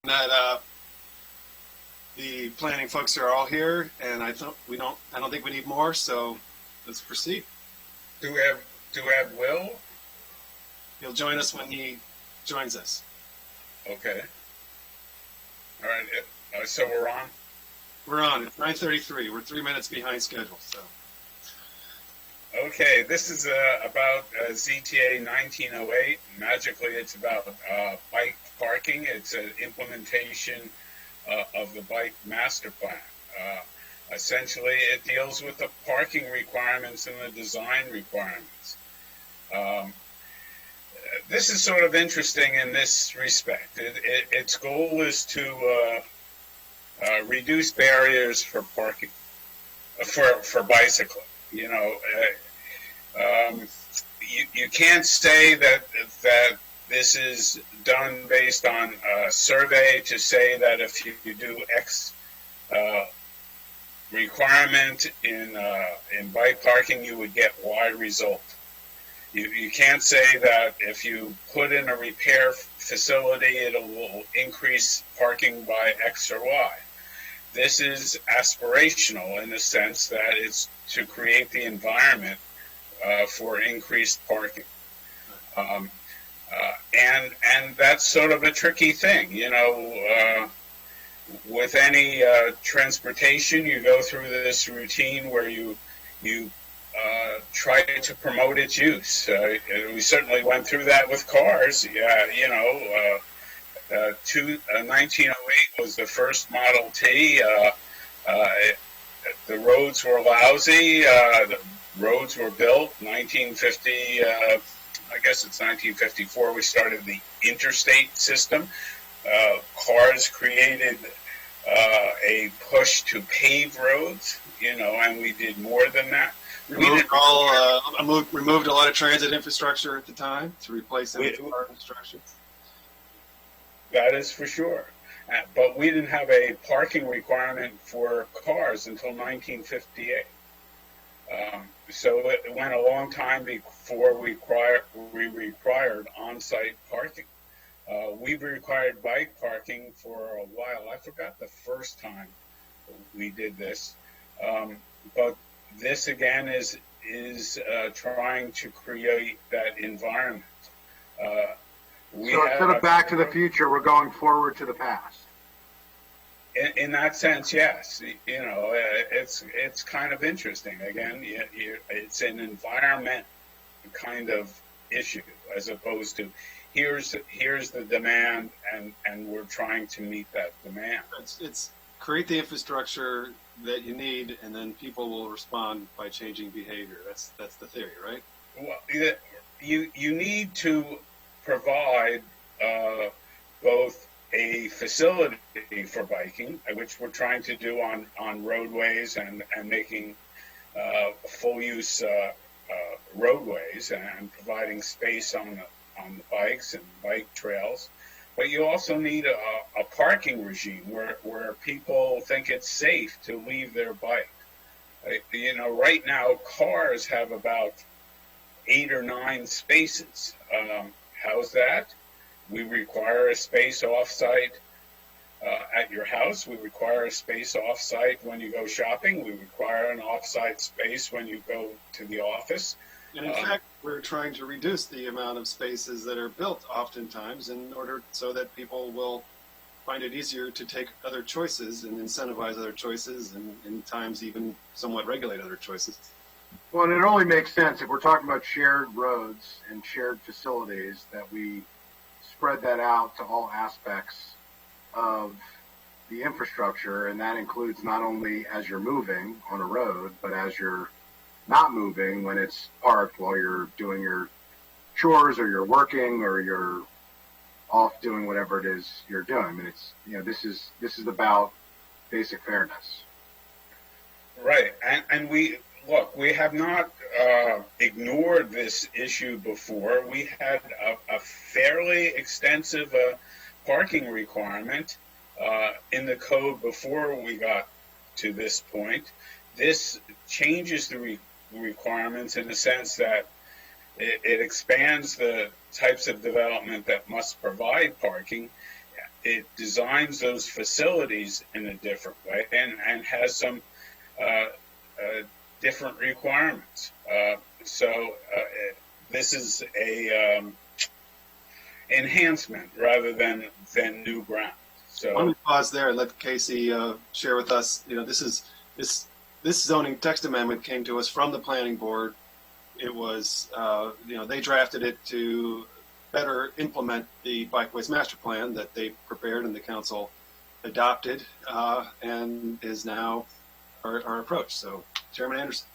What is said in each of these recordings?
that the planning folks are all here, and I don't think we need more. So let's proceed. Do we have Will? He'll join us when he joins us. Okay. All right. So we're on. We're on. It's 9:33. We're 3 minutes behind schedule. So. Okay. This is about ZTA 1908. Magically, it's about bike parking. It's an implementation of the bike master plan. Essentially, it deals with the parking requirements and the design requirements. This is sort of interesting in this respect. Its goal is to reduce barriers for parking for bicycling. You can't say that this is done based on a survey to say that if you do X requirement in bike parking, you would get Y result. You can't say that if you put in a repair facility, it will increase parking by X or Y. This is aspirational in the sense that it's to create the environment for increased parking. And that's sort of a tricky thing. With any transportation, you go through this routine where you try to promote its use. We certainly went through that with cars. 1908 was the first Model T. The roads were lousy. The roads were built. 1950, I guess it's 1954, we started the interstate system. Cars created a push to pave roads, and we did more than that. Removed a lot of transit infrastructure at the time to replace it with car infrastructure. That is for sure. But we didn't have a parking requirement for cars until 1958. So it went a long time before we required on-site parking. We've required bike parking for a while. I forgot the first time we did this. But this again is trying to create that environment. So instead of back to the future, we're going forward to the past. In that sense, yes. It's kind of interesting. Again, it's an environment kind of issue as opposed to here's the demand and we're trying to meet that demand. It's create the infrastructure that you need, and then people will respond by changing behavior. That's the theory, right? Well, you need to provide both a facility for biking, which we're trying to do on roadways and making full use roadways and providing space on the bikes and bike trails. But you also need a parking regime where people think it's safe to leave their bike. Right now cars have about 8 or 9 spaces. How's that? We require a space off-site at your house. We require a space off-site when you go shopping. We require an off-site space when you go to the office. And in fact, we're trying to reduce the amount of spaces that are built oftentimes in order so that people will find it easier to take other choices and incentivize other choices and in times even somewhat regulate other choices. Well, and it only makes sense if we're talking about shared roads and shared facilities that we spread that out to all aspects of the infrastructure, and that includes not only as you're moving on a road, but as you're not moving when it's parked while you're doing your chores or you're working or you're off doing whatever it is you're doing. I mean, this is about basic fairness. Right, and we have not ignored this issue before. We had a fairly extensive parking requirement in the code before we got to this point. This changes the requirements in the sense that it expands the types of development that must provide parking it designs those facilities in a different way and has some different requirements. This is a enhancement rather than new ground. So let me pause there and let Casey share with us. This zoning text amendment came to us from the planning board. It was they drafted it to better implement the bikeways master plan that they prepared and the council adopted, and is now our approach. So, Chairman Anderson.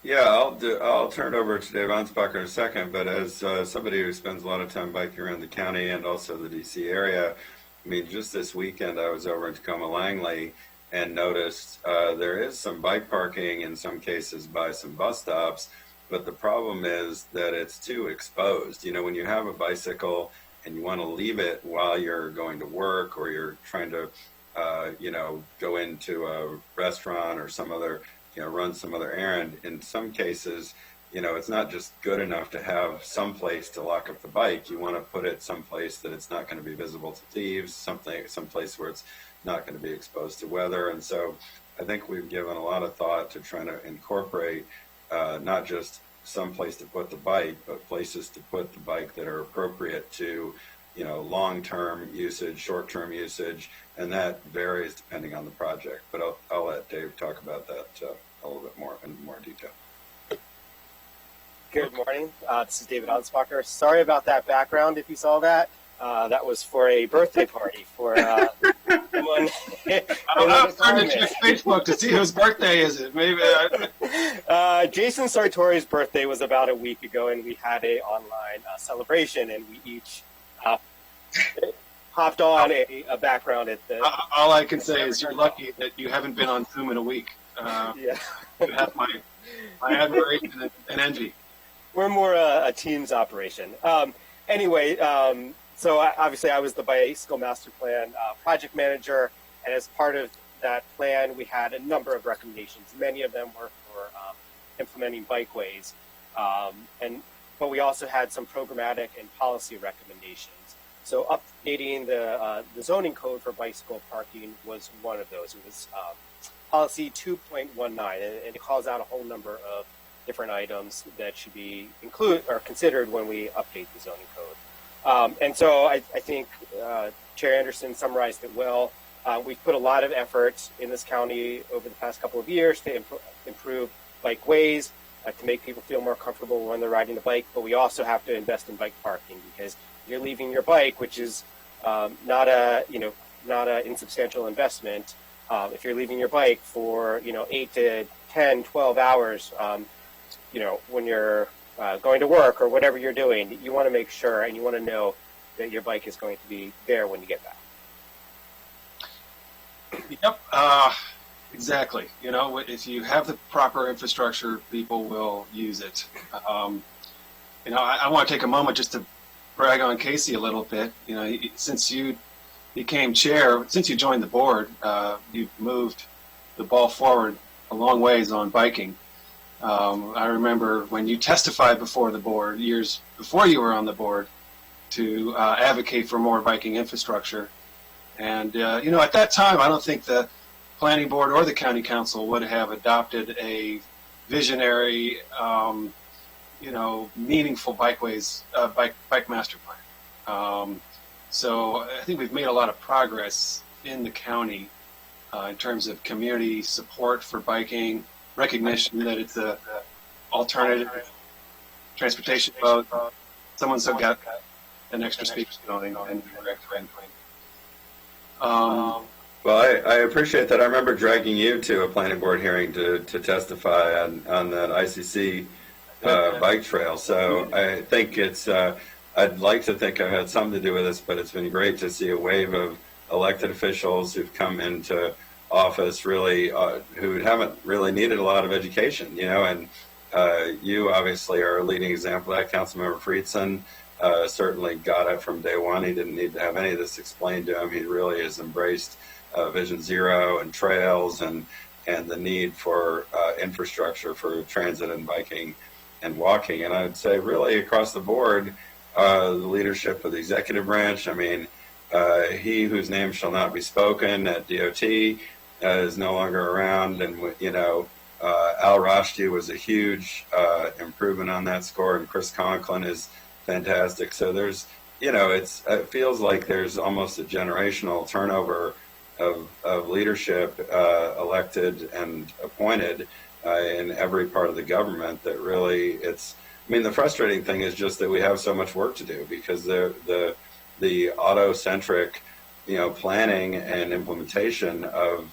Yeah, I'll turn it over to Dave Ansbacher in a second, but as somebody who spends a lot of time biking around the county and also the DC area, I mean, just this weekend I was over in Tacoma Langley and noticed there is some bike parking in some cases by some bus stops, but the problem is that it's too exposed. When you have a bicycle and you want to leave it while you're going to work or you're trying to, go into a restaurant or some other, run some other errand, in some cases, it's not just good enough to have some place to lock up the bike. You want to put it someplace that it's not going to be visible to thieves, someplace where it's not going to be exposed to weather. And so I think we've given a lot of thought to trying to incorporate not just some place to put the bike, but places to put the bike that are appropriate to, long-term usage, short-term usage, and that varies depending on the project. But I'll let Dave talk about that a little bit more in more detail. Good morning. This is David Ansbacher. Sorry about that background if you saw that. That was for a birthday party for someone. I'm starting to check Facebook to see whose birthday is it. Maybe. Jason Sartori's birthday was about a week ago, and we had a online celebration, and we each hopped on a background at the. All I can say is you're lucky that you haven't been on Zoom in a week. Yeah. You have my admiration and envy. We're more a team's operation. Anyway, so obviously I was the bicycle master plan project manager, and as part of that plan, we had a number of recommendations. Many of them were for implementing bikeways, but we also had some programmatic and policy recommendations. So updating the zoning code for bicycle parking was one of those. It was policy 2.19, and it calls out a whole number of different items that should be included or considered when we update the zoning code. And so I think Chair Anderson summarized it well. We've put a lot of effort in this county over the past couple of years to improve bikeways, to make people feel more comfortable when they're riding a bike, but we also have to invest in bike parking, because you're leaving your bike, which is not a insubstantial investment. If you're leaving your bike for 8 to 10, 12 hours, when you're going to work or whatever you're doing, you want to make sure and you want to know that your bike is going to be there when you get back. Yep, exactly. If you have the proper infrastructure, people will use it. I want to take a moment just to brag on Casey a little bit. Since you became chair, since you joined the board, you've moved the ball forward a long ways on biking. I remember when you testified before the board years before you were on the board to advocate for more biking infrastructure. And, at that time, I don't think the planning board or the county council would have adopted a visionary, meaningful bike master plan. So I think we've made a lot of progress in the county in terms of community support for biking, recognition that it's a alternative transportation mode. Someone still got an extra speaker going and well, I appreciate that. I remember dragging you to a planning board hearing to testify on that ICC bike trail. So I think I'd like to think I've had something to do with this, but it's been great to see a wave of elected officials who've come into office really who haven't really needed a lot of education, and you obviously are a leading example of that. Councilmember Friedson certainly got it from day one. He didn't need to have any of this explained to him. He really has embraced Vision Zero and trails and the need for infrastructure for transit and biking and walking. And I'd say really across the board, the leadership of the executive branch, I mean, he whose name shall not be spoken at DOT is no longer around, and Al Rashti was a huge improvement on that score, and Chris Conklin is fantastic. So there's, it feels like there's almost a generational turnover of leadership elected and appointed in every part of the government. That really, the frustrating thing is just that we have so much work to do, because the auto-centric, planning and implementation of,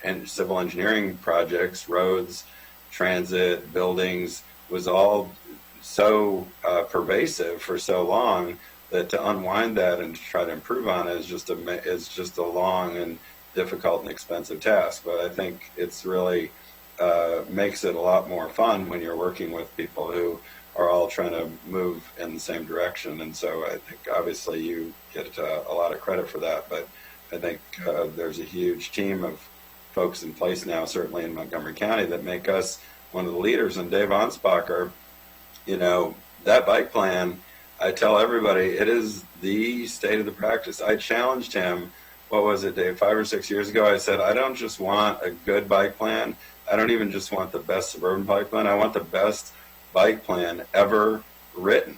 and civil engineering projects, roads, transit, buildings, was all so pervasive for so long that to unwind that and to try to improve on it is just a long and difficult and expensive task. But I think it's really makes it a lot more fun when you're working with people who are all trying to move in the same direction. And so I think obviously you get a lot of credit for that, but I think there's a huge team of folks in place now, certainly in Montgomery County, that make us one of the leaders. And Dave Anspacher, that bike plan, I tell everybody, it is the state of the practice. I challenged him, what was it, Dave, 5 or 6 years ago? I said, I don't just want a good bike plan. I don't even just want the best suburban bike plan. I want the best bike plan ever written.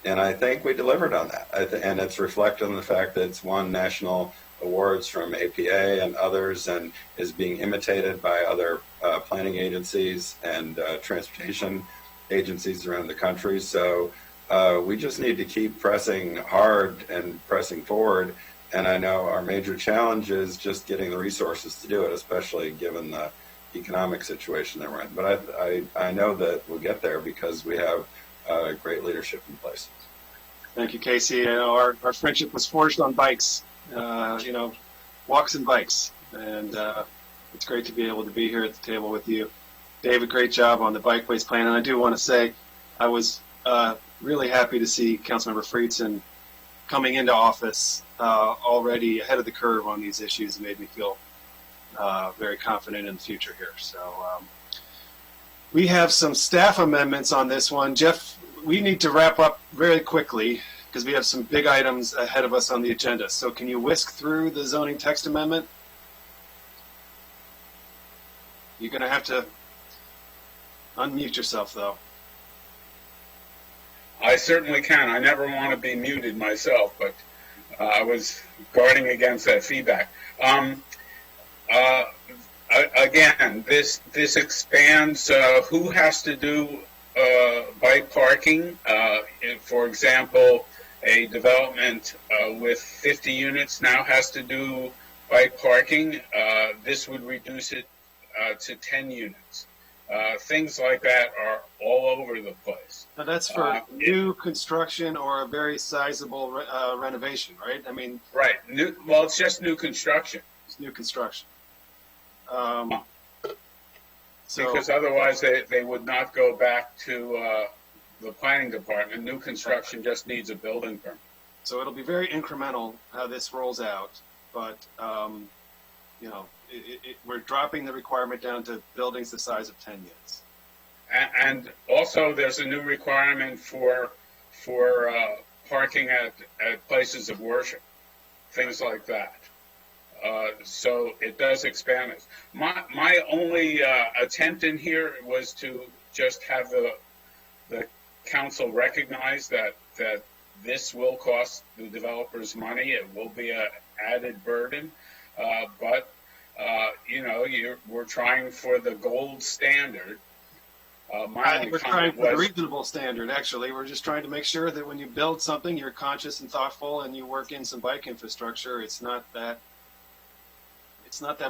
And I think we delivered on that. And it's reflected on the fact that it's won national awards from APA and others, and is being imitated by other planning agencies and transportation agencies around the country. So we just need to keep pressing hard and pressing forward. And I know our major challenge is just getting the resources to do it, especially given the economic situation that we're in. But I know that we'll get there because we have great leadership in place. Thank you, Casey. Our friendship was forged on bikes, walks and bikes. And it's great to be able to be here at the table with you. David, great job on the bikeways plan. And I do want to say I was really happy to see Councilmember Friedson coming into office already ahead of the curve on these issues. It made me feel very confident in the future here. So we have some staff amendments on this one. Jeff, we need to wrap up very quickly because we have some big items ahead of us on the agenda. So can you whisk through the zoning text amendment? You're going to have to unmute yourself, though. I certainly can. I never want to be muted myself, but I was guarding against that feedback. Again, this expands who has to do bike parking. For example, a development with 50 units now has to do bike parking. This would reduce it to 10 units. Things like that are all over the place. Now that's for new construction or a very sizable renovation, right? I mean, right. Well, it's just new construction. It's new construction. Because otherwise they would not go back to the planning department. New construction just needs a building permit. So it'll be very incremental how this rolls out, but we're dropping the requirement down to buildings the size of 10 units. And also there's a new requirement for parking at places of worship, things like that. So it does expand it. My only attempt in here was to just have the council recognize that this will cost the developers money. It will be an added burden, but we're trying for the gold standard. We're trying for the reasonable standard, actually. We're just trying to make sure that when you build something, you're conscious and thoughtful and you work in some bike infrastructure. It's not that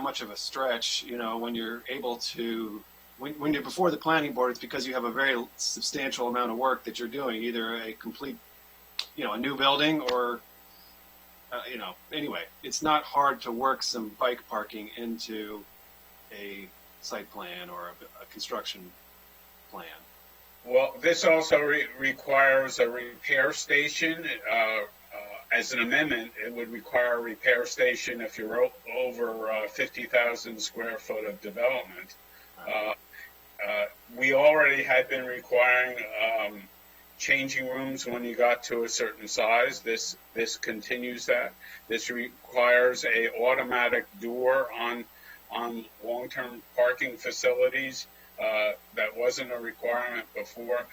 much of a stretch, when you're able to, when you're before the planning board, it's because you have a very substantial amount of work that you're doing, either a complete, a new building or, anyway, it's not hard to work some bike parking into a site plan or a construction plan. Well, this also requires a repair station. As an amendment, it would require a repair station if you're over 50,000 square foot of development. We already had been requiring changing rooms when you got to a certain size. This continues that. This requires a automatic door on long-term parking facilities. That wasn't a requirement before.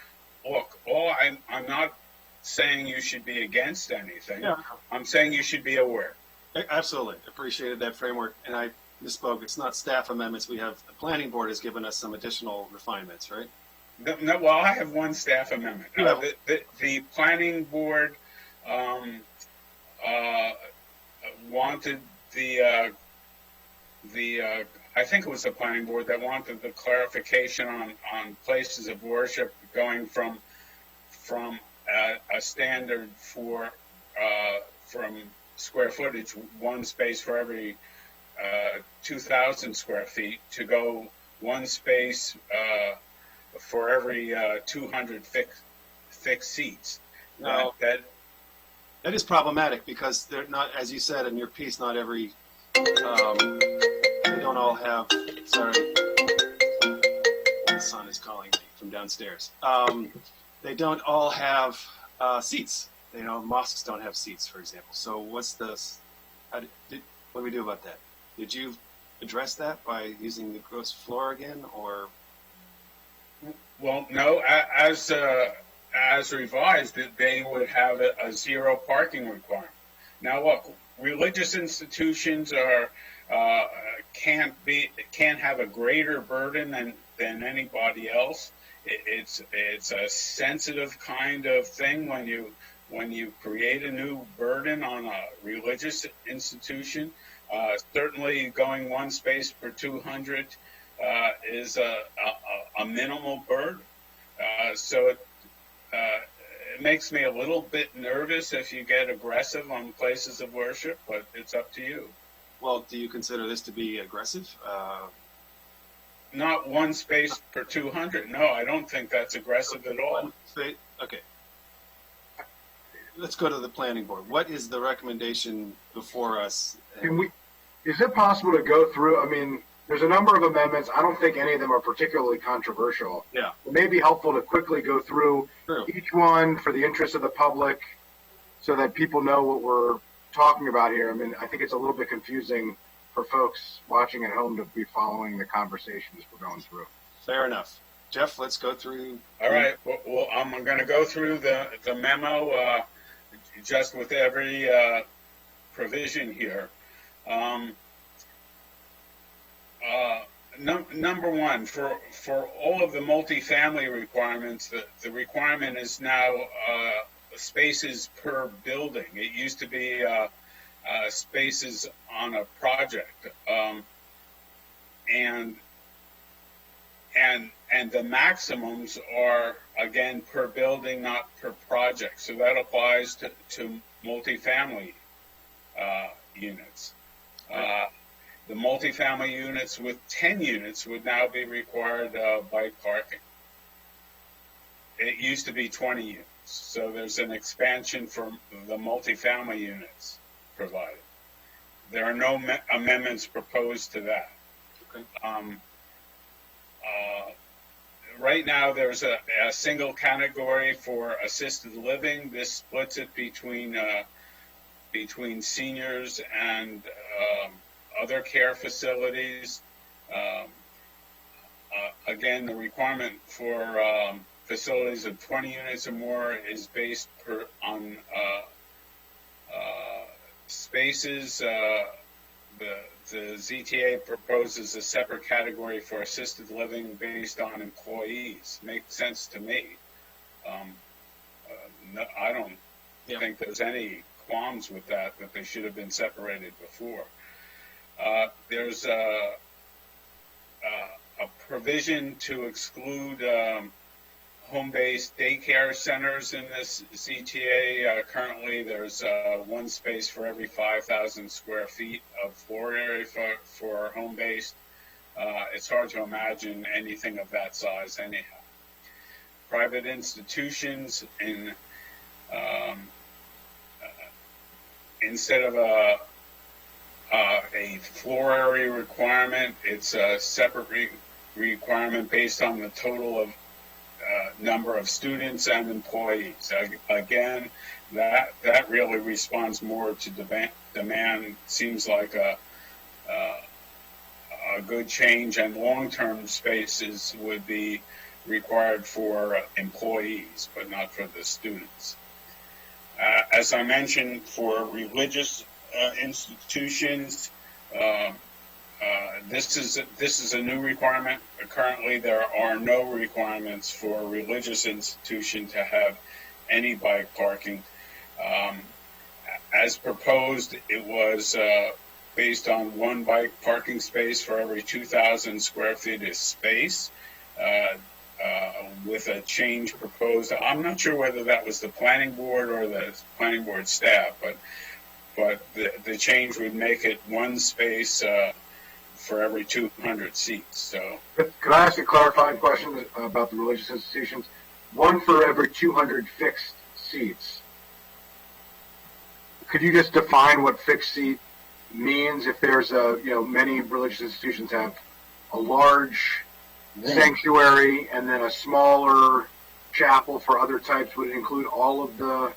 Look, I'm not saying you should be against anything. Yeah. I'm saying you should be aware. Absolutely. Appreciated that framework. And I misspoke. It's not staff amendments. We have, the planning board has given us some additional refinements, right? No, well, I have one staff amendment. Yeah. The planning board wanted the I think it was the planning board that wanted the clarification on places of worship going from a standard for from square footage, one space for every 2,000 square feet, to go one space for every 200 fixed seats. Now, that that is problematic because they're not, as you said in your piece, not every, they don't all have, sorry, the son is calling me from downstairs. They don't all have seats. You know, mosques don't have seats, for example. So what's the, what do we do about that? Did you address that by using the gross floor again, or? Well, no, as revised, they would have a zero parking requirement. Now, look, religious institutions can't have a greater burden than anybody else. It's a sensitive kind of thing when you create a new burden on a religious institution. Certainly, going one space per 200 is a minimal burden. So it makes me a little bit nervous if you get aggressive on places of worship, but it's up to you. Well, do you consider this to be aggressive? Not one space per 200. No, I don't think that's aggressive at all. Okay. Let's go to the planning board. What is the recommendation before us? Is it possible to go through, I mean, there's a number of amendments. I don't think any of them are particularly controversial. Yeah. It may be helpful to quickly go through each one for the interest of the public so that people know what we're talking about here. I mean, I think it's a little bit confusing for folks watching at home to be following the conversations we're going through. Fair enough. Jeff, let's go through. All right. Well, I'm going to go through the memo just with every provision here. Number one, for all of the multifamily requirements, the requirement is now spaces per building. It used to be spaces on a project, and the maximums are again per building, not per project. So that applies to multifamily units. The multifamily units with 10 units would now be required bike parking. It used to be 20 units, so there's an expansion for the multifamily units provided. There are no amendments proposed to that. Okay. Right now, there's a single category for assisted living. This splits it between seniors and other care facilities. Again, the requirement for facilities of 20 units or more is based on spaces. The ZTA proposes a separate category for assisted living based on employees. Makes sense to me. No, I don't think there's any qualms with that they should have been separated before. There's a provision to exclude home-based daycare centers in this ZTA. Currently, there's one space for every 5,000 square feet of floor area for home-based. It's hard to imagine anything of that size anyhow. Private institutions, instead of a floor area requirement, it's a separate requirement based on the total number of students and employees. Again, that really responds more to demand. Seems like a good change, and long-term spaces would be required for employees, but not for the students. As I mentioned, for religious institutions, this is a new requirement. Currently, there are no requirements for a religious institution to have any bike parking. As proposed, it was based on one bike parking space for every 2,000 square feet of space, with a change proposed. I'm not sure whether that was the planning board or the planning board staff, but the change would make it one space for every 200 seats. So, could I ask a clarifying question about the religious institutions? One for every 200 fixed seats. Could you just define what fixed seat means? If there's many religious institutions have a large sanctuary and then a smaller chapel for other types. Would it include all of the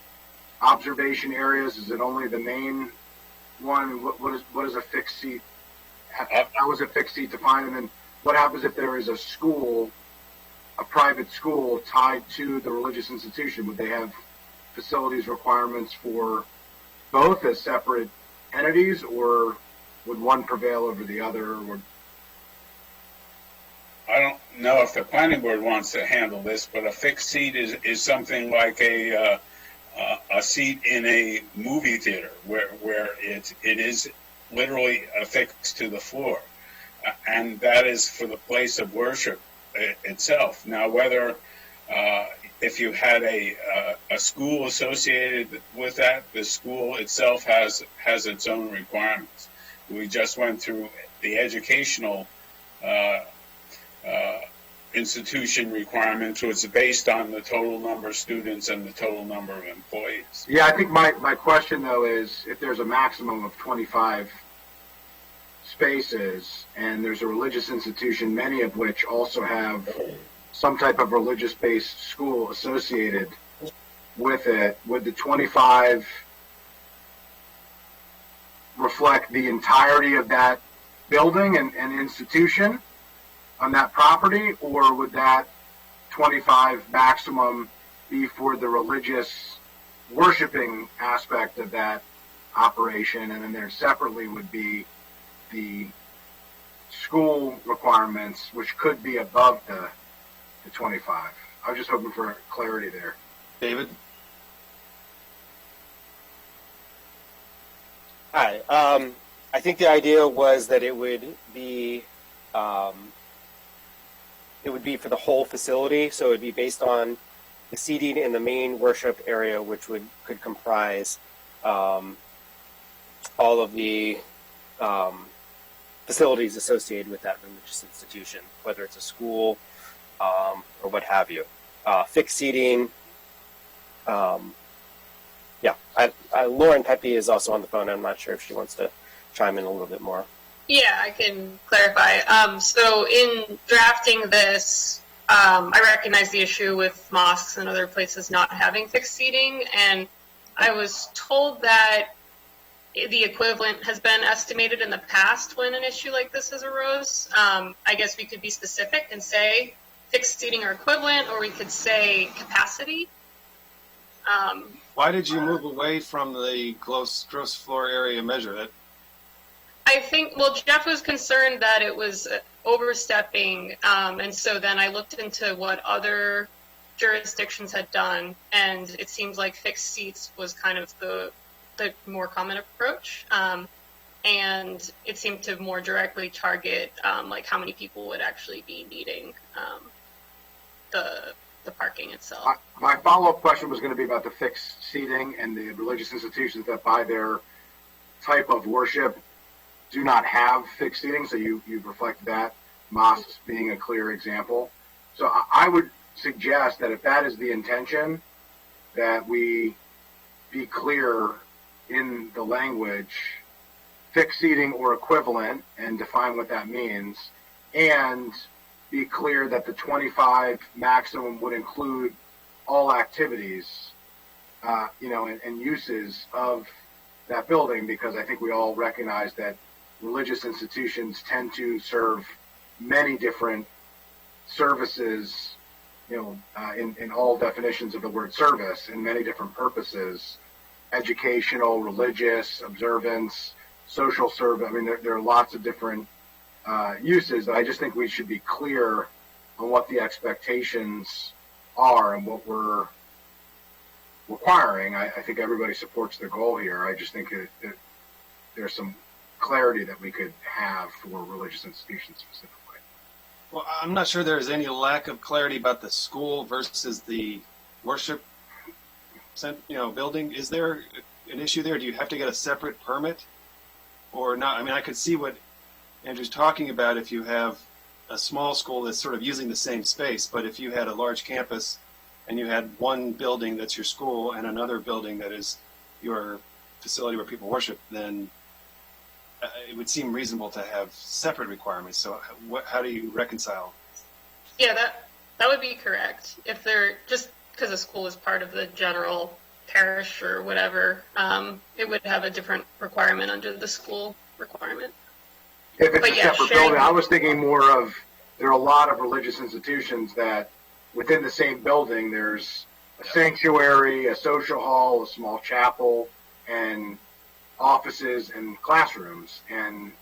observation areas? Is it only the main one? What is a fixed seat? How is a fixed seat defined? And then what happens if there is a school, a private school tied to the religious institution? Would they have facilities requirements for both as separate entities, or would one prevail over the other? Or I don't know if the planning board wants to handle this, but a fixed seat is something like a seat in a movie theater where it is literally affixed to the floor, and that is for the place of worship itself. Now, whether if you had a school associated with that, the school itself has its own requirements. We just went through the educational institution requirements, which is based on the total number of students and the total number of employees. Yeah, I think my question, though, is if there's a maximum of 25 spaces and there's a religious institution, many of which also have some type of religious-based school associated with it, would the 25 reflect the entirety of that building and institution on that property, or would that 25 maximum be for the religious worshiping aspect of that operation, and then there separately would be the school requirements, which could be above the 25? I was just hoping for clarity there. David? Hi. I think the idea was that it would be for the whole facility, so it would be based on the seating in the main worship area, which could comprise all of the facilities associated with that religious institution, whether it's a school or what have you. Fixed seating. Lauren Pepe is also on the phone. I'm not sure if she wants to chime in a little bit more. Yeah, I can clarify. So in drafting this, I recognize the issue with mosques and other places not having fixed seating, and I was told that the equivalent has been estimated in the past when an issue like this has arose. I guess we could be specific and say fixed seating or equivalent, or we could say capacity. Why did you move away from the gross floor area measure? I think, well, Jeff was concerned that it was overstepping, and so then I looked into what other jurisdictions had done, and it seems like fixed seats was kind of the more common approach, and it seemed to more directly target like how many people would actually be needing the parking itself. My follow-up question was going to be about the fixed seating and the religious institutions that, by their type of worship, do not have fixed seating. So you've reflected that, mosques being a clear example. So I would suggest that if that is the intention, that we be clear in the language, fixed seating or equivalent, and define what that means, and be clear that the 25 maximum would include all activities, and uses of that building, because I think we all recognize that religious institutions tend to serve many different services, in all definitions of the word service, in many different purposes: educational, religious, observance, social service. I mean, there are lots of different uses. I just think we should be clear on what the expectations are and what we're requiring. I think everybody supports the goal here. I just think there's some clarity that we could have for religious institutions specifically. Well, I'm not sure there's any lack of clarity about the school versus the worship building. Is there an issue there? Do you have to get a separate permit or not? I mean, I could see what Andrew's talking about if you have a small school that's sort of using the same space, but if you had a large campus and you had one building that's your school and another building that is your facility where people worship, then it would seem reasonable to have separate requirements. So how do you reconcile? Yeah, that would be correct. If they're just because a school is part of the general parish or whatever, it would have a different requirement under the school requirement. If it's But a yeah, separate sharing- building, I was thinking more of, there are a lot of religious institutions that within the same building, there's a sanctuary, a social hall, a small chapel, and offices and classrooms. And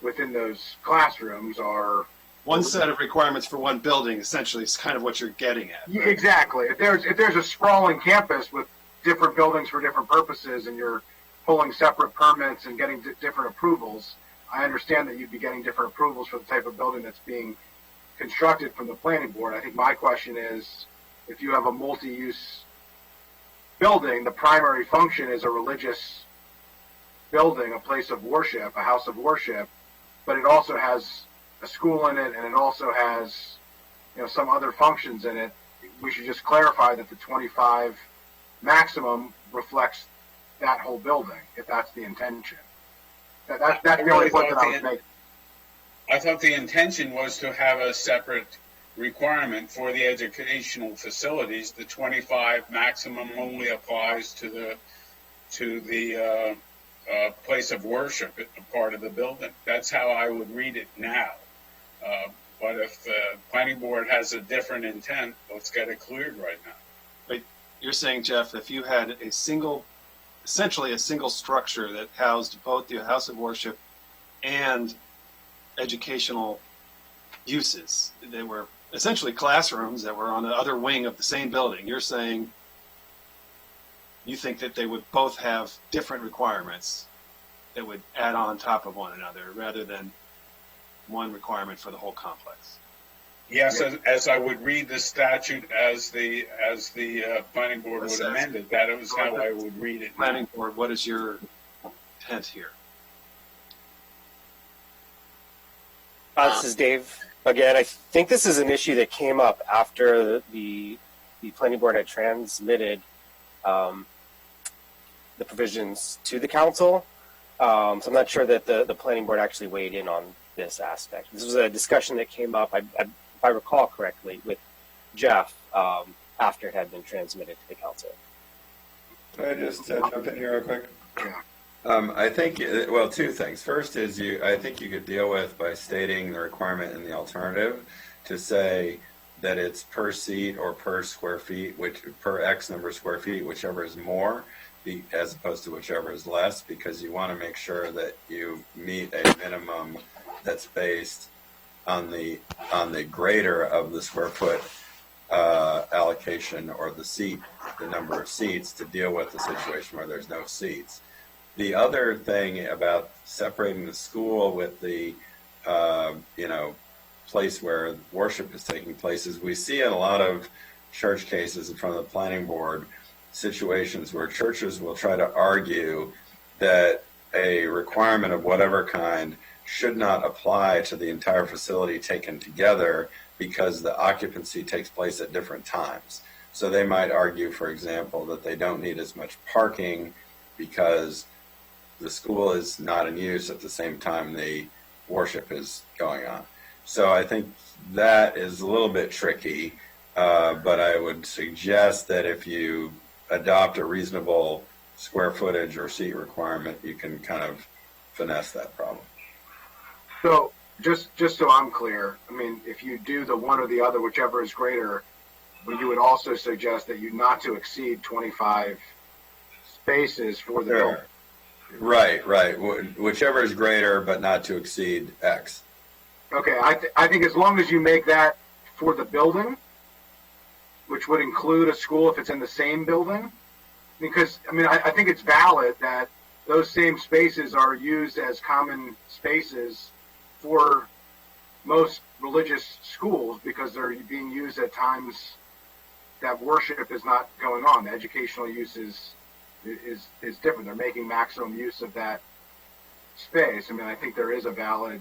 within those classrooms are One set of requirements for one building, essentially, is kind of what you're getting at. Yeah, exactly. If there's a sprawling campus with different buildings for different purposes, and you're pulling separate permits and getting different approvals, I understand that you'd be getting different approvals for the type of building that's being constructed from the planning board. I think my question is, if you have a multi-use building, the primary function is a religious building, a place of worship, a house of worship, but it also has a school in it, and it also has, some other functions in it. We should just clarify that the 25 maximum reflects that whole building, if that's the intention. That's the only point that I was making. I thought the intention was to have a separate requirement for the educational facilities. The 25 maximum only applies to the place of worship, part of the building. That's how I would read it now. But if the planning board has a different intent, let's get it cleared right now. But you're saying, Jeff, if you had essentially a single structure that housed both the house of worship and educational uses, they were essentially classrooms that were on the other wing of the same building. You're saying you think that they would both have different requirements that would add on top of one another rather than one requirement for the whole complex. Yes, as I would read the statute as the planning board would amend it, that was how I would read it. Planning board, what is your intent here? This is Dave again. I think this is an issue that came up after the planning board had transmitted the provisions to the council. So I'm not sure that the planning board actually weighed in on this aspect. This was a discussion that came up, if I recall correctly, with Jeff after it had been transmitted to the council. Can I just jump in here real quick? I think, two things. First is I think you could deal with by stating the requirement in the alternative to say that it's per seat or per square feet, which per X number of square feet, whichever is more, as opposed to whichever is less, because you want to make sure that you meet a minimum that's based on the greater of the square foot allocation or the number of seats, to deal with the situation where there's no seats. The other thing about separating the school with the place where worship is taking place is we see in a lot of church cases in front of the planning board situations where churches will try to argue that a requirement of whatever kind should not apply to the entire facility taken together because the occupancy takes place at different times. So they might argue, for example, that they don't need as much parking because the school is not in use at the same time the worship is going on. So I think that is a little bit tricky, but I would suggest that if you adopt a reasonable square footage or seat requirement, you can kind of finesse that problem. So just so I'm clear, I mean, if you do the one or the other, whichever is greater, but you would also suggest that you not to exceed 25 spaces for the building. Right. Whichever is greater, but not to exceed X. Okay, I think as long as you make that for the building, which would include a school if it's in the same building, because, I mean, I think it's valid that those same spaces are used as common spaces for most religious schools because they're being used at times that worship is not going on. The educational use is different. They're making maximum use of that space. I mean, I think there is a valid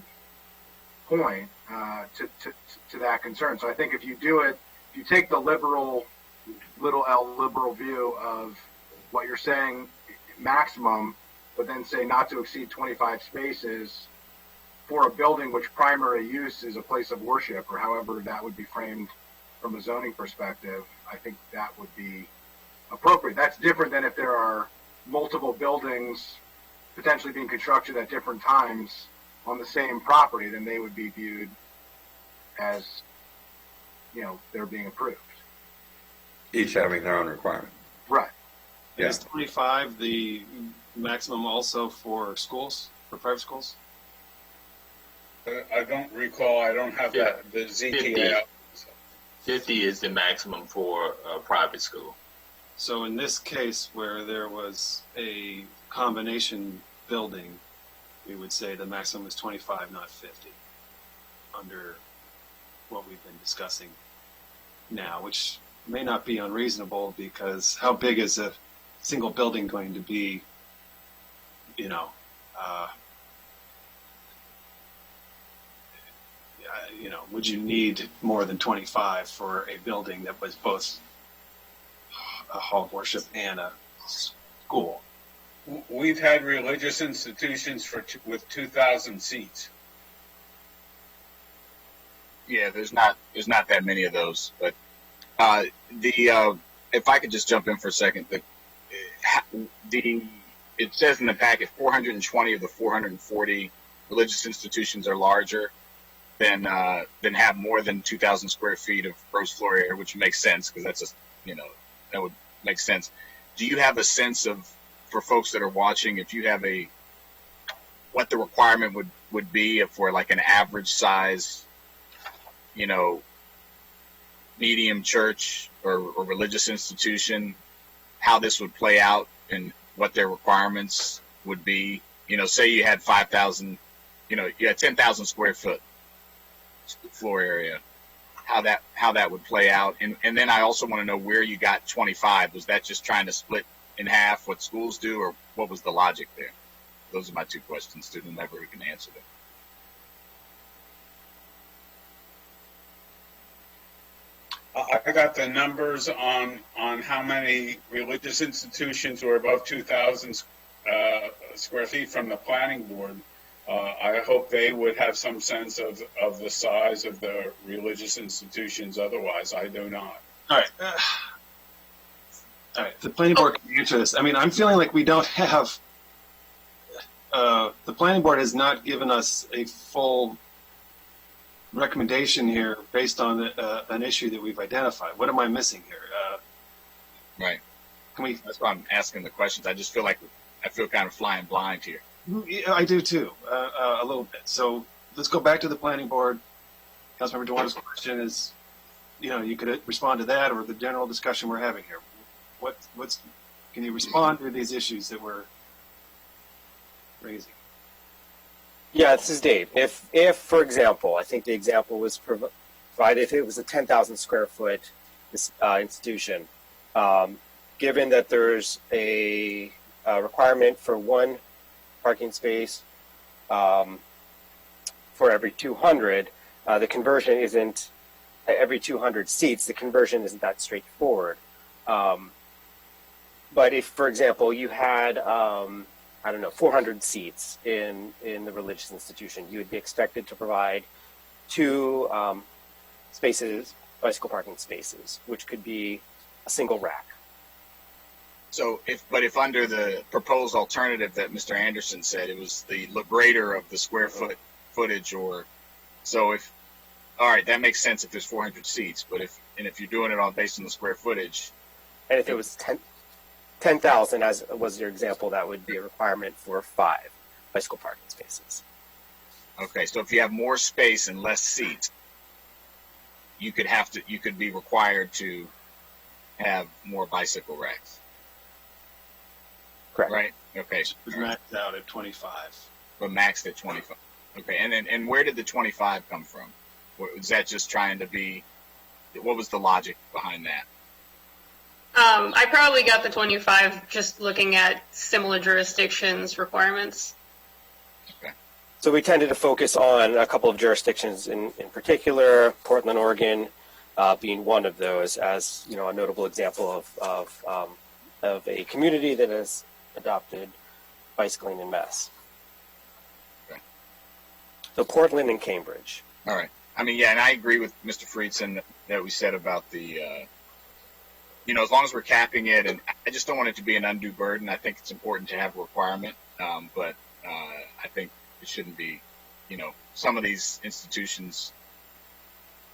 point to that concern. So I think if you do it, if you take the little L liberal view of what you're saying maximum, but then say not to exceed 25 spaces for a building which primary use is a place of worship, or however that would be framed from a zoning perspective, I think that would be appropriate. That's different than if there are multiple buildings potentially being constructed at different times on the same property, then they would be viewed as, they're being approved. Each having their own requirement. Right. Yeah. Is 25 the maximum also for schools, for private schools? I don't recall. I don't have the ZTA. 50 is the maximum for a private school. So in this case where there was a combination building, we would say the maximum is 25, not 50, under what we've been discussing now, which may not be unreasonable because how big is a single building going to be, would you need more than 25 for a building that was both a hall of worship and a school? We've had religious institutions with 2,000 seats. Yeah, there's not that many of those. But if I could just jump in for a second, it says in the packet 420 of the 440 religious institutions are larger than have more than 2,000 square feet of gross floor area, which makes sense because that's that would make sense. Do you have a sense of, for folks that are watching, if you have what the requirement would be for like an average size, medium church or religious institution, how this would play out and what their requirements would be? Say you had 5,000, you had 10,000 square foot floor area, how that would play out. And then I also want to know where you got 25. Was that just trying to split in half what schools do, or what was the logic there? Those are my two questions to whomever who can answer them. I got the numbers on how many religious institutions were above 2,000 square feet from the planning board. I hope they would have some sense of the size of the religious institutions. Otherwise, I do not. All right. All right. The planning board can answer this. I mean, I'm feeling like we don't have. The planning board has not given us a full recommendation here based on an issue that we've identified. What am I missing here? Right. Can we? That's why I'm asking the questions. I just feel kind of flying blind here. I do too, a little bit. So let's go back to the planning board. Councilmember Duarte's question is, you could respond to that or the general discussion we're having here. Can you respond to these issues that we're raising? Yeah, this is Dave. If for example, I think the example was provided, if it was a 10,000 square foot institution, given that there's a requirement for one parking space for every 200, the conversion isn't every 200 seats. The conversion isn't that straightforward. But if, for example, you had 400 seats in the religious institution, you would be expected to provide 2 spaces, bicycle parking spaces, which could be a single rack. So if under the proposed alternative that Mr. Anderson said, it was the greater of the square footage, or so if, all right, that makes sense if there's 400 seats, but if you're doing it all based on the square footage. And if it was 10,000, as was your example, that would be a requirement for 5 bicycle parking spaces. Okay, so if you have more space and less seats, you could be required to have more bicycle racks. Correct. Right? Okay. It was maxed out at 25. But maxed at 25. Okay, and where did the 25 come from? Was that just trying to be, what was the logic behind that? I probably got the 25 just looking at similar jurisdictions' requirements. Okay. So we tended to focus on a couple of jurisdictions in particular, Portland, Oregon, being one of those, as a notable example of a community that has adopted bicycling en masse. Okay. So Portland and Cambridge. All right. I mean, yeah, and I agree with Mr. Friedson that we said about the, as long as we're capping it, and I just don't want it to be an undue burden. I think it's important to have a requirement, but I think it shouldn't be, some of these institutions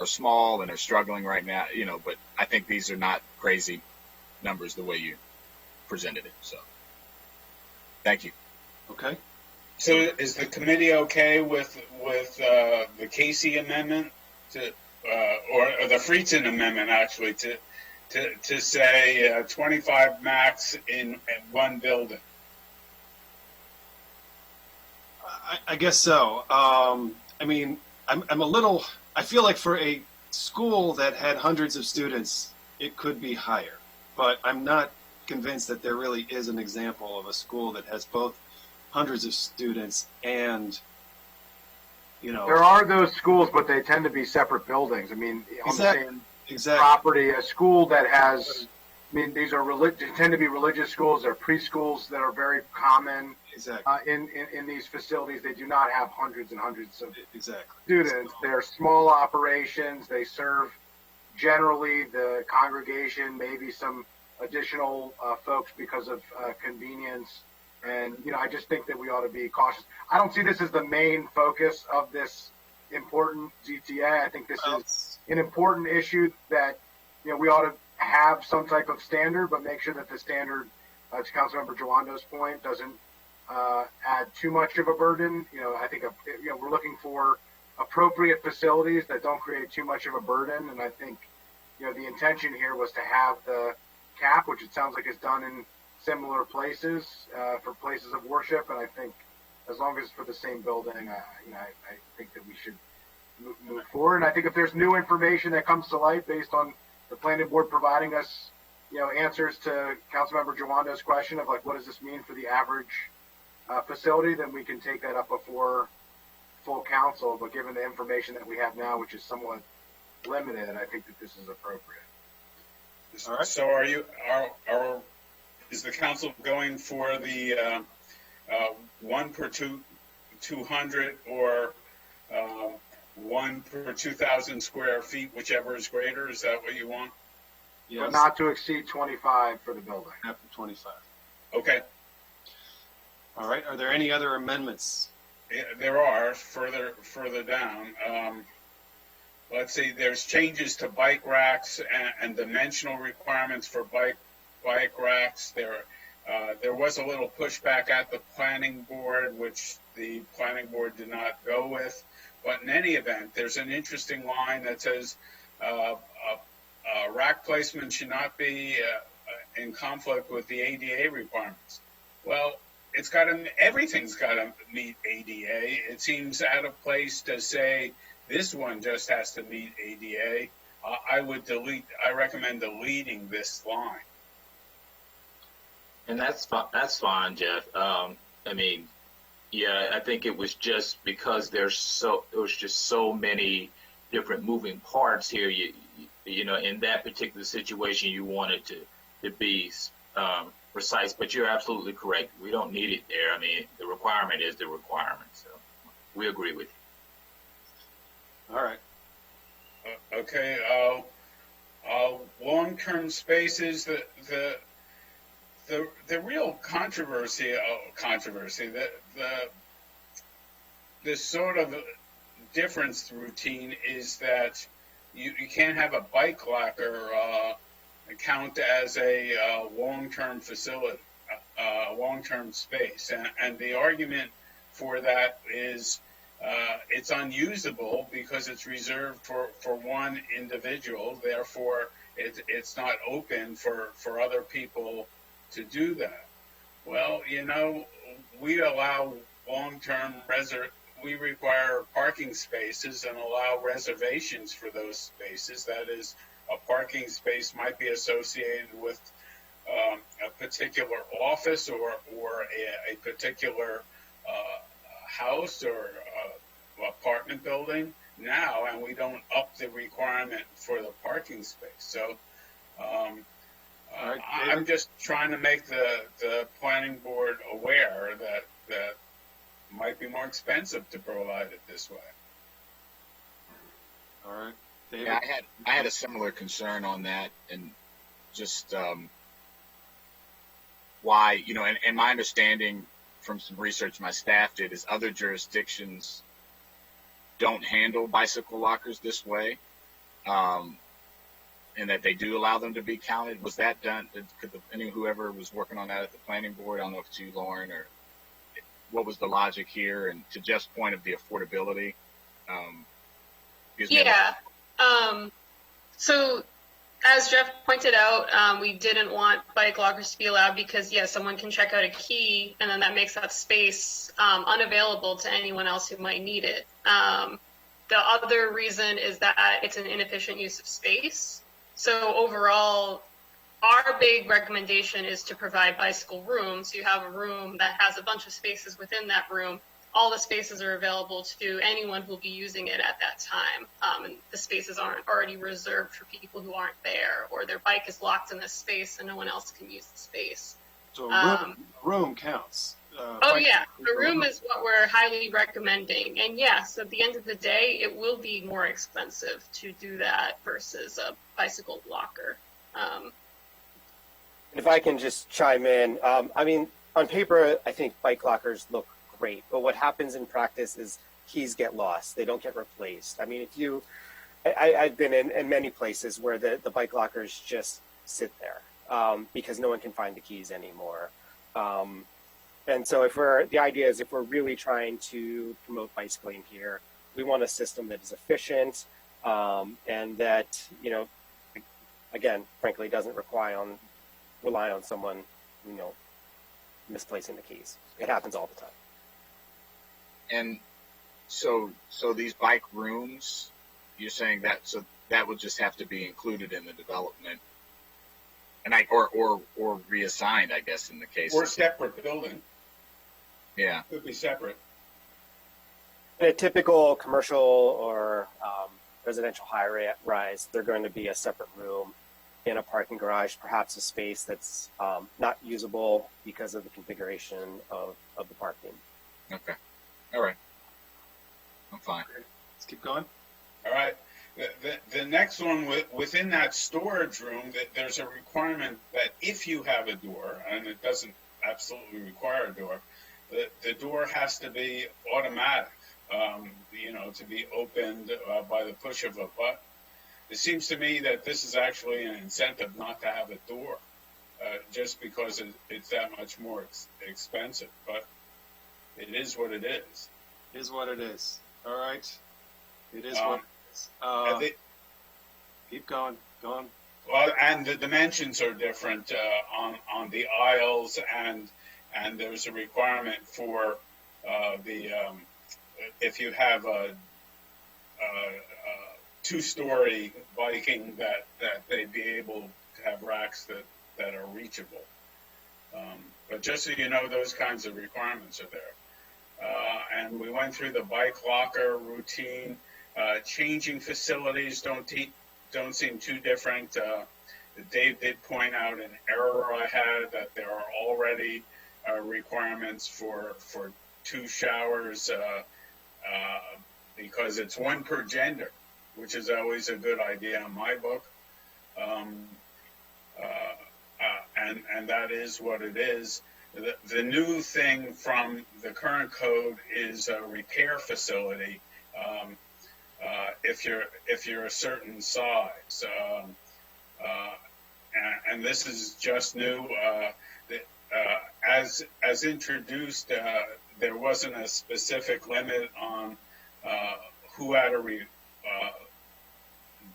are small and are struggling right now, but I think these are not crazy numbers the way you presented it. So, thank you. Okay. So is the committee okay with the Casey amendment or the Friedson amendment actually to say 25 max in one building? I guess so. I mean, I'm a little. I feel like for a school that had hundreds of students, it could be higher, but I'm not convinced that there really is an example of a school that has both hundreds of students and, There are those schools, but they tend to be separate buildings. I mean, on the same property, a school that has, these are tend to be religious schools. They're preschools that are very common. Exactly. In these facilities. They do not have hundreds and hundreds of exactly students. They're small operations. They serve generally the congregation, maybe some additional folks because of convenience. And, I just think that we ought to be cautious. I don't see this as the main focus of this important GTA. I think this is an important issue that, we ought to have some type of standard, but make sure that the standard, to Councilmember Jawando's point, doesn't add too much of a burden. I think, we're looking for appropriate facilities that don't create too much of a burden. And I think, the intention here was to have the cap, which it sounds like is done in similar places for places of worship, and I think as long as it's for the same building, I think that we should move forward. And I think if there's new information that comes to light based on the planning board providing us, answers to Councilmember Jawando's question of what does this mean for the average facility, then we can take that up before full council. But given the information that we have now, which is somewhat limited, I think that this is appropriate. All right. So is the council going for the 1 per 200 or 1 per 2,000 square feet, whichever is greater? Is that what you want? Yes. But not to exceed 25 for the building. After 25. Okay. All right. Are there any other amendments? Yeah, there are further down. Let's see. There's changes to bike racks and dimensional requirements for bike racks. There was a little pushback at the planning board, which the planning board did not go with. But in any event, there's an interesting line that says rack placement should not be in conflict with the ADA requirements. Well, everything's got to meet ADA. It seems out of place to say this one just has to meet ADA. I recommend deleting this line. And that's fine, Jeff. I think it was just because there was just so many different moving parts here. In that particular situation, you wanted to be precise, but you're absolutely correct. We don't need it there. The requirement is the requirement. So we agree with All right. Okay. Long-term spaces. The real controversy, the sort of difference routine is that you can't have a bike locker count as a long-term facility, long-term space, and the argument for that is it's unusable because it's reserved for one individual. Therefore, it's not open for other people to do that. Well, we allow long-term we require parking spaces and allow reservations for those spaces. That is, a parking space might be associated with a particular office or a particular house or apartment building now, and we don't up the requirement for the parking space. So Right, I'm just trying to make the planning board aware that might be more expensive to provide it this way. All right. David? Yeah, I had a similar concern on that, and just why, and my understanding from some research my staff did is other jurisdictions don't handle bicycle lockers this way, and that they do allow them to be counted. Was that done? Could whoever was working on that at the planning board, I don't know if it's you, Lauren, or what was the logic here? And to Jeff's point of the affordability, yeah. So as Jeff pointed out, we didn't want bike lockers to be allowed because, someone can check out a key, and then that makes that space unavailable to anyone else who might need it. The other reason is that it's an inefficient use of space. So overall, our big recommendation is to provide bicycle rooms. So you have a room that has a bunch of spaces within that room. All the spaces are available to anyone who will be using it at that time. And the spaces aren't already reserved for people who aren't there, or their bike is locked in this space and no one else can use the space. So a room counts. A room is what we're highly recommending. And yes, at the end of the day, it will be more expensive to do that versus a bicycle locker. If I can just chime in, on paper, I think bike lockers look great, but what happens in practice is keys get lost. They don't get replaced. I've been in many places where the bike lockers just sit there because no one can find the keys anymore. And so if we're really trying to promote bicycling here, we want a system that is efficient and that, again, frankly, doesn't rely on someone, misplacing the keys. It happens all the time. And so these bike rooms, you're saying that would just have to be included in the development, and or reassigned, I guess, in the case. Or separate building. Yeah. Could be separate. In a typical commercial or residential high-rise, they're going to be a separate room in a parking garage, perhaps a space that's not usable because of the configuration of the parking. Okay. All right. I'm fine. Let's keep going. All right. The next one, within that storage room, that there's a requirement that if you have a door, and it doesn't absolutely require a door, the door has to be automatic, to be opened by the push of a button. It seems to me that this is actually an incentive not to have a door, just because it's that much more expensive. But it is what it is. It is what it is. All right. It is what it is. Keep going. Go on. Well, and the dimensions are different on the aisles, and there's a requirement for if you have a two-story biking that they'd be able to have racks that are reachable. But just so you know, those kinds of requirements are there. And we went through the bike locker routine. Changing facilities don't seem too different. Dave did point out an error I had, that there are already requirements for two showers because it's one per gender, which is always a good idea in my book. Um, and that is what it is. The new thing from the current code is a repair facility. Um, if you're a certain size, and this is just new. As introduced, there wasn't a specific limit on who had to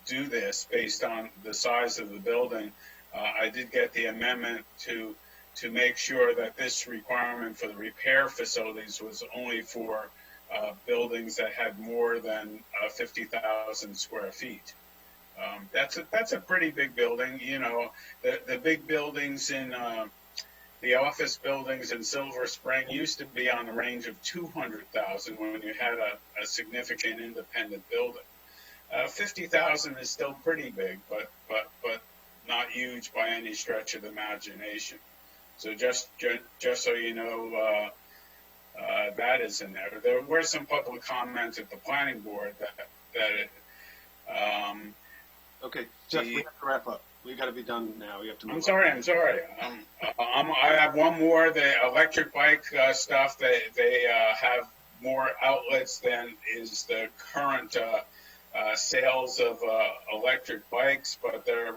do this based on the size of the building. I did get the amendment to make sure that this requirement for the repair facilities was only for buildings that had more than 50,000 square feet. That's a pretty big building. You know, the big buildings in the office buildings in Silver Spring used to be on the range of 200,000 when you had a significant independent building. 50,000 is still pretty big, but not huge by any stretch of the imagination. So just so you know, that is in there. There were some public comments at the planning board Okay, Jeff, we have to wrap up. We've got to be done now. We have to move I'm sorry. I have one more. The electric bike stuff. They have more outlets than is the current sales of electric bikes, but they're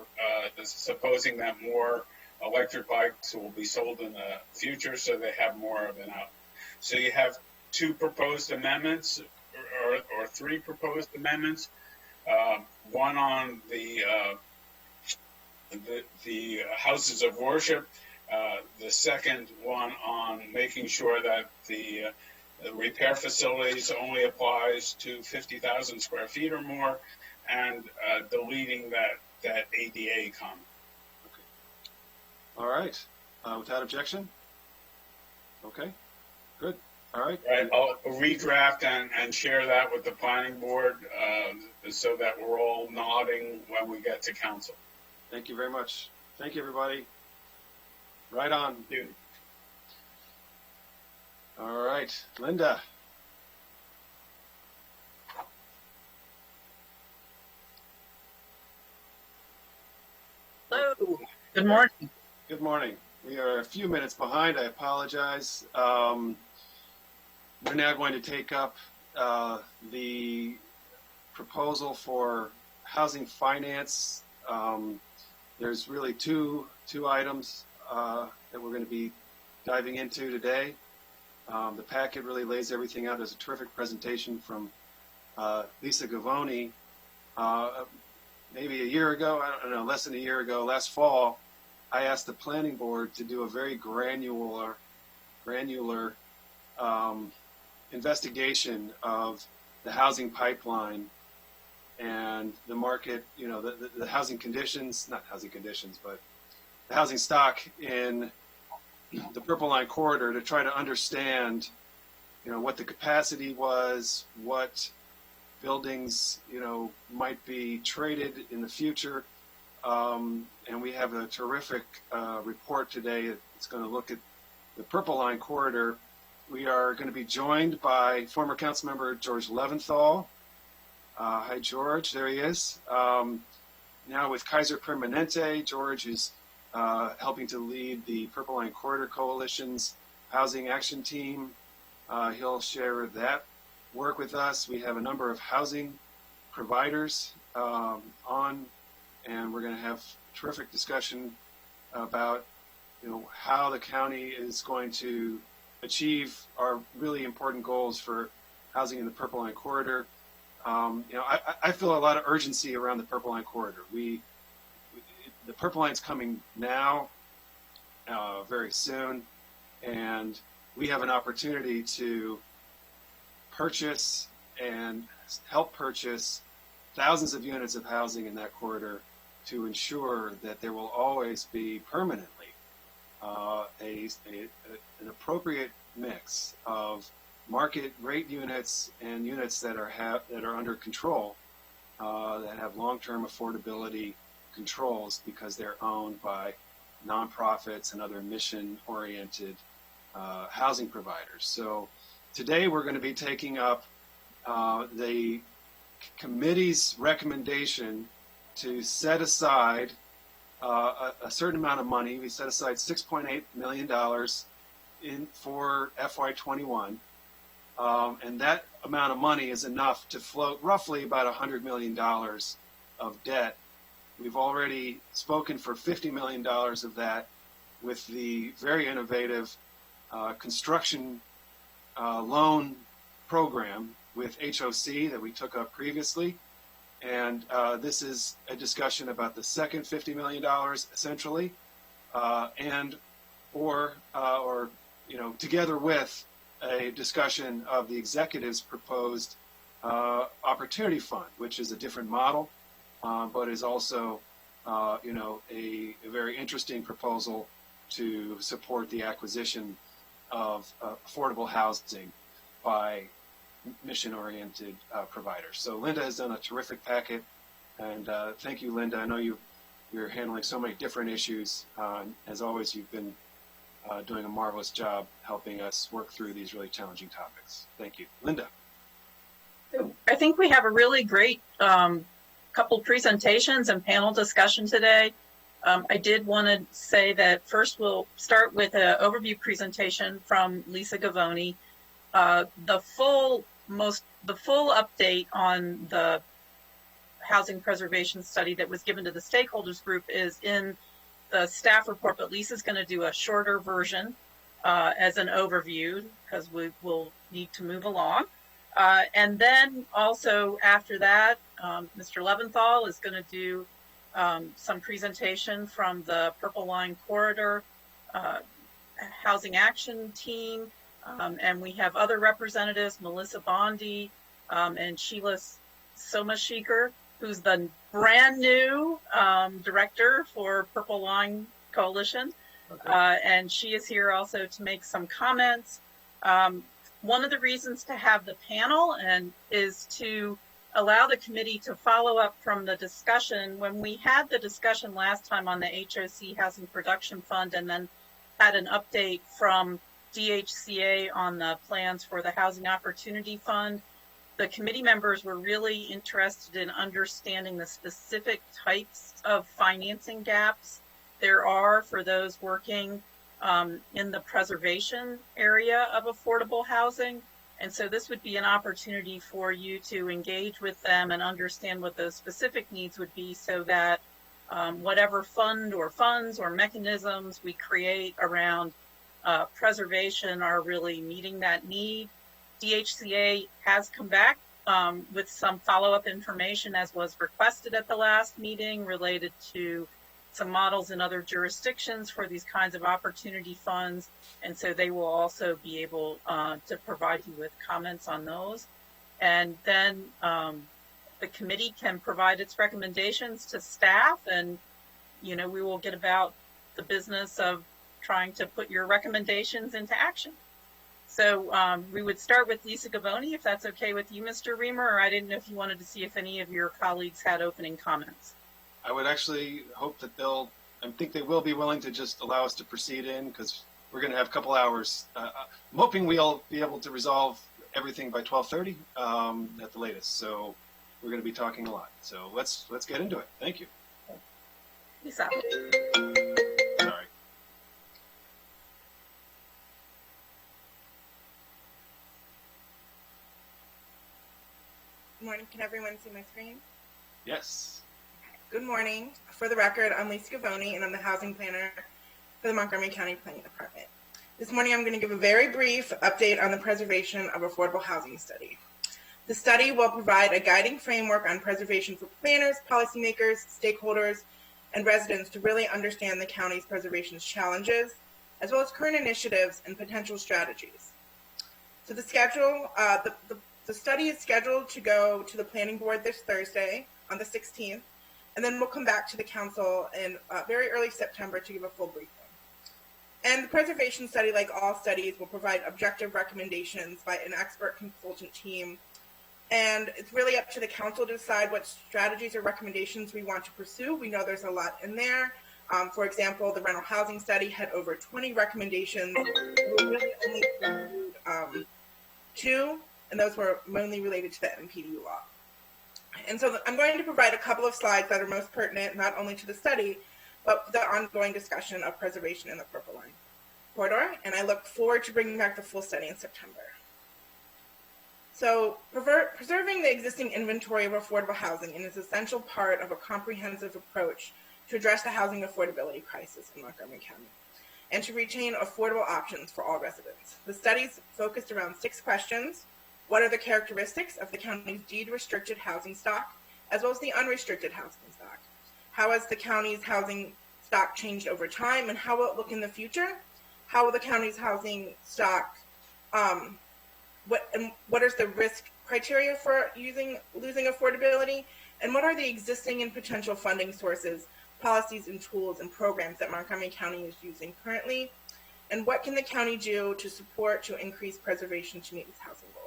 supposing that more electric bikes will be sold in the future, so they have more of an outlet. So you have two proposed amendments, or three proposed amendments. One on the houses of worship. The second one on making sure that the repair facilities only applies to 50,000 square feet or more, and deleting that ADA comment. Okay. All right. Without objection? Okay. Good. All right. Right. I'll redraft and share that with the planning board so that we're all nodding when we get to council. Thank you very much. Thank you, everybody. Right on. Thank you. All right. Linda. Hello. Good morning. Good morning. We are a few minutes behind. I apologize. We're now going to take up the proposal for housing finance. There's really two items that we're going to be diving into today. The packet really lays everything out. There's a terrific presentation from Lisa Gavoni. Maybe a year ago, I don't know, less than a year ago, last fall, I asked the planning board to do a very granular investigation of the housing pipeline and the market, you know, the housing conditions, not housing conditions, but the housing stock in the Purple Line corridor to try to understand, you know, what the capacity was, what buildings, you know, might be traded in the future. And we have a terrific report today. It's going to look at the Purple Line corridor. We are going to be joined by former council member George Leventhal. Hi, George. There he is. Now with Kaiser Permanente, George is helping to lead the Purple Line Corridor Coalition's Housing Action Team. He'll share that work with us. We have a number of housing providers on, and we're going to have terrific discussion about, you know, how the county is going to achieve our really important goals for housing in the Purple Line Corridor. You know, I feel a lot of urgency around the Purple Line Corridor. The Purple Line's coming now, very soon, and we have an opportunity to purchase and help purchase thousands of units of housing in that corridor to ensure that there will always be permanently an appropriate mix of market rate units and units that are under control, that have long-term affordability controls because they're owned by nonprofits and other mission-oriented housing providers. So today we're going to be taking up the committee's recommendation to set aside a certain amount of money. We set aside $6.8 million for FY21. And that amount of money is enough to float roughly about $100 million of debt. We've already spoken for $50 million of that with the very innovative construction loan program with HOC that we took up previously. And this is a discussion about the second $50 million essentially, or together with a discussion of the executive's proposed opportunity fund, which is a different model, but is also, a very interesting proposal to support the acquisition of affordable housing by mission-oriented providers. So Linda has done a terrific packet, and thank you, Linda. I know you're handling so many different issues. As always, you've been doing a marvelous job helping us work through these really challenging topics. Thank you. Linda. I think we have a really great couple presentations and panel discussion today. I did want to say that first we'll start with an overview presentation from Lisa Gavoni. The full update on the housing preservation study that was given to the stakeholders group is in the staff report, but Lisa's going to do a shorter version as an overview because we will need to move along. And then also after that, Mr. Leventhal is going to do some presentation from the Purple Line Corridor Housing Action Team. And we have other representatives, Melissa Bondi and Sheila Somashikar, who's the brand new director for Purple Line Coalition. Okay. And she is here also to make some comments. One of the reasons to have the panel is to allow the committee to follow up from the discussion. When we had the discussion last time on the HOC Housing Production Fund and then had an update from DHCA on the plans for the Housing Opportunity Fund, the committee members were really interested in understanding the specific types of financing gaps there are for those working in the preservation area of affordable housing. And so this would be an opportunity for you to engage with them and understand what those specific needs would be so that whatever fund or funds or mechanisms we create around preservation are really meeting that need. DHCA has come back with some follow-up information as was requested at the last meeting related to some models in other jurisdictions for these kinds of opportunity funds. And so they will also be able to provide you with comments on those. And then the committee can provide its recommendations to staff, and we will get about the business of trying to put your recommendations into action. So we would start with Lisa Gavoni, if that's okay with you, Mr. Reamer, or I didn't know if you wanted to see if any of your colleagues had opening comments. I would actually hope that I think they will be willing to just allow us to proceed in, because we're going to have a couple hours. I'm hoping we'll be able to resolve everything by 12:30 at the latest. So we're going to be talking a lot. So let's get into it. Thank you. Lisa. Sorry. Good morning. Can everyone see my screen? Yes. Good morning. For the record, I'm Lisa Gavoni, and I'm the housing planner for the Montgomery County Planning Department. This morning, I'm going to give a very brief update on the preservation of affordable housing study. The study will provide a guiding framework on preservation for planners, policymakers, stakeholders, and residents to really understand the county's preservation challenges, as well as current initiatives and potential strategies. So the schedule, the study is scheduled to go to the planning board this Thursday on the 16th, and then we'll come back to the council in very early September to give a full briefing. And the preservation study, like all studies, will provide objective recommendations by an expert consultant team. And it's really up to the council to decide what strategies or recommendations we want to pursue. We know there's a lot in there. For example, the rental housing study had over 20 recommendations. We really only include 2, and those were mainly related to the MPDU law. And so I'm going to provide a couple of slides that are most pertinent not only to the study, but the ongoing discussion of preservation in the Purple Line corridor, and I look forward to bringing back the full study in September. So preserving the existing inventory of affordable housing is an essential part of a comprehensive approach to address the housing affordability crisis in Montgomery County and to retain affordable options for all residents. The studies focused around 6 questions. What are the characteristics of the county's deed-restricted housing stock, as well as the unrestricted housing stock? How has the county's housing stock changed over time, and how will it look in the future? How will the county's housing stock, what is the risk criteria for losing affordability, and what are the existing and potential funding sources, policies, and tools and programs that Montgomery County is using currently, and what can the county do to increase preservation to meet its housing goals?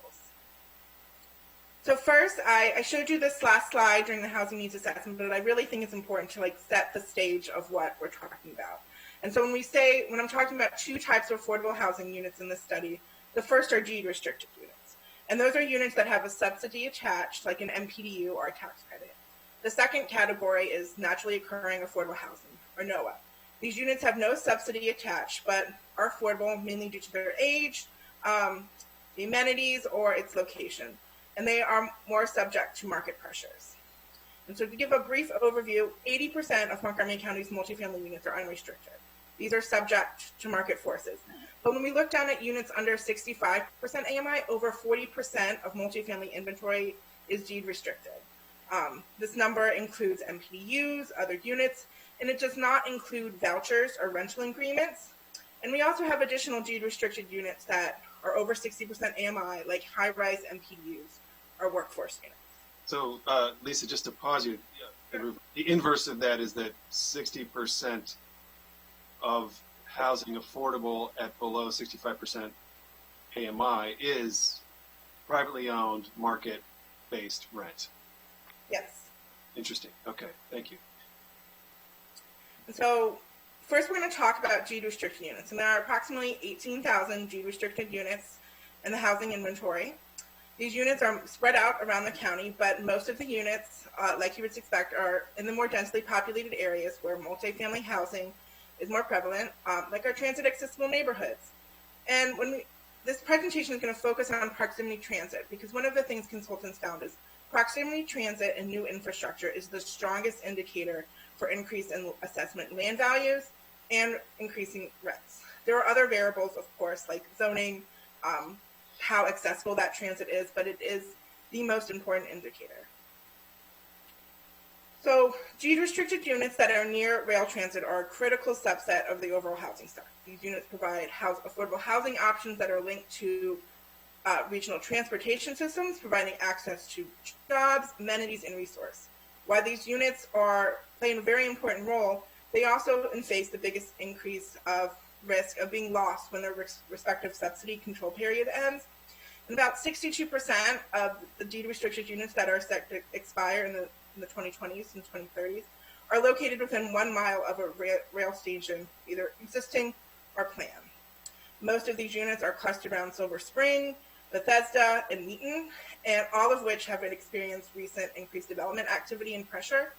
So first, I showed you this last slide during the housing needs assessment, but I really think it's important to set the stage of what we're talking about. And so when I'm talking about 2 types of affordable housing units in this study, the first are deed-restricted units. And those are units that have a subsidy attached, like an MPDU or a tax credit. The second category is naturally occurring affordable housing, or NOAA. These units have no subsidy attached, but are affordable mainly due to their age, the amenities, or its location. And they are more subject to market pressures. And so to give a brief overview, 80% of Montgomery County's multifamily units are unrestricted. These are subject to market forces. But when we look down at units under 65% AMI, over 40% of multifamily inventory is deed restricted. This number includes MPDUs, other units, and it does not include vouchers or rental agreements. And we also have additional deed restricted units that are over 60% AMI, like high-rise MPDUs or workforce units. So, Lisa, just to pause you, the inverse of that is that 60% of housing affordable at below 65% AMI is privately owned, market-based rent. Yes. Interesting. Okay, thank you. And so first we're going to talk about deed-restricted units. And there are approximately 18,000 deed-restricted units in the housing inventory. These units are spread out around the county, but most of the units, like you would expect, are in the more densely populated areas where multifamily housing is more prevalent, like our transit-accessible neighborhoods. And this presentation is going to focus on proximity transit, because one of the things consultants found is proximity transit and new infrastructure is the strongest indicator for increase in assessment land values and increasing rents. There are other variables, of course, like zoning, how accessible that transit is, but it is the most important indicator. So deed-restricted units that are near rail transit are a critical subset of the overall housing stock. These units provide affordable housing options that are linked to regional transportation systems, providing access to jobs, amenities, and resource. While these units are playing a very important role, they also face the biggest increase of risk of being lost when their respective subsidy control period ends. And about 62% of the deed-restricted units that are set to expire in the 2020s and 2030s are located within 1 mile of a rail station, either existing or planned. Most of these units are clustered around Silver Spring, Bethesda, and Wheaton, and all of which have experienced recent increased development activity and pressure.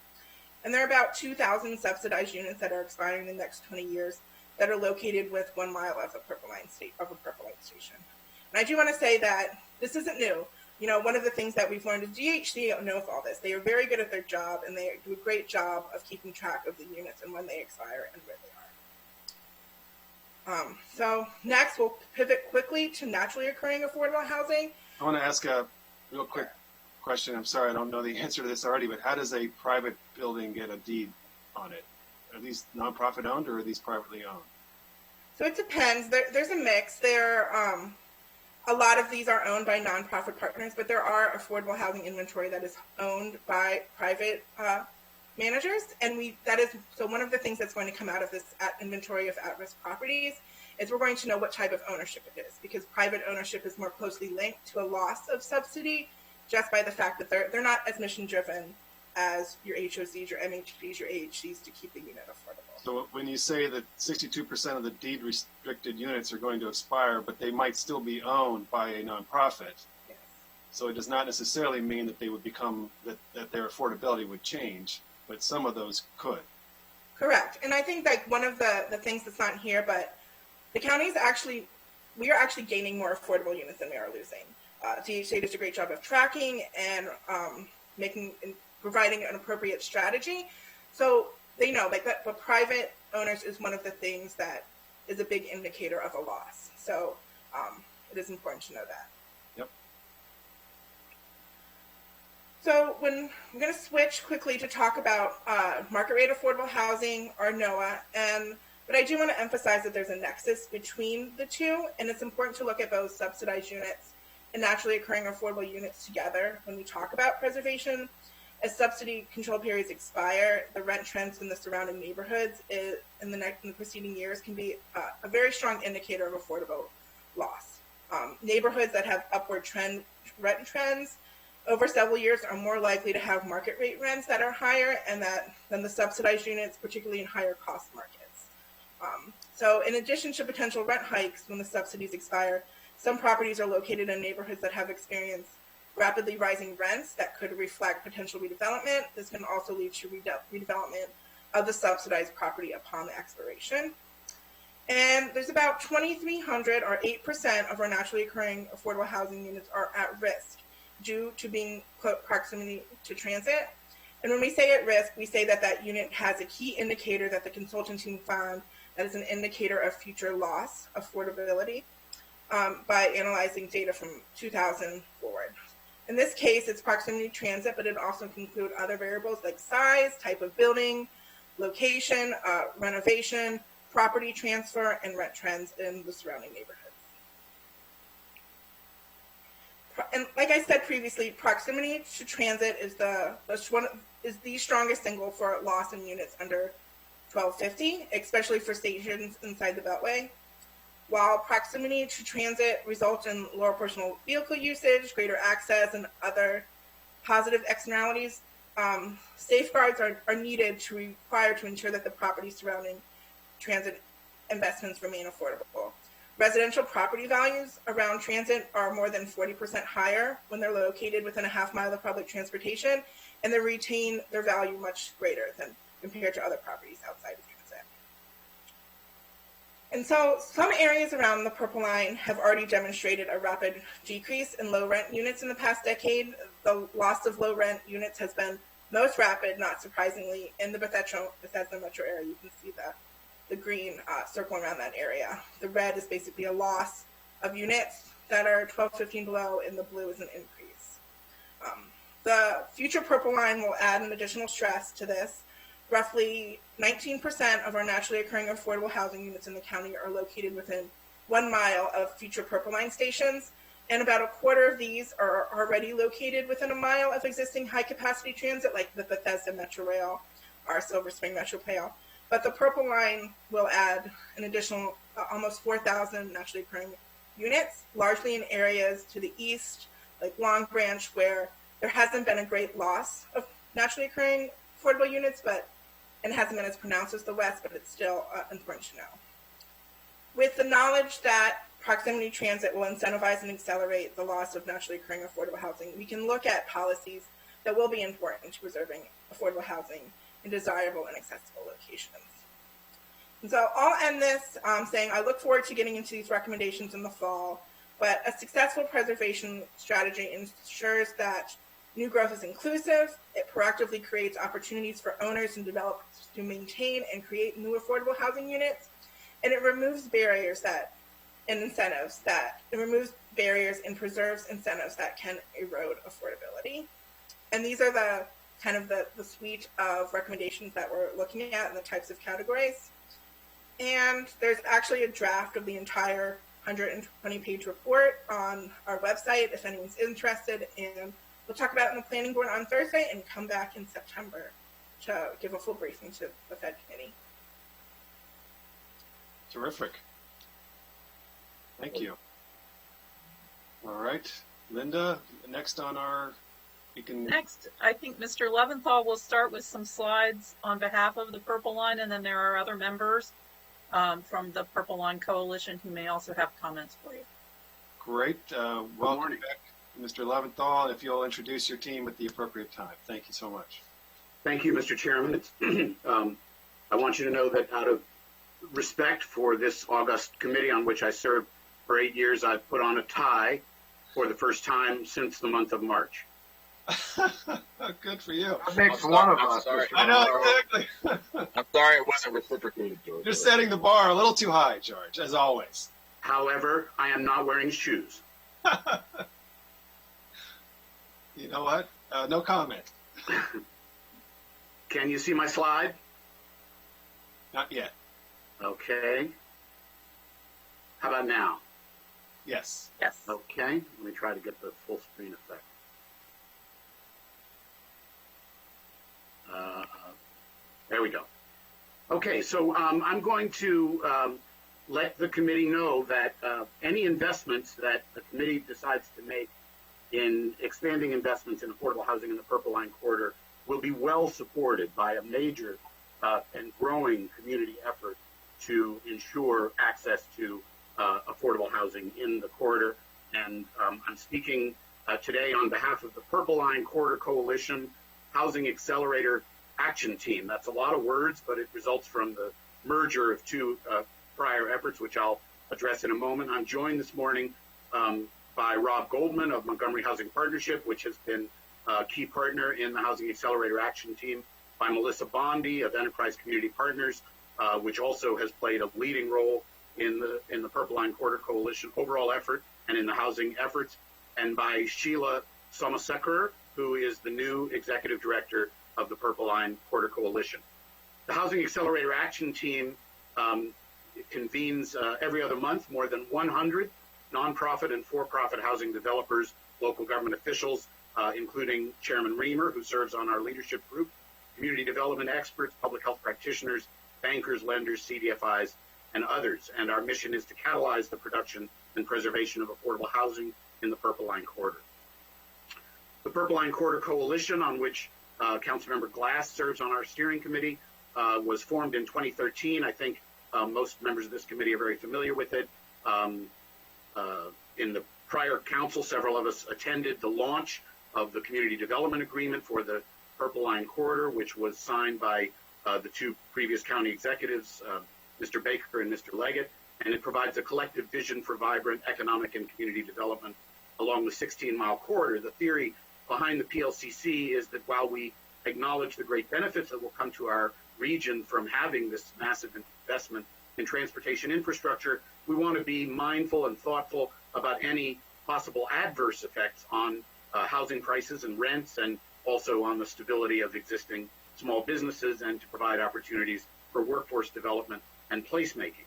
And there are about 2,000 subsidized units that are expiring in the next 20 years that are located with 1 mile of a Purple Line station. And I do want to say that this isn't new. You know, one of the things that we've learned is DHC knows all this. They are very good at their job, and they do a great job of keeping track of the units and when they expire and where they are. So next, we'll pivot quickly to naturally occurring affordable housing. I want to ask a real quick question. I'm sorry, I don't know the answer to this already, but how does a private building get a deed on it? Are these nonprofit owned or are these privately owned? So it depends. There's a mix. A lot of these are owned by nonprofit partners, but there are affordable housing inventory that is owned by private managers. And so one of the things that's going to come out of this inventory of at-risk properties is we're going to know what type of ownership it is, because private ownership is more closely linked to a loss of subsidy just by the fact that they're not as mission driven as your HOCs, your MHPs, your AHCs to keep the unit affordable. So when you say that 62% of the deed restricted units are going to expire, but they might still be owned by a nonprofit, Yes. So it does not necessarily mean that they would become, that their affordability would change, but some of those could. Correct. And I think like one of the things that's not here, but the county is actually, we are actually gaining more affordable units than we are losing. DHA does a great job of tracking and providing an appropriate strategy. So they know like that, but private owners is one of the things that is a big indicator of a loss. So it is important to know that. Yep. So I'm going to switch quickly to talk about market rate affordable housing, or NOAA, but I do want to emphasize that there's a nexus between the two, and it's important to look at both subsidized units and naturally occurring affordable units together when we talk about preservation. As subsidy control periods expire, the rent trends in the surrounding neighborhoods in the preceding years can be a very strong indicator of affordable loss. Neighborhoods that have upward rent trends over several years are more likely to have market rate rents that are higher than the subsidized units, particularly in higher cost markets. So in addition to potential rent hikes when the subsidies expire, some properties are located in neighborhoods that have experienced rapidly rising rents that could reflect potential redevelopment. This can also lead to redevelopment of the subsidized property upon the expiration. And there's about 2,300 or 8% of our naturally occurring affordable housing units are at risk due to being proximity to transit. And when we say at risk, we say that unit has a key indicator that the consultant team found that is an indicator of future loss affordability by analyzing data from 2000 forward. In this case, it's proximity to transit, but it also can include other variables like size, type of building, location, renovation, property transfer, and rent trends in the surrounding neighborhoods. And like I said previously, proximity to transit is the strongest signal for loss in units under 1250, especially for stations inside the Beltway. While proximity to transit results in lower personal vehicle usage, greater access, and other positive externalities, safeguards are required to ensure that the property surrounding transit investments remain affordable. Residential property values around transit are more than 40% higher when they're located within a half mile of public transportation, and they retain their value much greater than compared to other properties outside of transit. And so some areas around the Purple Line have already demonstrated a rapid decrease in low rent units in the past decade. The loss of low rent units has been most rapid, not surprisingly, in the Bethesda metro area. You can see the green circle around that area. The red is basically a loss of units that are 1215 below, and the blue is an increase. The future Purple Line will add an additional stress to this. Roughly 19% of our naturally occurring affordable housing units in the county are located within 1 mile of future Purple Line stations, and about a quarter of these are already located within a mile of existing high-capacity transit, like the Bethesda Metro Rail, our Silver Spring Metro Rail. But the Purple Line will add an additional almost 4,000 naturally occurring units, largely in areas to the east, like Long Branch, where there hasn't been a great loss of naturally occurring affordable units, and hasn't been as pronounced as the West, but it's still important to know. With the knowledge that proximity transit will incentivize and accelerate the loss of naturally occurring affordable housing, we can look at policies that will be important to preserving affordable housing in desirable and accessible locations. And so I'll end this saying I look forward to getting into these recommendations in the fall, but a successful preservation strategy ensures that new growth is inclusive, it proactively creates opportunities for owners and developers to maintain and create new affordable housing units, and it removes barriers and preserves incentives that can erode affordability. And these are the suite of recommendations that we're looking at in the types of categories. And there's actually a draft of the entire 120-page report on our website if anyone's interested, and we'll talk about it in the planning board on Thursday and come back in September to give a full briefing to the PHED committee. Terrific. Thank you. All right, Linda, next on our, Next, I think Mr. Leventhal will start with some slides on behalf of the Purple Line, and then there are other members from the Purple Line Coalition who may also have comments for you. Great. Welcome back. Mr. Leventhal, if you'll introduce your team at the appropriate time. Thank you so much. Thank you, Mr. Chairman. I want you to know that out of respect for this august committee on which I served for 8 years, I've put on a tie for the first time since the month of March. Good for you. That makes one of us. Sorry. I know, exactly. I'm sorry it wasn't reciprocated, George. You're setting the bar a little too high, George, as always. However, I am not wearing shoes. You know what? No comment. Can you see my slide? Not yet. Okay. How about now? Yes. Yes. Okay. Let me try to get the full screen effect. There we go. Okay, so I'm going to let the committee know that any investments that the committee decides to make in expanding investments in affordable housing in the Purple Line Corridor will be well supported by a major and growing community effort to ensure access to affordable housing in the corridor. And I'm speaking today on behalf of the Purple Line Corridor Coalition Housing Accelerator Action Team. That's a lot of words, but it results from the merger of two prior efforts, which I'll address in a moment. I'm joined this morning by Rob Goldman of Montgomery Housing Partnership, which has been a key partner in the Housing Accelerator Action Team, by Melissa Bondi of Enterprise Community Partners, which also has played a leading role in the Purple Line Corridor Coalition overall effort and in the housing efforts, and by Sheila Somasekar, who is the new Executive Director of the Purple Line Corridor Coalition. The Housing Accelerator Action Team convenes every other month more than 100 nonprofit and for-profit housing developers, local government officials, including Chairman Reamer, who serves on our leadership group, community development experts, public health practitioners, bankers, lenders, CDFIs, and others. And our mission is to catalyze the production and preservation of affordable housing in the Purple Line Corridor. The Purple Line Corridor Coalition, on which Councilmember Glass serves on our steering committee, was formed in 2013. I think most members of this committee are very familiar with it. In the prior council, several of us attended the launch of the Community Development Agreement for the Purple Line Corridor, which was signed by the two previous county executives, Mr. Baker and Mr. Leggett, and it provides a collective vision for vibrant economic and community development along the 16-mile corridor. The theory behind the PLCC is that while we acknowledge the great benefits that will come to our region from having this massive investment in transportation infrastructure, we want to be mindful and thoughtful about any possible adverse effects on housing prices and rents, and also on the stability of existing small businesses, and to provide opportunities for workforce development and placemaking.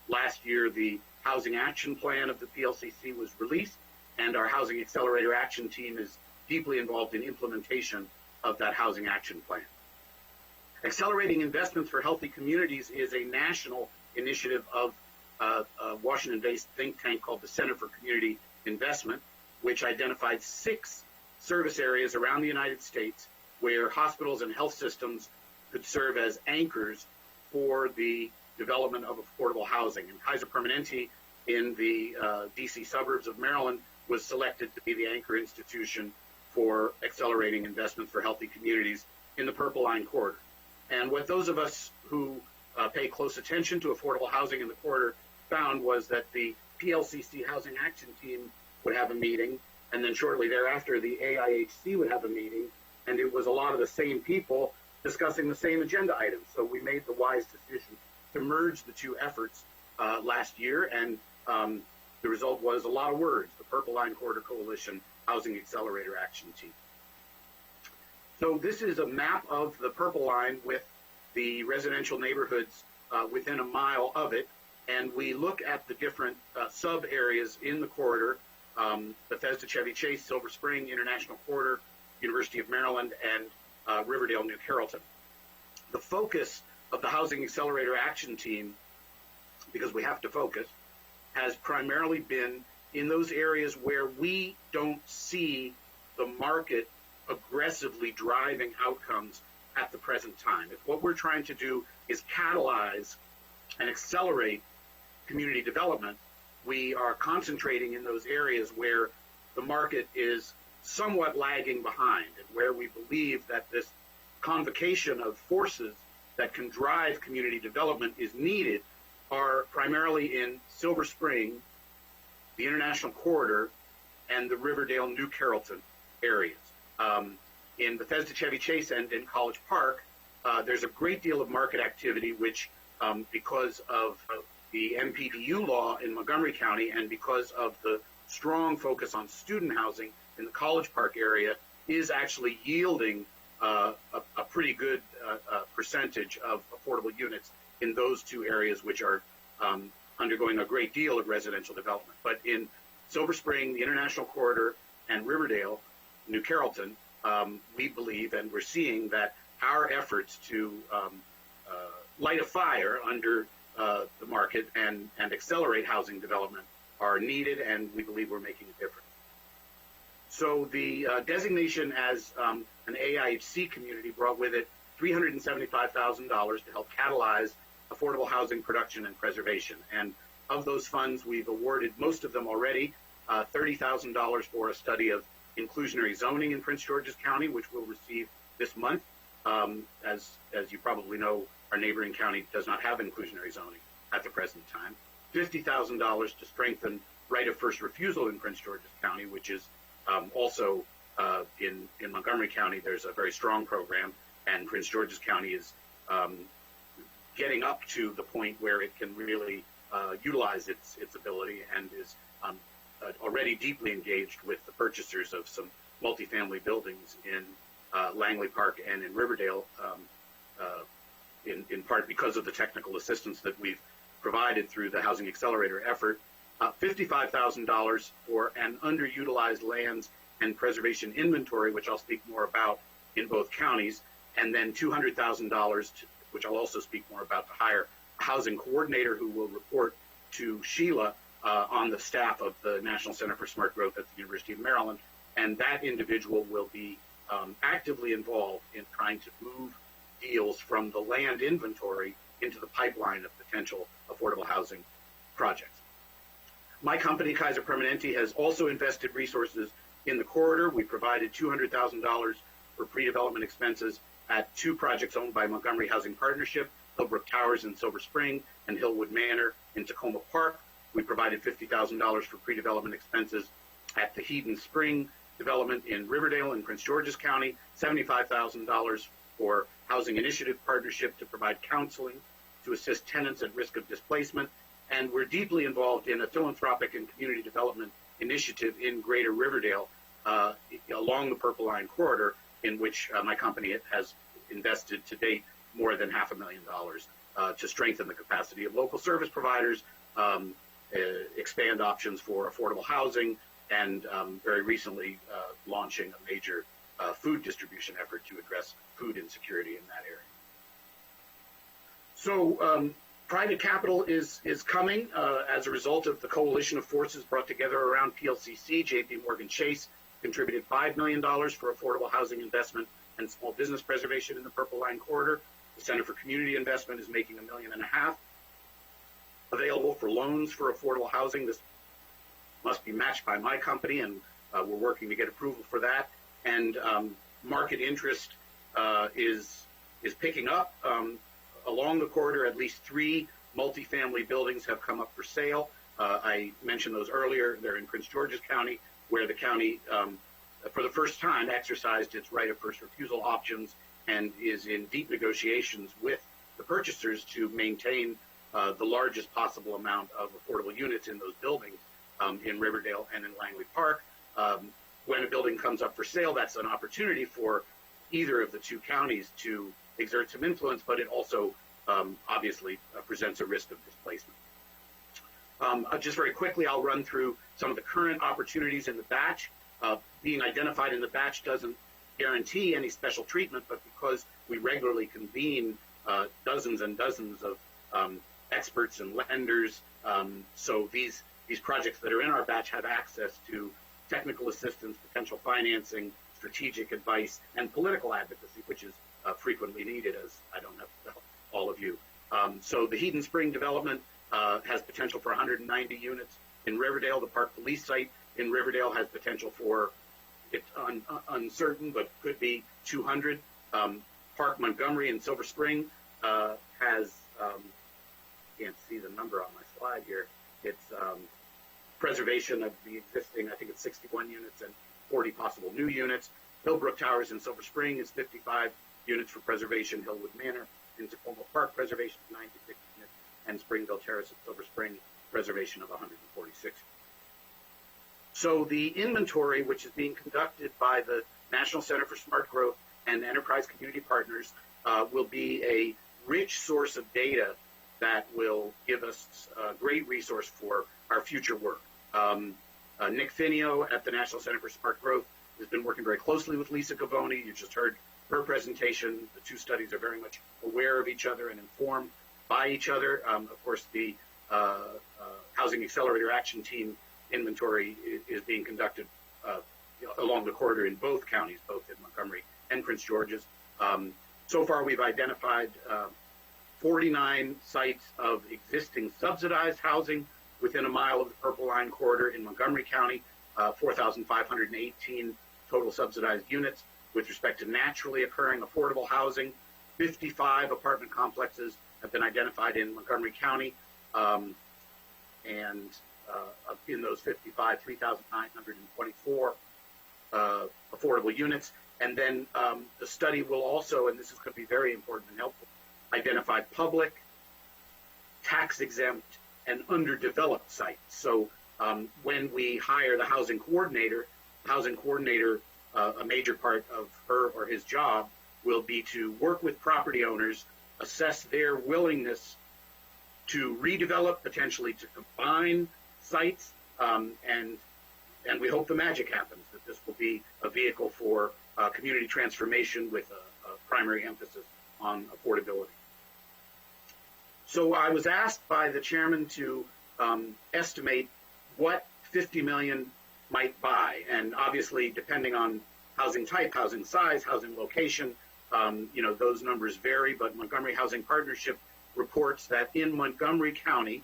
Last year, the Housing Action Plan of the PLCC was released, and our Housing Accelerator Action Team is deeply involved in implementation of that Housing Action Plan. Accelerating investments for healthy communities is a national initiative of a Washington-based think tank called the Center for Community Investment, which identified 6 service areas around the United States where hospitals and health systems could serve as anchors for the development of affordable housing. And Kaiser Permanente in the D.C. suburbs of Maryland was selected to be the anchor institution for accelerating investments for healthy communities in the Purple Line Corridor. And what those of us who pay close attention to affordable housing in the corridor found was that the PLCC Housing Action Team would have a meeting, and then shortly thereafter the AIHC would have a meeting, and it was a lot of the same people discussing the same agenda items. So we made the wise decision to merge the two efforts last year, and the result was a lot of words: the Purple Line Corridor Coalition Housing Accelerator Action Team. So this is a map of the Purple Line with the residential neighborhoods within a mile of it, and we look at the different sub areas in the corridor: Bethesda, Chevy Chase, Silver Spring, International Corridor, University of Maryland, and Riverdale, New Carrollton. The focus of the Housing Accelerator Action Team, because we have to focus, has primarily been in those areas where we don't see the market aggressively driving outcomes at the present time. If what we're trying to do is catalyze and accelerate community development, we are concentrating in those areas where the market is somewhat lagging behind, and where we believe that this convocation of forces that can drive community development is needed are primarily in Silver Spring, the International Corridor, and the Riverdale New Carrollton areas. In Bethesda Chevy Chase and in College Park, there's a great deal of market activity, which because of the MPDU law in Montgomery County and because of the strong focus on student housing in the College Park area, is actually yielding a pretty good percentage of affordable units in those two areas, which are undergoing a great deal of residential development. But in Silver Spring, the International Corridor, and Riverdale, New Carrollton, we believe, and we're seeing that our efforts to light a fire under the market and accelerate housing development are needed, and we believe we're making a difference. So the designation as an AIHC community brought with it $375,000 to help catalyze affordable housing production and preservation. And of those funds, we've awarded most of them already, $30,000 for a study of inclusionary zoning in Prince George's County, which we'll receive this month. As you probably know, our neighboring county does not have inclusionary zoning at the present time. $50,000 to strengthen right of first refusal in Prince George's County, which is also in Montgomery County. There's a very strong program, and Prince George's County is getting up to the point where it can really utilize its ability and is already deeply engaged with the purchasers of some multifamily buildings in Langley Park and in Riverdale, in part because of the technical assistance that we've provided through the Housing Accelerator effort. $55,000 for an underutilized lands and preservation inventory, which I'll speak more about in both counties, and then $200,000, which I'll also speak more about, to hire a housing coordinator who will report to Sheila on the staff of the National Center for Smart Growth at the University of Maryland. And that individual will be actively involved in trying to move deals from the land inventory into the pipeline of potential affordable housing projects. My company, Kaiser Permanente, has also invested resources in the corridor. We provided $200,000 for pre-development expenses at two projects owned by Montgomery Housing Partnership, Hillbrook Towers in Silver Spring and Hillwood Manor in Tacoma Park. We provided $50,000 for pre-development expenses at the Heaton Spring development in Riverdale in Prince George's County, $75,000 for Housing Initiative Partnership to provide counseling to assist tenants at risk of displacement. And we're deeply involved in a philanthropic and community development initiative in Greater Riverdale along the Purple Line corridor, in which my company has invested to date more than $500,000 to strengthen the capacity of local service providers, expand options for affordable housing, and very recently launching a major food distribution effort to address food insecurity in that area. So private capital is coming as a result of the coalition of forces brought together around PLCC. JP Morgan Chase contributed $5 million for affordable housing investment and small business preservation in the Purple Line corridor. The Center for Community Investment is making $1.5 million available for loans for affordable housing. This must be matched by my company, and we're working to get approval for that. And market interest is picking up. Along the corridor, at least 3 multifamily buildings have come up for sale. I mentioned those earlier. They're in Prince George's County, where the county, for the first time, exercised its right of first refusal options and is in deep negotiations with the purchasers to maintain the largest possible amount of affordable units in those buildings in Riverdale and in Langley Park. When a building comes up for sale, that's an opportunity for either of the two counties to exert some influence, but it also obviously presents a risk of displacement. Just very quickly, I'll run through some of the current opportunities in the batch. Being identified in the batch doesn't guarantee any special treatment, but because we regularly convene dozens and dozens of experts and lenders, so these projects that are in our batch have access to technical assistance, potential financing, strategic advice, and political advocacy, which is frequently needed, as I don't have to tell all of you. So the Heaton Spring development has potential for 190 units. In Riverdale, the Park Police site in Riverdale has potential for, it's uncertain, but could be 200. Park Montgomery in Silver Spring has, can't see the number on my slide here. It's preservation of the existing, I think it's 61 units and 40 possible new units. Hillbrook Towers in Silver Spring is 55 units for preservation. Hillwood Manor in Tacoma Park preservation of 96 units, and Springville Terrace in Silver Spring preservation of 146. So the inventory, which is being conducted by the National Center for Smart Growth and Enterprise Community Partners, will be a rich source of data that will give us a great resource for our future work. Nick Finio at the National Center for Smart Growth has been working very closely with Lisa Gavoni. You just heard her presentation. The two studies are very much aware of each other and informed by each other. Of course, the Housing Accelerator Action Team inventory is being conducted along the corridor in both counties, both in Montgomery and Prince George's. So far, we've identified 49 sites of existing subsidized housing within a mile of the Purple Line corridor in Montgomery County, 4,518 total subsidized units. With respect to naturally occurring affordable housing, 55 apartment complexes have been identified in Montgomery County, and in those 55, 3,924 affordable units. And then the study will also, and this is going to be very important and helpful, identify public, tax-exempt, and underdeveloped sites. So when we hire the housing coordinator, a major part of her or his job will be to work with property owners, assess their willingness to redevelop, potentially to combine sites, and we hope the magic happens, that this will be a vehicle for community transformation with a primary emphasis on affordability. So I was asked by the chairman to estimate what 50 million might buy, and obviously depending on housing type, housing size, housing location, those numbers vary, but Montgomery Housing Partnership reports that in Montgomery County,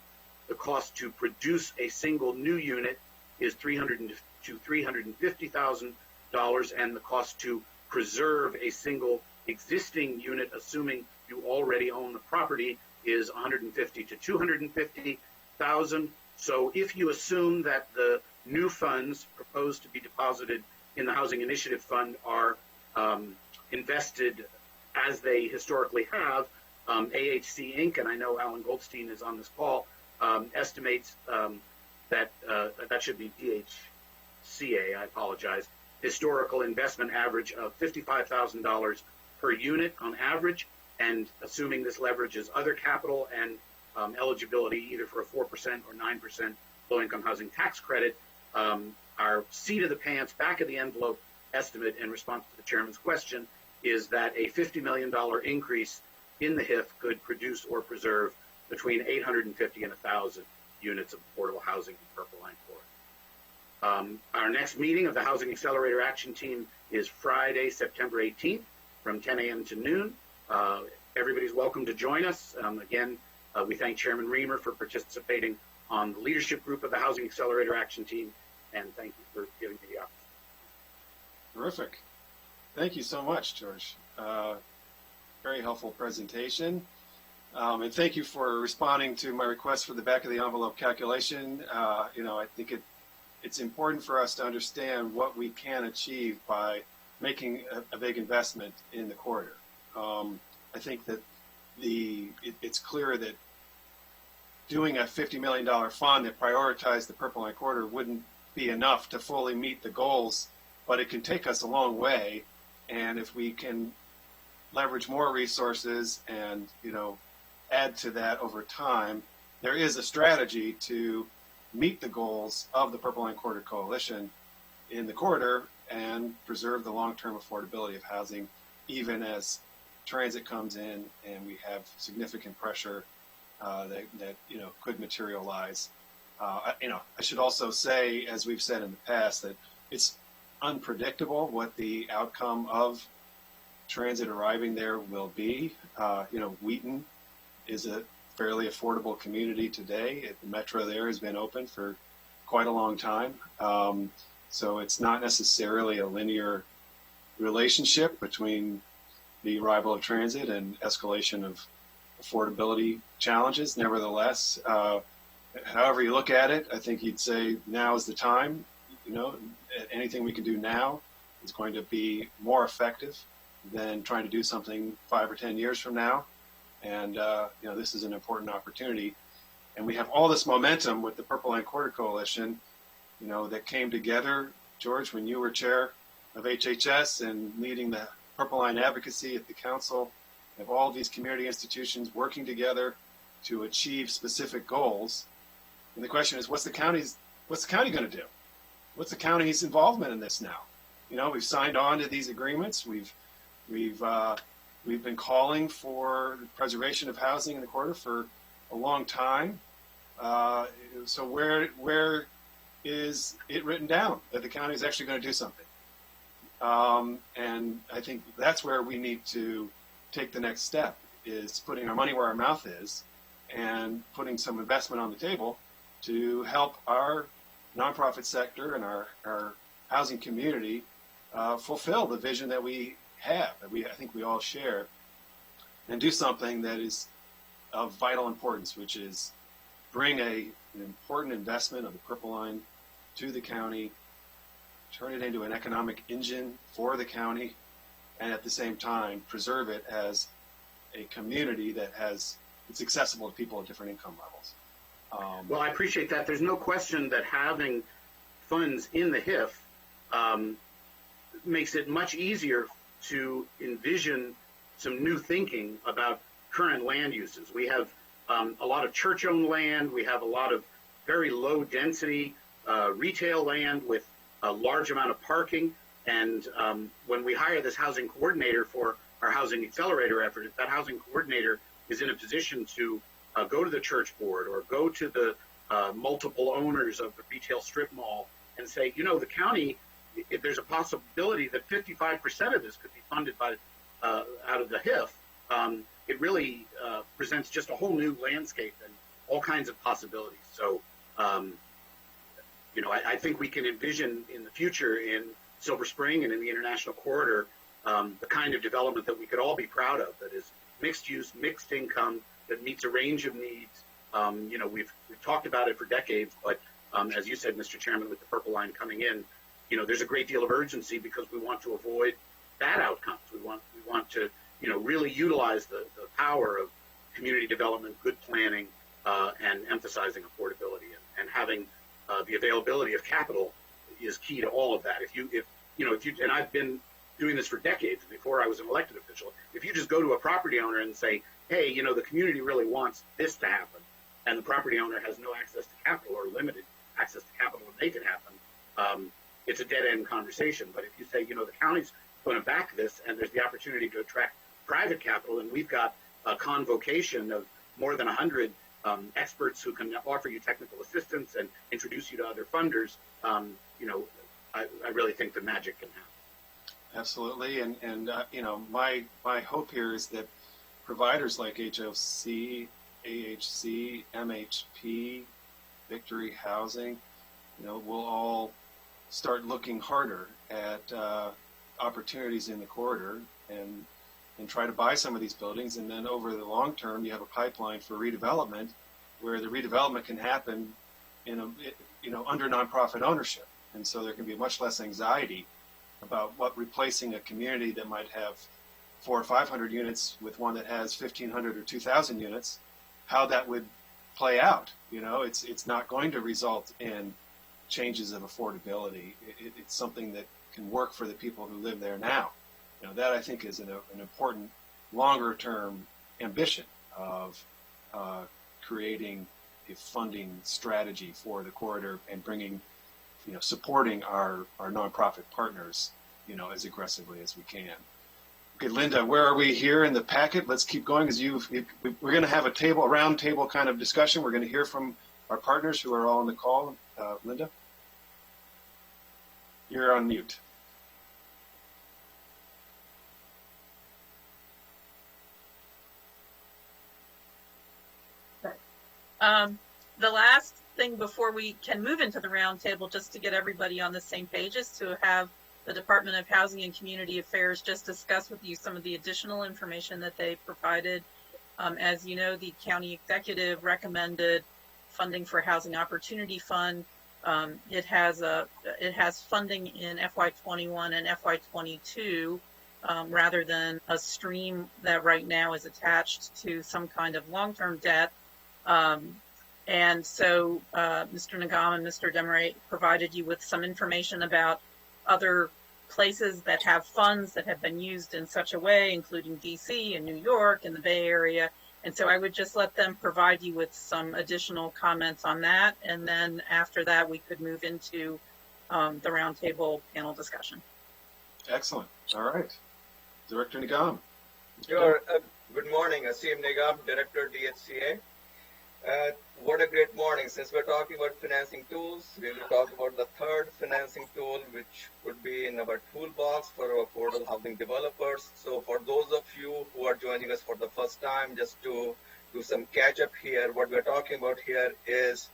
the cost to produce a single new unit is $300,000 to $350,000, and the cost to preserve a single existing unit, assuming you already own the property, is $150,000 to $250,000. So if you assume that the new funds proposed to be deposited in the Housing Initiative Fund are invested as they historically have, AHC Inc., and I know Alan Goldstein is on this call, estimates that that should be DHCA, I apologize, historical investment average of $55,000 per unit on average, and assuming this leverages other capital and eligibility either for a 4% or 9% low-income housing tax credit, our seat of the pants, back of the envelope estimate in response to the chairman's question is that a $50 million increase in the HIF could produce or preserve between 850 and 1,000 units of affordable housing in Purple Line Corridor. Our next meeting of the Housing Accelerator Action Team is Friday, September 18th from 10 a.m. to noon. Everybody's welcome to join us. Again, we thank Chairman Reamer for participating on the leadership group of the Housing Accelerator Action Team, and thank you for giving me the opportunity. Terrific. Thank you so much, George. Very helpful presentation. And thank you for responding to my request for the back of the envelope calculation. I think it's important for us to understand what we can achieve by making a big investment in the corridor. I think that it's clear that doing a $50 million fund that prioritized the Purple Line Corridor wouldn't be enough to fully meet the goals, but it can take us a long way. And if we can leverage more resources and, add to that over time, there is a strategy to meet the goals of the Purple Line Corridor Coalition in the corridor and preserve the long-term affordability of housing, even as transit comes in and we have significant pressure that could materialize. I should also say, as we've said in the past, that it's unpredictable what the outcome of transit arriving there will be. Wheaton is a fairly affordable community today. The metro there has been open for quite a long time. So it's not necessarily a linear relationship between the arrival of transit and escalation of affordability challenges. Nevertheless, however you look at it, I think you'd say now is the time. Anything we can do now is going to be more effective than trying to do something 5 or 10 years from now. And this is an important opportunity. And we have all this momentum with the Purple Line Corridor Coalition, that came together, George, when you were chair of HHS and leading the Purple Line advocacy at the council. We have all these community institutions working together to achieve specific goals. And the question is, what's the county going to do? What's the county's involvement in this now? We've signed on to these agreements. We've been calling for the preservation of housing in the corridor for a long time. So where is it written down that the county is actually going to do something? And I think that's where we need to take the next step, is putting our money where our mouth is and putting some investment on the table to help our nonprofit sector and our housing community fulfill the vision that we have, that I think we all share, and do something that is of vital importance, which is bring an important investment of the Purple Line to the county, turn it into an economic engine for the county, and at the same time preserve it as a community that it's accessible to people at different income levels. Well, I appreciate that. There's no question that having funds in the HIF makes it much easier to envision some new thinking about current land uses. We have a lot of church-owned land. We have a lot of very low-density retail land with a large amount of parking. And when we hire this housing coordinator for our housing accelerator effort, if that housing coordinator is in a position to go to the church board or go to the multiple owners of the retail strip mall and say, the county, if there's a possibility that 55% of this could be funded by out of the HIF, it really presents just a whole new landscape and all kinds of possibilities. So, I think we can envision in the future in Silver Spring and in the International Corridor the kind of development that we could all be proud of, that is mixed use, mixed income, that meets a range of needs. We've talked about it for decades, but as you said, Mr. Chairman, with the Purple Line coming in, there's a great deal of urgency because we want to avoid bad outcomes. We want to, really utilize the power of community development, good planning, and emphasizing affordability and having the availability of capital is key to all of that. And I've been doing this for decades before I was an elected official. If you just go to a property owner and say, hey, the community really wants this to happen, and the property owner has no access to capital or limited access to capital to make it happen, it's a dead-end conversation. But if you say, the county's going to back this, and there's the opportunity to attract private capital, and we've got a convocation of more than 100 experts who can offer you technical assistance and introduce you to other funders, I really think the magic can happen. Absolutely, and my hope here is that providers like HOC, AHC, MHP, Victory Housing, will all start looking harder at opportunities in the corridor and try to buy some of these buildings. And then over the long term, you have a pipeline for redevelopment where the redevelopment can happen under nonprofit ownership. And so there can be much less anxiety about what replacing a community that might have 400 or 500 units with one that has 1,500 or 2,000 units, how that would play out. It's not going to result in changes of affordability. It's something that can work for the people who live there now. That I think is an important longer term ambition of creating a funding strategy for the corridor and bringing, supporting our nonprofit partners, as aggressively as we can. Okay, Linda, where are we here in the packet? Let's keep going because we're going to have a round table kind of discussion. We're going to hear from our partners who are all on the call. Linda, you're on mute. The last thing before we can move into the roundtable, just to get everybody on the same page, is to have the Department of Housing and Community Affairs just discuss with you some of the additional information that they provided. As you know, the county executive recommended funding for Housing Opportunity Fund. It has funding in FY21 and FY22 rather than a stream that right now is attached to some kind of long-term debt. And so Mr. Nagam and Mr. Demeray provided you with some information about other places that have funds that have been used in such a way, including DC and New York and the Bay Area. And so I would just let them provide you with some additional comments on that. And then after that, we could move into the roundtable panel discussion. Excellent. All right. Director Nigam. Sure. Good morning. Asim Nigam, Director, DHCA. What a great morning. Since we're talking about financing tools, we will talk about the third financing tool, which would be in our toolbox for our affordable housing developers. So for those of you who are joining us for the first time, just to do some catch up here, what we're talking about here is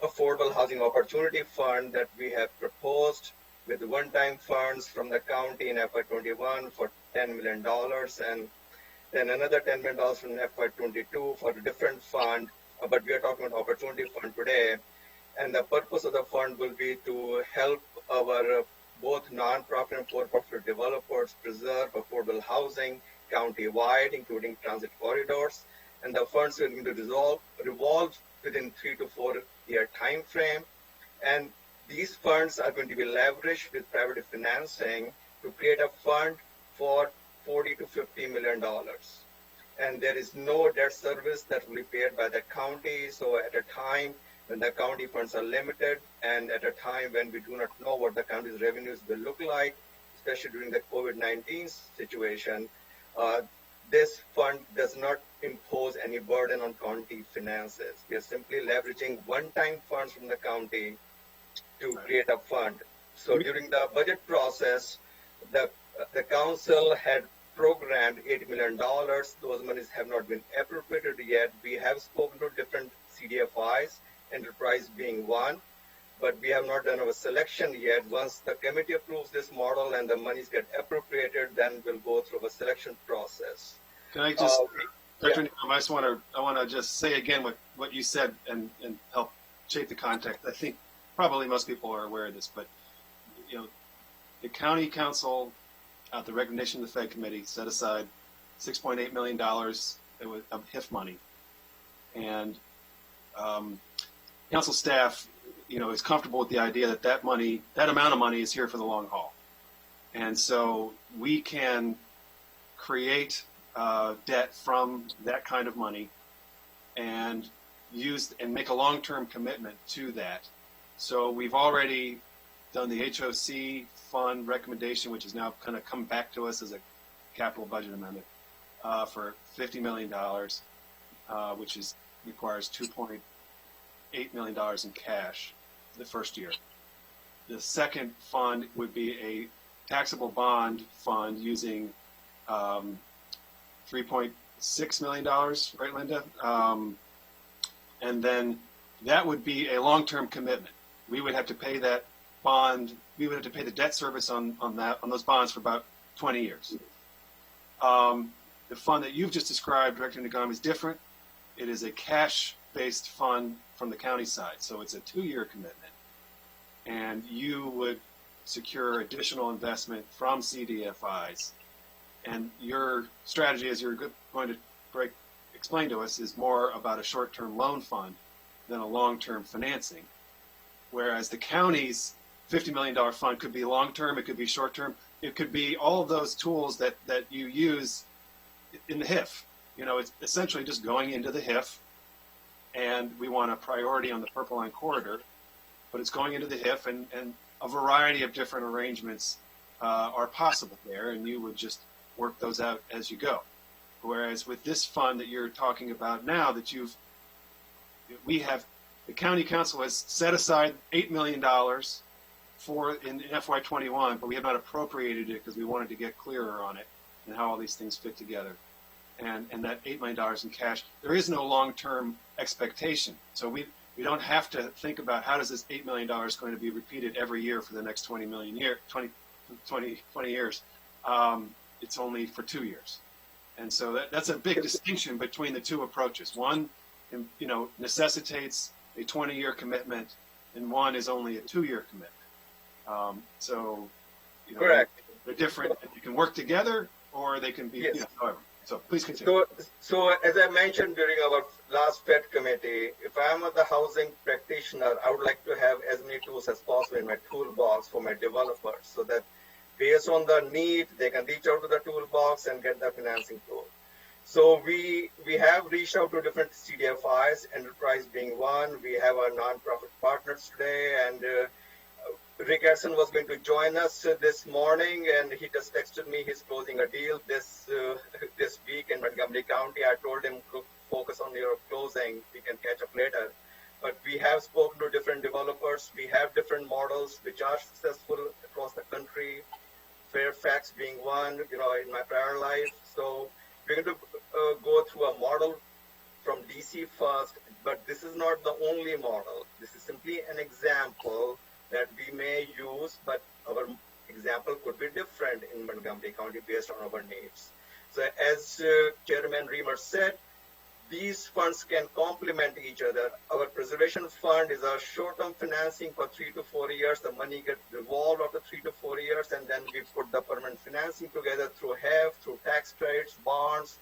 Affordable Housing Opportunity Fund that we have proposed with one-time funds from the county in FY21 for $10 million and then another $10 million from FY22 for a different fund. But we are talking about Opportunity Fund today. And the purpose of the fund will be to help our both nonprofit and for-profit developers preserve affordable housing county-wide, including transit corridors. And the funds will need to revolve within 3 to 4 year time frame. And these funds are going to be leveraged with private financing to create a fund for $40 to $50 million. And there is no debt service that will be paid by the county. So at a time when the county funds are limited and at a time when we do not know what the county's revenues will look like, especially during the COVID-19 situation, this fund does not impose any burden on county finances. We are simply leveraging one-time funds from the county to create a fund. So during the budget process, the council had programmed $8 million. Those monies have not been appropriated yet. We have spoken to different CDFIs, Enterprise being one, but we have not done our selection yet. Once the committee approves this model and the monies get appropriated, then we'll go through a selection process. Can I just, Dr. Nigam, I want to just say again what you said and help shape the context. I think probably most people are aware of this, but the county council at the recognition of the Fed committee set aside $6.8 million of HIF money, and council staff, is comfortable with the idea that amount of money is here for the long haul, and so we can create debt from that kind of money and make a long-term commitment to that. So we've already done the HOC fund recommendation, which is now kind of come back to us as a capital budget amendment for $50 million, which requires $2.8 million in cash the first year. The second fund would be a taxable bond fund using $3.6 million, right, Linda? And then that would be a long-term commitment. We would have to pay that bond. We would have to pay the debt service on those bonds for about 20 years. The fund that you've just described, Director Nagam, is different. It is a cash-based fund from the county side, so it's a 2-year commitment, and you would secure additional investment from CDFIs. And your strategy, as you're going to explain to us, is more about a short-term loan fund than a long-term financing. Whereas the county's $50 million fund could be long-term, it could be short-term, it could be all of those tools that you use in the HIF. It's essentially just going into the HIF, and we want a priority on the Purple Line Corridor, but it's going into the HIF, and a variety of different arrangements are possible there, and you would just work those out as you go. Whereas with this fund that you're talking about now, the county council has set aside $8 million in FY21, but we have not appropriated it because we wanted to get clearer on it and how all these things fit together. And that $8 million in cash, there is no long-term expectation. So We don't have to think about how does this $8 million going to be repeated every year for the next 20 years. It's only for 2 years. And so that's a big distinction between the two approaches. One, necessitates a 20-year commitment, and one is only a 2-year commitment. Correct. They're different. You can work together, or they can be, Yes. however. So please continue. So as I mentioned during our last PHED committee, if I'm the housing practitioner, I would like to have as many tools as possible in my toolbox for my developers, so that based on the need, they can reach out to the toolbox and get the financing tool. So we have reached out to different CDFIs, Enterprise being one. We have our nonprofit partners today, and Rick Edson was going to join us this morning, and he just texted me he's closing a deal this week in Montgomery County. I told him to focus on your closing. We can catch up later. But we have spoken to different developers. We have different models which are successful across the country. Fairfax being one, in my prior life. So we're going to go through a model from DC first, but this is not the only model. This is simply an example that we may use, but our example could be different in Montgomery County based on our needs. So as Chairman Reamer said, these funds can complement each other. Our preservation fund is a short-term financing for 3 to 4 years. The money gets revolved after 3 to 4 years, and then we put the permanent financing together through HEF, through tax credits, bonds,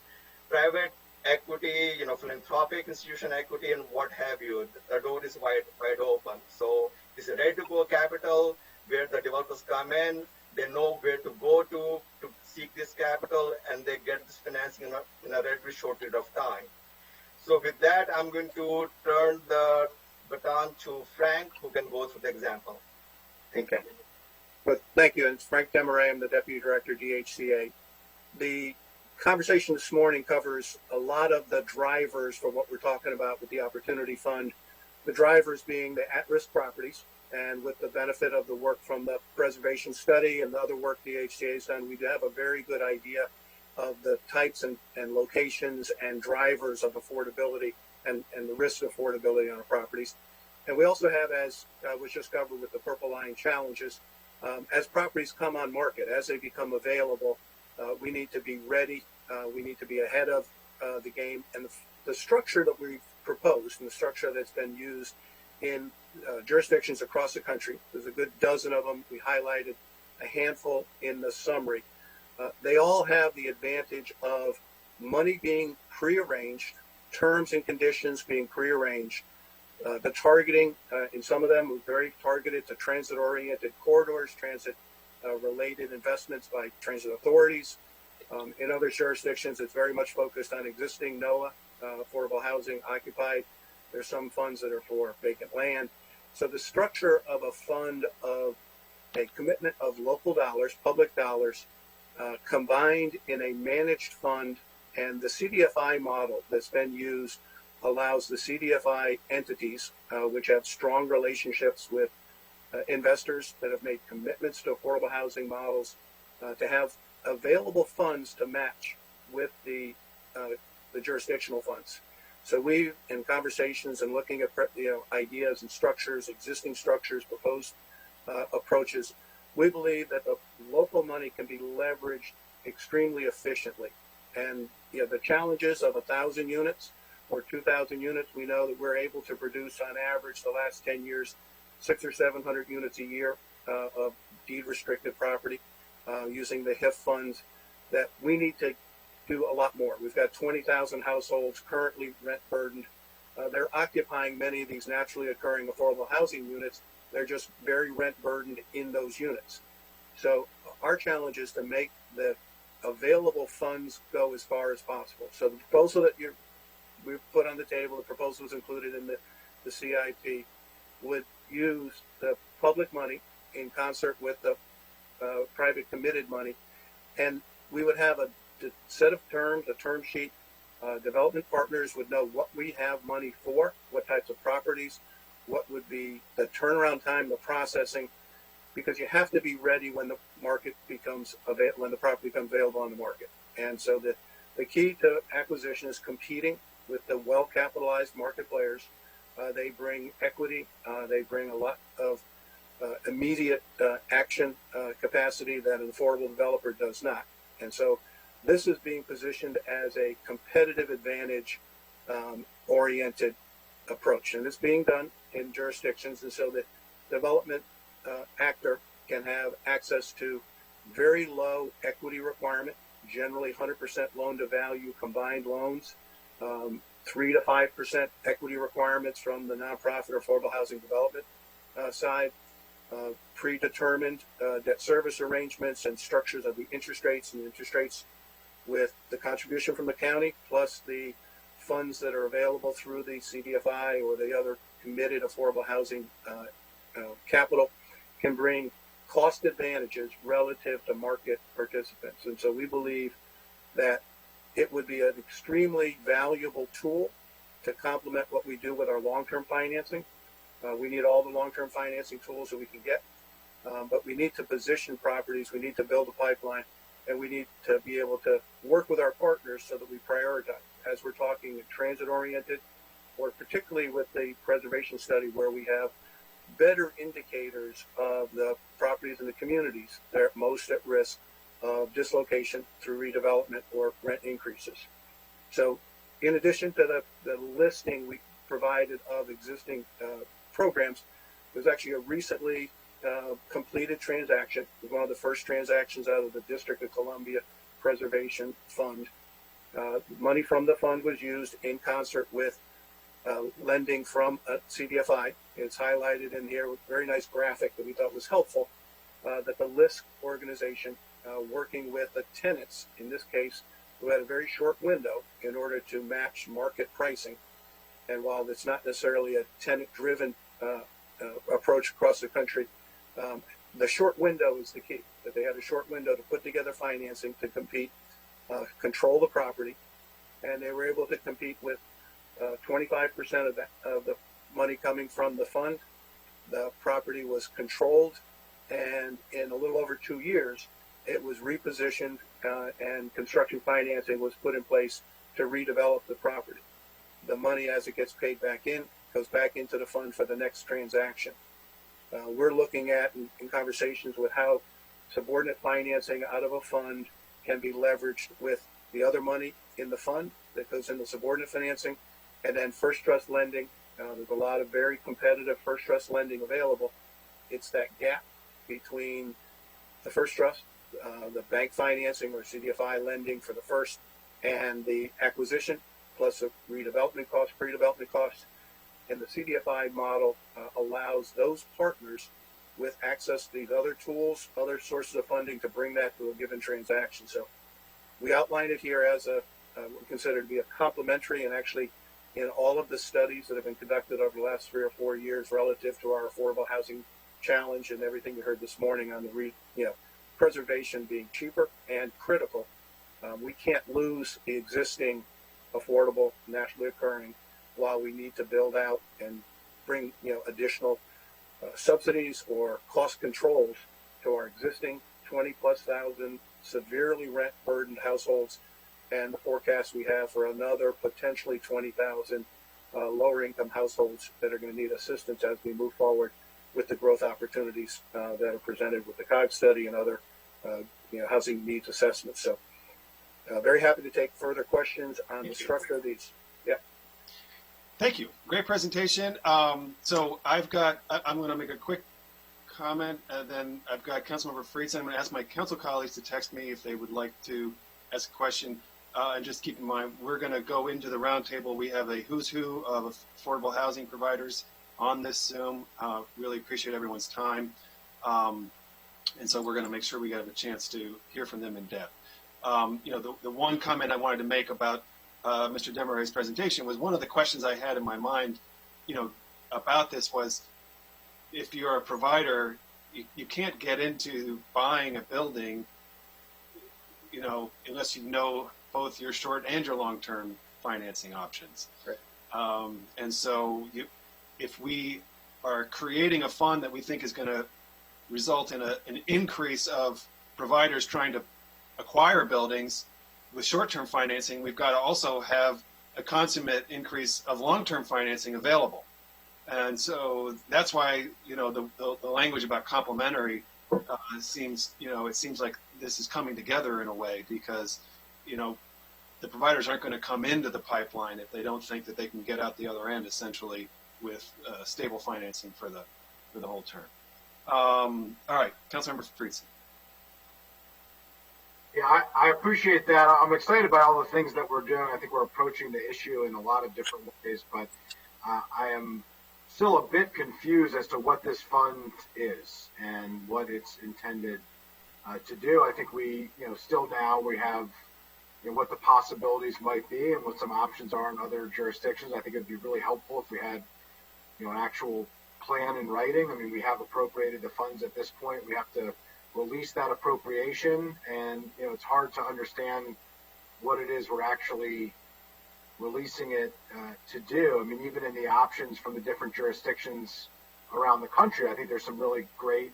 private equity, philanthropic institution equity, and what have you. The door is wide open. So it's a ready-to-go capital where the developers come in. They know where to go to seek this capital, and they get this financing in a relatively short period of time. So with that, I'm going to turn the baton to Frank, who can go through the example. Thank you. Well, thank you. And it's Frank Demaray. I'm the Deputy Director, DHCA. The conversation this morning covers a lot of the drivers for what we're talking about with the Opportunity Fund. The drivers being the at-risk properties, and with the benefit of the work from the preservation study and the other work DHCA has done, we have a very good idea of the types and locations and drivers of affordability and the risk of affordability on our properties. And we also have, as was just covered with the Purple Line challenges, as properties come on market, as they become available, we need to be ready. We need to be ahead of the game. And the structure that we've proposed and the structure that's been used in jurisdictions across the country, there's a good dozen of them. We highlighted a handful in the summary. They all have the advantage of money being prearranged, terms and conditions being prearranged. The targeting, in some of them, was very targeted to transit-oriented corridors, transit-related investments by transit authorities. In other jurisdictions, it's very much focused on existing NOAA, affordable housing occupied. There's some funds that are for vacant land. So the structure of a fund of a commitment of local dollars, public dollars, combined in a managed fund, and the CDFI model that's been used allows the CDFI entities, which have strong relationships with investors that have made commitments to affordable housing models, to have available funds to match with the jurisdictional funds. So we, in conversations and looking at ideas and structures, existing structures, proposed approaches, we believe that the local money can be leveraged extremely efficiently. And the challenges of 1,000 units or 2,000 units, we know that we're able to produce on average the last 10 years 600 or 700 units a year of deed restricted property using the HIF funds. That we need to do a lot more. We've got 20,000 households currently rent burdened. They're occupying many of these naturally occurring affordable housing units. They're just very rent burdened in those units. So our challenge is to make the available funds go as far as possible. So the proposal that we've put on the table, the proposal was included in the CIP, would use the public money in concert with the private committed money. And we would have a set of terms, a term sheet. Development partners would know what we have money for, what types of properties, what would be the turnaround time, the processing, because you have to be ready when the market becomes when the property becomes available on the market. And so the key to acquisition is competing with the well-capitalized market players They bring equity. They bring a lot of immediate action capacity that an affordable developer does not. And so this is being positioned as a competitive advantage oriented approach. And it's being done in jurisdictions. And so the development actor can have access to very low equity requirement, generally 100% loan to value combined loans, 3 to 5% equity requirements from the nonprofit or affordable housing development side, predetermined debt service arrangements and structures of the interest rates with the contribution from the county plus the funds that are available through the CDFI or the other committed affordable housing capital can bring cost advantages relative to market participants. And so we believe that it would be an extremely valuable tool to complement what we do with our long-term financing. We need all the long-term financing tools that we can get, but we need to position properties, we need to build a pipeline, and we need to be able to work with our partners so that we prioritize. As we're talking transit-oriented, or particularly with the preservation study where we have better indicators of the properties in the communities that are most at risk of dislocation through redevelopment or rent increases. So in addition to the listing we provided of existing programs, there's actually a recently completed transaction. It was one of the first transactions out of the District of Columbia Preservation Fund. Money from the fund was used in concert with lending from CDFI. It's highlighted in here with a very nice graphic that we thought was helpful, that the LISC organization working with the tenants, in this case, who had a very short window in order to match market pricing. And while it's not necessarily a tenant-driven approach across the country, the short window is the key, that they had a short window to put together financing to compete, control the property, and they were able to compete with 25% of the money coming from the fund. The property was controlled, and in a little over 2 years, it was repositioned and construction financing was put in place to redevelop the property. The money, as it gets paid back in, goes back into the fund for the next transaction. We're looking at, in conversations with how subordinate financing out of a fund can be leveraged with the other money in the fund that goes into subordinate financing, and then first trust lending. There's a lot of very competitive first trust lending available. It's that gap between the first trust, the bank financing or CDFI lending for the first, and the acquisition, plus the redevelopment costs, pre-development costs. And the CDFI model allows those partners with access to these other tools, other sources of funding to bring that to a given transaction. So we outline it here as what we consider to be a complementary, and actually in all of the studies that have been conducted over the last 3 or 4 years relative to our affordable housing challenge and everything you heard this morning on the preservation being cheaper and critical. We can't lose the existing affordable, naturally occurring, while we need to build out and bring additional subsidies or cost controls to our existing 20,000+ severely rent burdened households, and the forecast we have for another potentially 20,000 lower income households that are going to need assistance as we move forward with the growth opportunities that are presented with the COG study and other housing needs assessments. So very happy to take further questions on the structure of these. Yeah. Thank you. Great presentation. So I'm going to make a quick comment, and then I've got Councilmember Friedson. I'm going to ask my council colleagues to text me if they would like to ask a question. And just keep in mind, we're going to go into the roundtable. We have a who's who of affordable housing providers on this Zoom. Really appreciate everyone's time. And so we're going to make sure we have a chance to hear from them in depth. The one comment I wanted to make about Mr. Demaray's presentation was one of the questions I had in my mind, about this was, if you're a provider, you can't get into buying a building, unless you know both your short and your long-term financing options. Right. And so if we are creating a fund that we think is going to result in an increase of providers trying to acquire buildings with short-term financing, we've got to also have a consummate increase of long-term financing available. And so that's why, the language about complementary seems, it seems like this is coming together in a way because, the providers aren't going to come into the pipeline if they don't think that they can get out the other end essentially with stable financing for the whole term. All right, Councilmember Friedson. Yeah, I appreciate that. I'm excited by all the things that we're doing. I think we're approaching the issue in a lot of different ways, but I am still a bit confused as to what this fund is and what it's intended to do. I think we, still now we have what the possibilities might be and what some options are in other jurisdictions. I think it'd be really helpful if we had, an actual plan in writing. I mean, we have appropriated the funds at this point. We have to release that appropriation, and it's hard to understand what it is we're actually releasing it to do. I mean, even in the options from the different jurisdictions around the country, I think there's some really great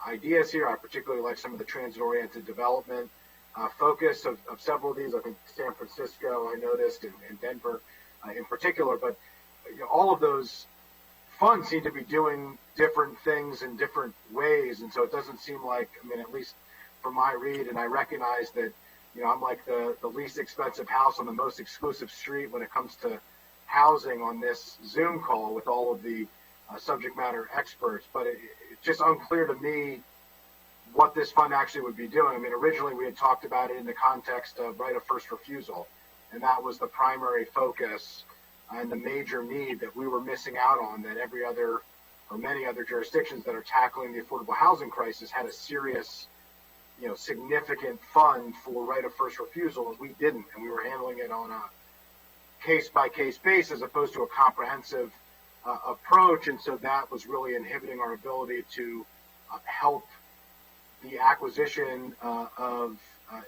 ideas here. I particularly like some of the transit-oriented development focus of several of these. I think San Francisco, I noticed, and Denver in particular, but all of those funds seem to be doing different things in different ways, and so it doesn't seem like, at least from my read, and I recognize that, I'm like the least expensive house on the most exclusive street when it comes to housing on this Zoom call with all of the subject matter experts, but it's just unclear to me what this fund actually would be doing. Originally we had talked about it in the context of right of first refusal, and that was the primary focus and the major need that we were missing out on, that every other or many other jurisdictions that are tackling the affordable housing crisis had a serious, significant fund for right of first refusal, and we didn't, and we were handling it on a case-by-case basis as opposed to a comprehensive approach, and so that was really inhibiting our ability to help the acquisition of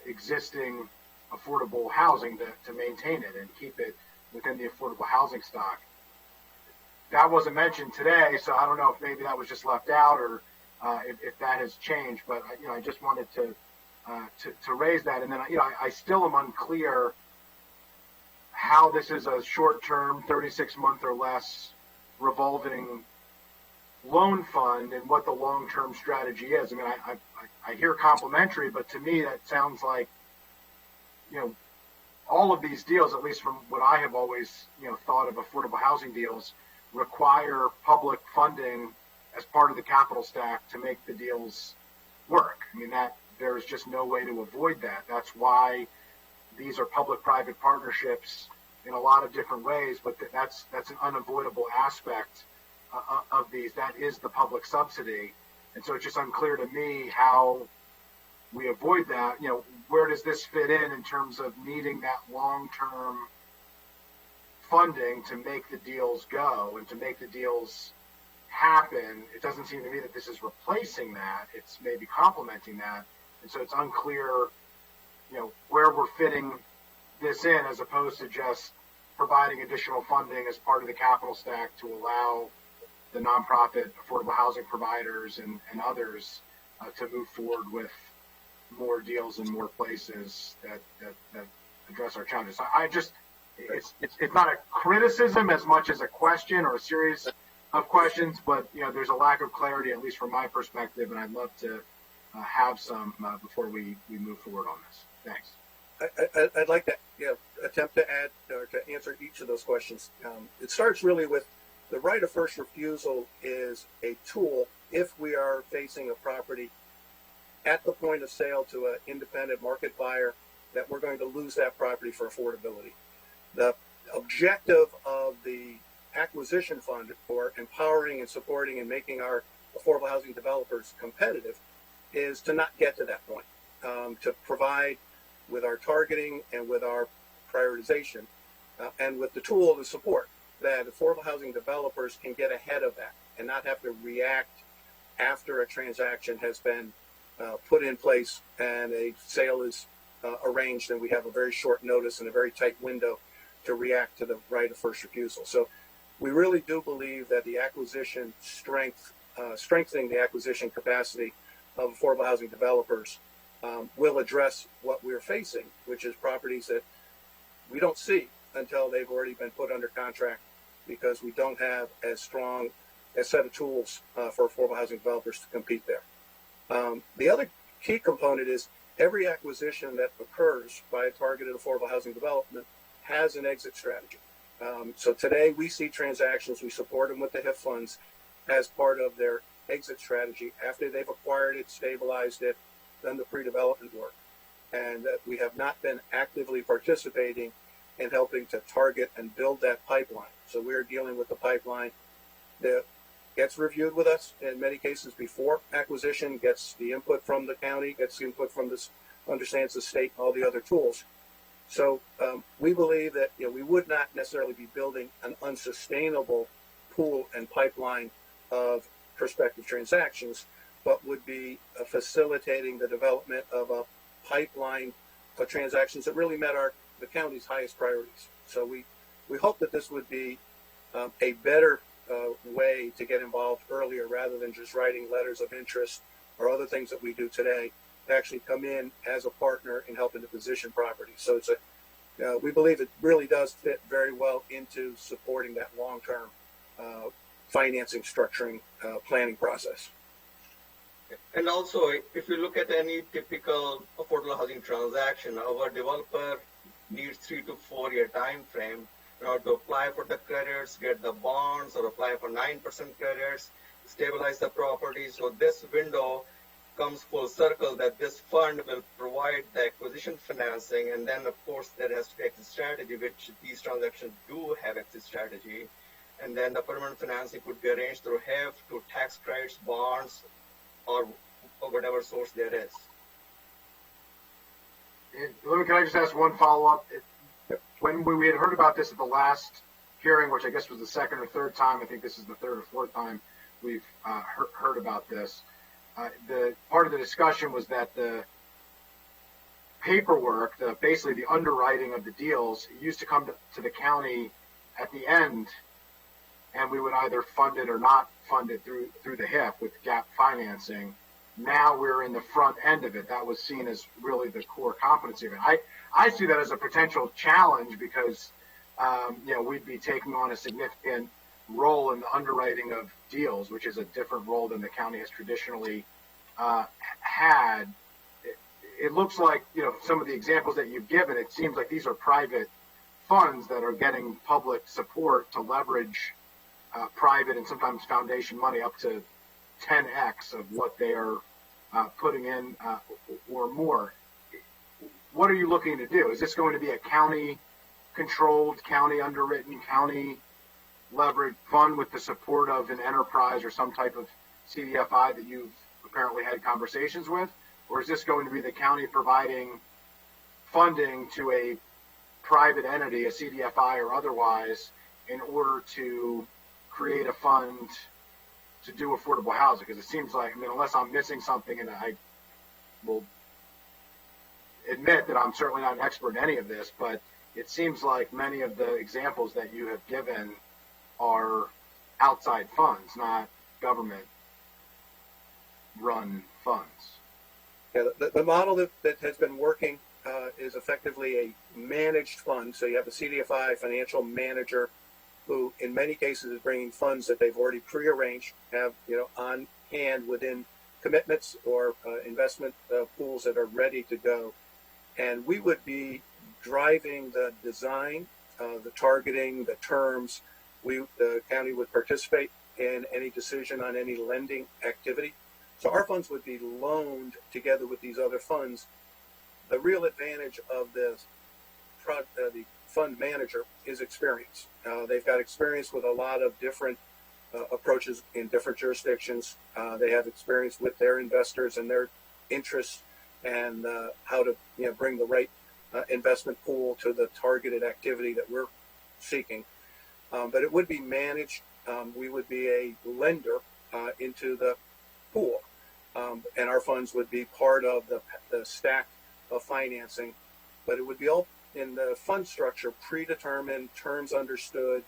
existing affordable housing to maintain it and keep it within the affordable housing stock. That wasn't mentioned today, so I don't know if maybe that was just left out or if that has changed. But I just wanted to raise that, and then I still am unclear how this is a short-term, 36-month or less revolving loan fund and what the long-term strategy is. I hear complementary, but to me that sounds like all of these deals, at least from what I have always thought of affordable housing deals, require public funding as part of the capital stack to make the deals work. That there's just no way to avoid that. That's why these are public-private partnerships in a lot of different ways, but that's an unavoidable aspect of these. That is the public subsidy, and so it's just unclear to me how we avoid that. Where does this fit in terms of needing that long-term funding to make the deals go and to make the deals happen? It doesn't seem to me that this is replacing that. It's maybe complementing that. And so it's unclear, where we're fitting this in as opposed to just providing additional funding as part of the capital stack to allow the nonprofit affordable housing providers and others to move forward with more deals in more places that address our challenges. It's not a criticism as much as a question or a series of questions, but there's a lack of clarity, at least from my perspective, and I'd love to have some before we move forward on this. Thanks. I'd like to attempt to add or to answer each of those questions. It starts really with the right of first refusal is a tool if we are facing a property at the point of sale to an independent market buyer that we're going to lose that property for affordability. The objective of the acquisition fund for empowering and supporting and making our affordable housing developers competitive is to not get to that point, to provide with our targeting and with our prioritization and with the tool to support that affordable housing developers can get ahead of that and not have to react after a transaction has been put in place and a sale is arranged, and we have a very short notice and a very tight window to react to the right of first refusal. So we really do believe that the acquisition strengthening the acquisition capacity of affordable housing developers will address what we're facing, which is properties that we don't see until they've already been put under contract because we don't have as strong a set of tools for affordable housing developers to compete there. The other key component is every acquisition that occurs by a targeted affordable housing development has an exit strategy. So today we see transactions, we support them with the HIF funds as part of their exit strategy after they've acquired it, stabilized it, done the pre-development work. And that we have not been actively participating in helping to target and build that pipeline. So we're dealing with the pipeline that gets reviewed with us in many cases before acquisition, gets the input from the county, gets the input from this, understands the state, all the other tools. So we believe that we would not necessarily be building an unsustainable pool and pipeline of prospective transactions, but would be facilitating the development of a pipeline of transactions that really met the county's highest priorities. So we hope that this would be a better way to get involved earlier rather than just writing letters of interest or other things that we do today, to actually come in as a partner in helping to position properties. So it's we believe it really does fit very well into supporting that long-term financing, structuring, planning process. And also, if you look at any typical affordable housing transaction, our developer needs 3 to 4 year time frame in order to apply for the credits, get the bonds, or apply for 9% credits, stabilize the property. So this window comes full circle that this fund will provide the acquisition financing, and then of course there has to be exit strategy, which these transactions do have exit strategy, and then the permanent financing could be arranged through HEF, to tax credits, bonds, or whatever source there is. And, can I just ask one follow-up? When we had heard about this at the last hearing, which I guess was the second or third time, I think this is the third or fourth time we've heard about this, the part of the discussion was that the paperwork, basically the underwriting of the deals, used to come to the county at the end, and we would either fund it or not fund it through the HIF with gap financing. Now we're in the front end of it. That was seen as really the core competency of it. I see that as a potential challenge because we'd be taking on a significant role in the underwriting of deals, which is a different role than the county has traditionally had. It looks like, some of the examples that you've given, it seems like these are private funds that are getting public support to leverage private and sometimes foundation money up to 10x of what they are putting in or more. What are you looking to do? Is this going to be a county-controlled, county-underwritten, county-leveraged fund with the support of an enterprise or some type of CDFI that you've apparently had conversations with? Or is this going to be the county providing funding to a private entity, a CDFI or otherwise, in order to create a fund to do affordable housing? Because it seems like, unless I'm missing something, and I will admit that I'm certainly not an expert in any of this, but it seems like many of the examples that you have given are outside funds, not government-run funds. Yeah, the model that has been working is effectively a managed fund. So you have a CDFI financial manager who, in many cases, is bringing funds that they've already prearranged, have on hand within commitments or investment pools that are ready to go. And we would be driving the design, the targeting, the terms. The county would participate in any decision on any lending activity. So our funds would be loaned together with these other funds. The real advantage of the fund manager is experience. They've got experience with a lot of different approaches in different jurisdictions. They have experience with their investors and their interests, and how to bring the right investment pool to the targeted activity that we're seeking. But it would be managed. We would be a lender into the pool, and our funds would be part of the stack of financing. But it would be all in the fund structure, predetermined, terms understood.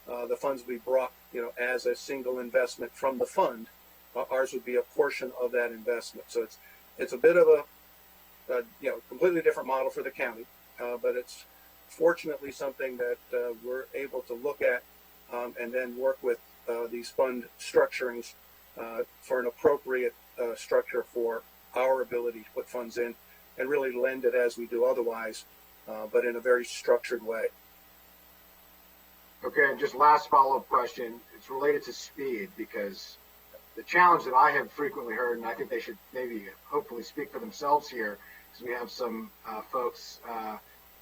The funds would be brought, as a single investment from the fund. Ours would be a portion of that investment. So it's a bit of a completely different model for the county, but it's fortunately something that we're able to look at and then work with these fund structurings for an appropriate structure for our ability to put funds in and really lend it as we do otherwise, but in a very structured way. Okay, and just last follow-up question. It's related to speed, because the challenge that I have frequently heard, and I think they should maybe hopefully speak for themselves here, because we have some folks,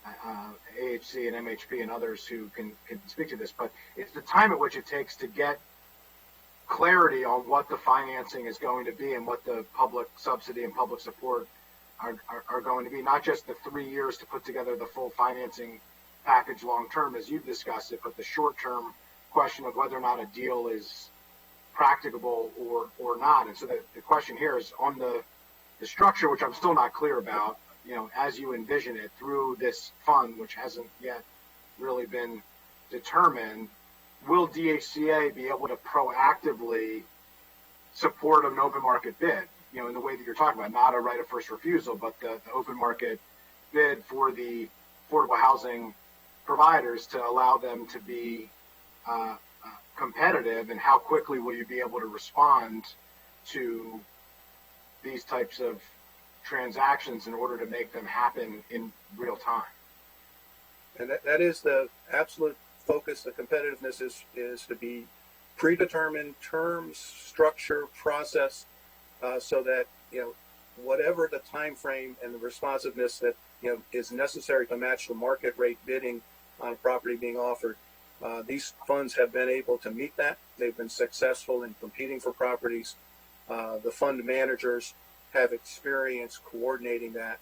AHC and MHP and others who can speak to this, but it's the time at which it takes to get clarity on what the financing is going to be and what the public subsidy and public support are going to be, not just the 3 years to put together the full financing package long term as you've discussed it, but the short term question of whether or not a deal is practicable or not. And so the question here is on the structure, which I'm still not clear about, you know, as you envision it through this fund, which hasn't yet really been determined, will DHCA be able to proactively support an open market bid, you know, in the way that you're talking about, not a right of first refusal, but the open market bid for the affordable housing providers to allow them to be competitive, and how quickly will you be able to respond to these types of transactions in order to make them happen in real time? And that is the absolute focus. The competitiveness is to be predetermined terms, structure, process, so that, you know, whatever the time frame and the responsiveness that, you know, is necessary to match the market rate bidding on a property being offered. These funds have been able to meet that. They've been successful in competing for properties. The fund managers have experience coordinating that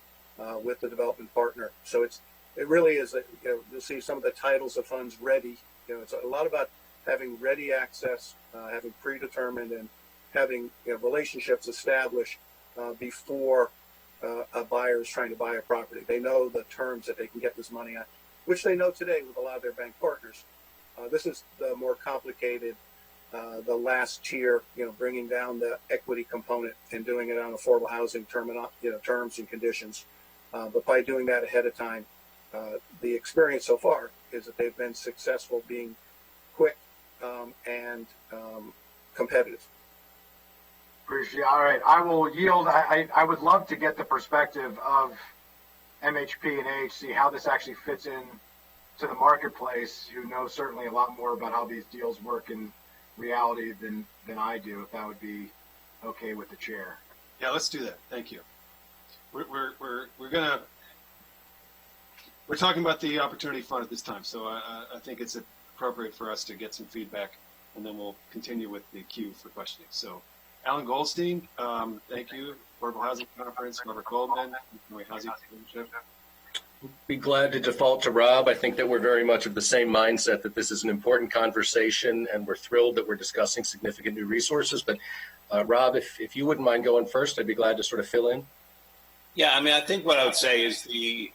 with the development partner. So it really is, you know, you'll see some of the titles of funds ready. You know, it's a lot about having ready access, having predetermined, and having, you know, relationships established before a buyer is trying to buy a property. They know the terms that they can get this money on, which they know today with a lot of their bank partners. This is the more complicated, the last tier, you know, bringing down the equity component and doing it on affordable housing terms and conditions. But by doing that ahead of time, the experience so far is that they've been successful being quick and competitive. Appreciate. All right, I will yield. I would love to get the perspective of MHP and AHC, how this actually fits in to the marketplace, who know certainly a lot more about how these deals work in reality than I do, if that would be okay with the chair. Yeah, let's do that. Thank you. We're talking about the Opportunity Fund at this time, so I think it's appropriate for us to get some feedback, and then we'll continue with the queue for questioning. So, Alan Goldstein, thank you. Affordable Housing Conference, Robert Goldman, Housing Partnership. Be glad to default to Rob. I think that we're very much of the same mindset that this is an important conversation, and we're thrilled that we're discussing significant new resources. But Rob, if you wouldn't mind going first, I'd be glad to sort of fill in. Yeah, I mean, I think what I would say is the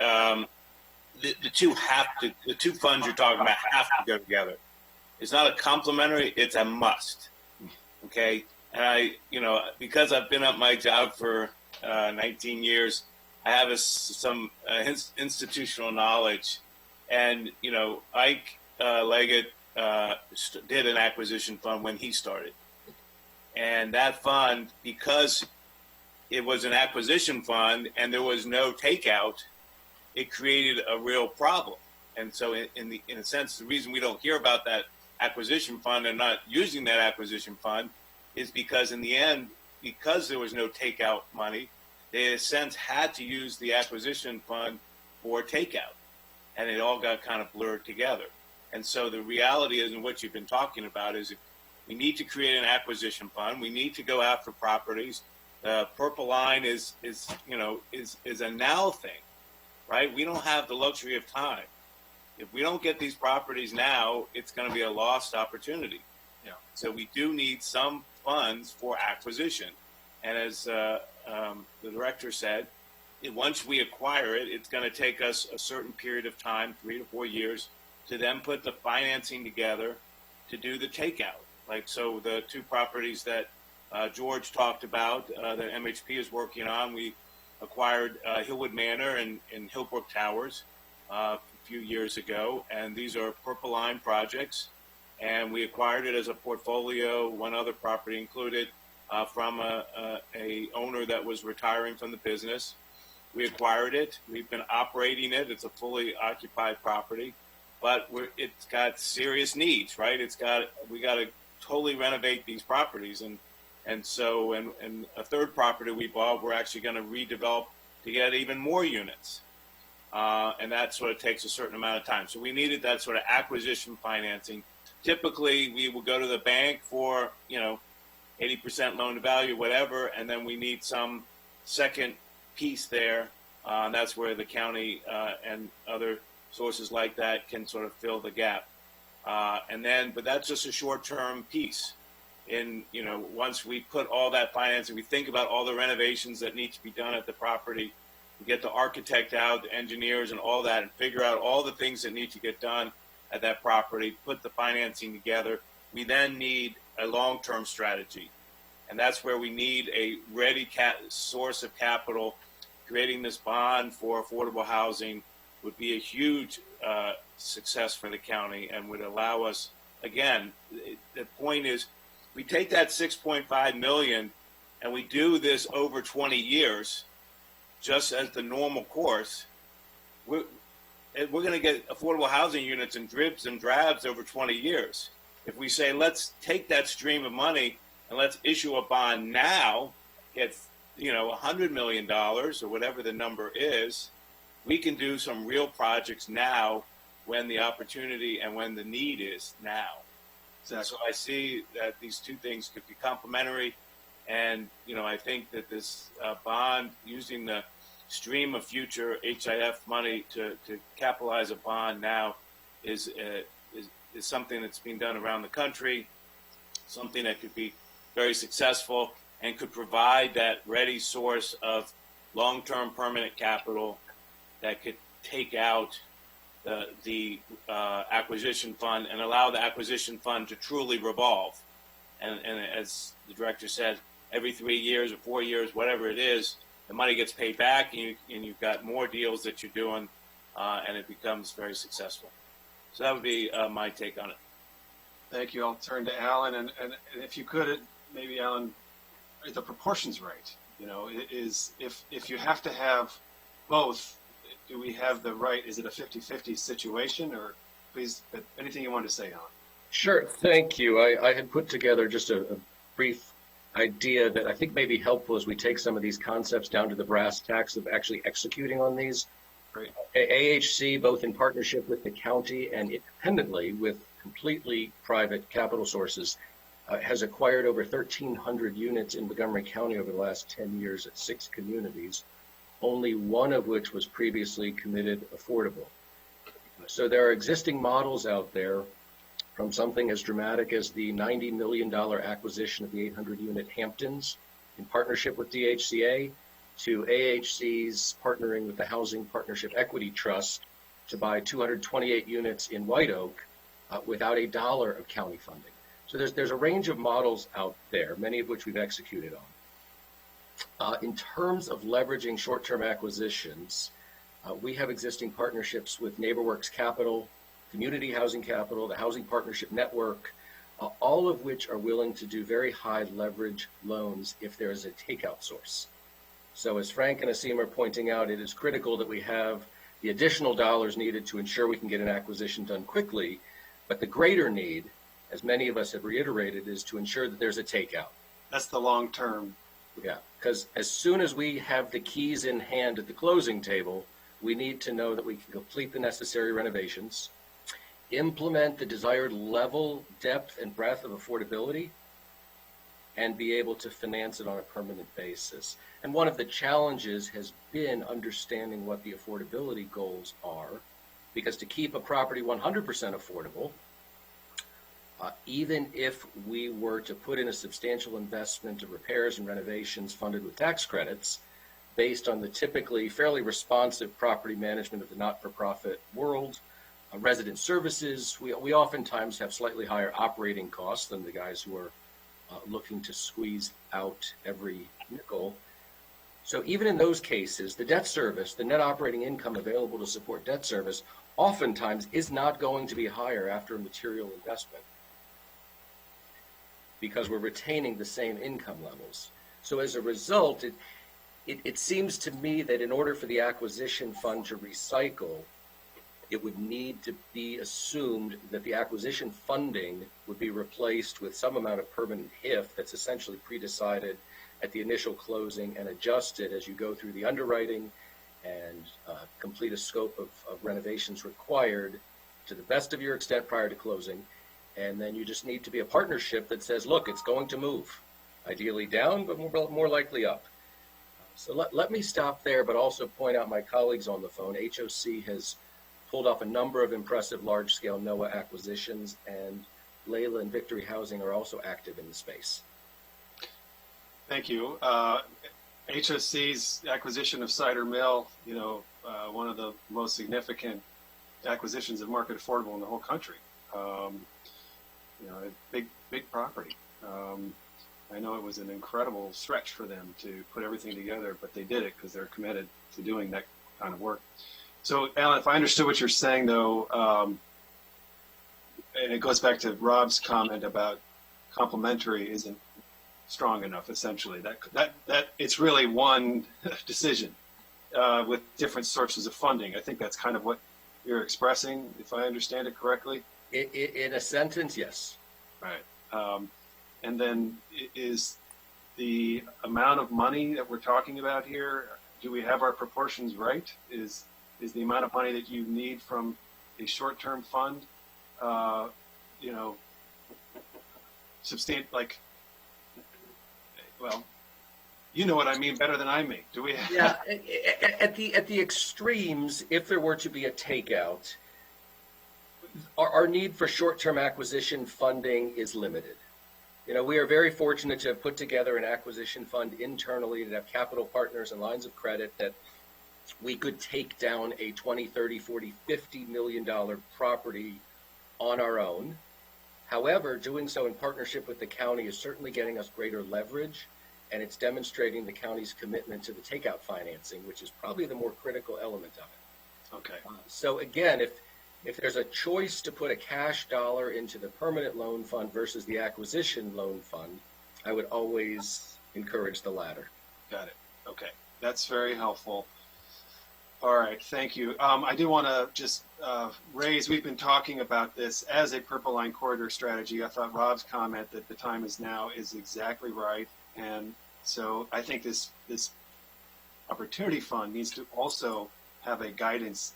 two funds you're talking about have to go together. It's not a complementary; it's a must. Okay, and because I've been at my job for 19 years. I have some institutional knowledge, and Ike Leggett did an acquisition fund when he started, and that fund, because it was an acquisition fund and there was no takeout, it created a real problem. And so, in a sense, the reason we don't hear about that acquisition fund and not using that acquisition fund is because, in the end, because there was no takeout money. They, in a sense, had to use the acquisition fund for takeout, and it all got kind of blurred together. And so the reality is, and what you've been talking about, is we need to create an acquisition fund. We need to go after properties. The purple line is a now thing, right? We don't have the luxury of time. If we don't get these properties now, it's going to be a lost opportunity. Yeah. So we do need some funds for acquisition, and as the director said, once we acquire it, it's going to take us a certain period of time, 3 to 4 years, to then put the financing together to do the takeout. Like, so the two properties that George talked about that MHP is working on, we acquired Hillwood Manor and Hillbrook Towers a few years ago, and these are Purple Line projects. and we acquired it as a portfolio, one other property included, from a owner that was retiring from the business. We acquired it. We've been operating it. It's a fully occupied property, but it's got serious needs, right? We got to totally renovate these properties, and so a third property we bought, we're actually going to redevelop to get even more units, and that sort of takes a certain amount of time. So we needed that sort of acquisition financing. Typically, we will go to the bank for 80% loan to value, whatever, and then we need some second piece there. And that's where the county and other sources like that can sort of fill the gap. But that's just a short-term piece. Once we put all that financing, we think about all the renovations that need to be done at the property. We get the architect out, the engineers, and all that, and figure out all the things that need to get done at that property. Put the financing together. We then need a long-term strategy, and that's where we need a ready source of capital. Creating this bond for affordable housing would be a huge success for the county and would allow us, again, the point is we take that $6.5 million and we do this over 20 years, just as the normal course. We're going to get affordable housing units in dribs and drabs over 20 years. If we say, let's take that stream of money and let's issue a bond now, get $100 million or whatever the number is, we can do some real projects now when the opportunity and when the need is now. Exactly. So I see that these two things could be complementary, and I think that this bond, using the stream of future HIF money to capitalize a bond now is something that's being done around the country, something that could be very successful and could provide that ready source of long-term permanent capital that could take out the acquisition fund and allow the acquisition fund to truly revolve. And as the director said, every 3 years or 4 years, whatever it is, the money gets paid back, and you've got more deals that you're doing, and it becomes very successful. So that would be my take on it. Thank you. I'll turn to Alan, and if you could, maybe Alan, the proportions right. If you have to have both, do we have the right? Is it a 50-50 situation, or please, anything you want to say, Alan? Sure. Thank you. I had put together just a brief idea that I think may be helpful as we take some of these concepts down to the brass tacks of actually executing on these. Great. AHC, both in partnership with the county and independently with completely private capital sources, has acquired over 1,300 units in Montgomery County over the last 10 years at 6 communities, only one of which was previously committed affordable. So there are existing models out there, from something as dramatic as the $90 million acquisition of the 800-unit Hamptons in partnership with DHCA, to AHC's partnering with the Housing Partnership Equity Trust to buy 228 units in White Oak without a dollar of county funding. So there's a range of models out there, many of which we've executed on. In terms of leveraging short-term acquisitions, we have existing partnerships with NeighborWorks Capital, Community Housing Capital, the Housing Partnership Network, all of which are willing to do very high leverage loans if there is a takeout source. So as Frank and Asim are pointing out, it is critical that we have the additional dollars needed to ensure we can get an acquisition done quickly, but the greater need, as many of us have reiterated, is to ensure that there's a takeout. That's the long term. Yeah, because as soon as we have the keys in hand at the closing table, we need to know that we can complete the necessary renovations, implement the desired level, depth, and breadth of affordability, and be able to finance it on a permanent basis. And one of the challenges has been understanding what the affordability goals are, because to keep a property 100% affordable, even if we were to put in a substantial investment of repairs and renovations funded with tax credits, based on the typically fairly responsive property management of the not-for-profit world, resident services, we oftentimes have slightly higher operating costs than the guys who are looking to squeeze out every nickel. So even in those cases, the debt service, the net operating income available to support debt service, oftentimes is not going to be higher after a material investment because we're retaining the same income levels. So as a result, it seems to me that in order for the acquisition fund to recycle, it would need to be assumed that the acquisition funding would be replaced with some amount of permanent HIF that's essentially pre-decided at the initial closing and adjusted as you go through the underwriting and complete a scope of renovations required to the best of your extent prior to closing. And then you just need to be a partnership that says, look, it's going to move, ideally down, but more likely up. So let me stop there, but also point out my colleagues on the phone. HOC has pulled off a number of impressive large-scale NOAA acquisitions, and Layla and Victory Housing are also active in the space. Thank you. HOC's acquisition of Cider Mill, one of the most significant acquisitions of market affordable in the whole country. A big property. I know it was an incredible stretch for them to put everything together, but they did it because they're committed to doing that kind of work. So, Alan, if I understood what you're saying, though, and it goes back to Rob's comment about complementary isn't strong enough. Essentially, that it's really one decision with different sources of funding. I think that's kind of what you're expressing, if I understand it correctly. In a sentence, yes. Right. And then is the amount of money that we're talking about here, do we have our proportions right? Is the amount of money that you need from a short-term fund, like, well, you know what I mean better than I may. Do we have? Yeah, at the extremes, if there were to be a takeout, our need for short-term acquisition funding is limited. We are very fortunate to have put together an acquisition fund internally that have capital partners and lines of credit that we could take down a $20, $30, $40, $50 million property on our own. However, doing so in partnership with the county is certainly getting us greater leverage, and it's demonstrating the county's commitment to the takeout financing, which is probably the more critical element of it. Okay. So again, if there's a choice to put a cash dollar into the permanent loan fund versus the acquisition loan fund, I would always encourage the latter. Got it. Okay. That's very helpful. All right. Thank you. I do want to just raise, we've been talking about this as a Purple Line Corridor strategy. I thought Rob's comment that the time is now is exactly right. And so I think this opportunity fund needs to also have a guidance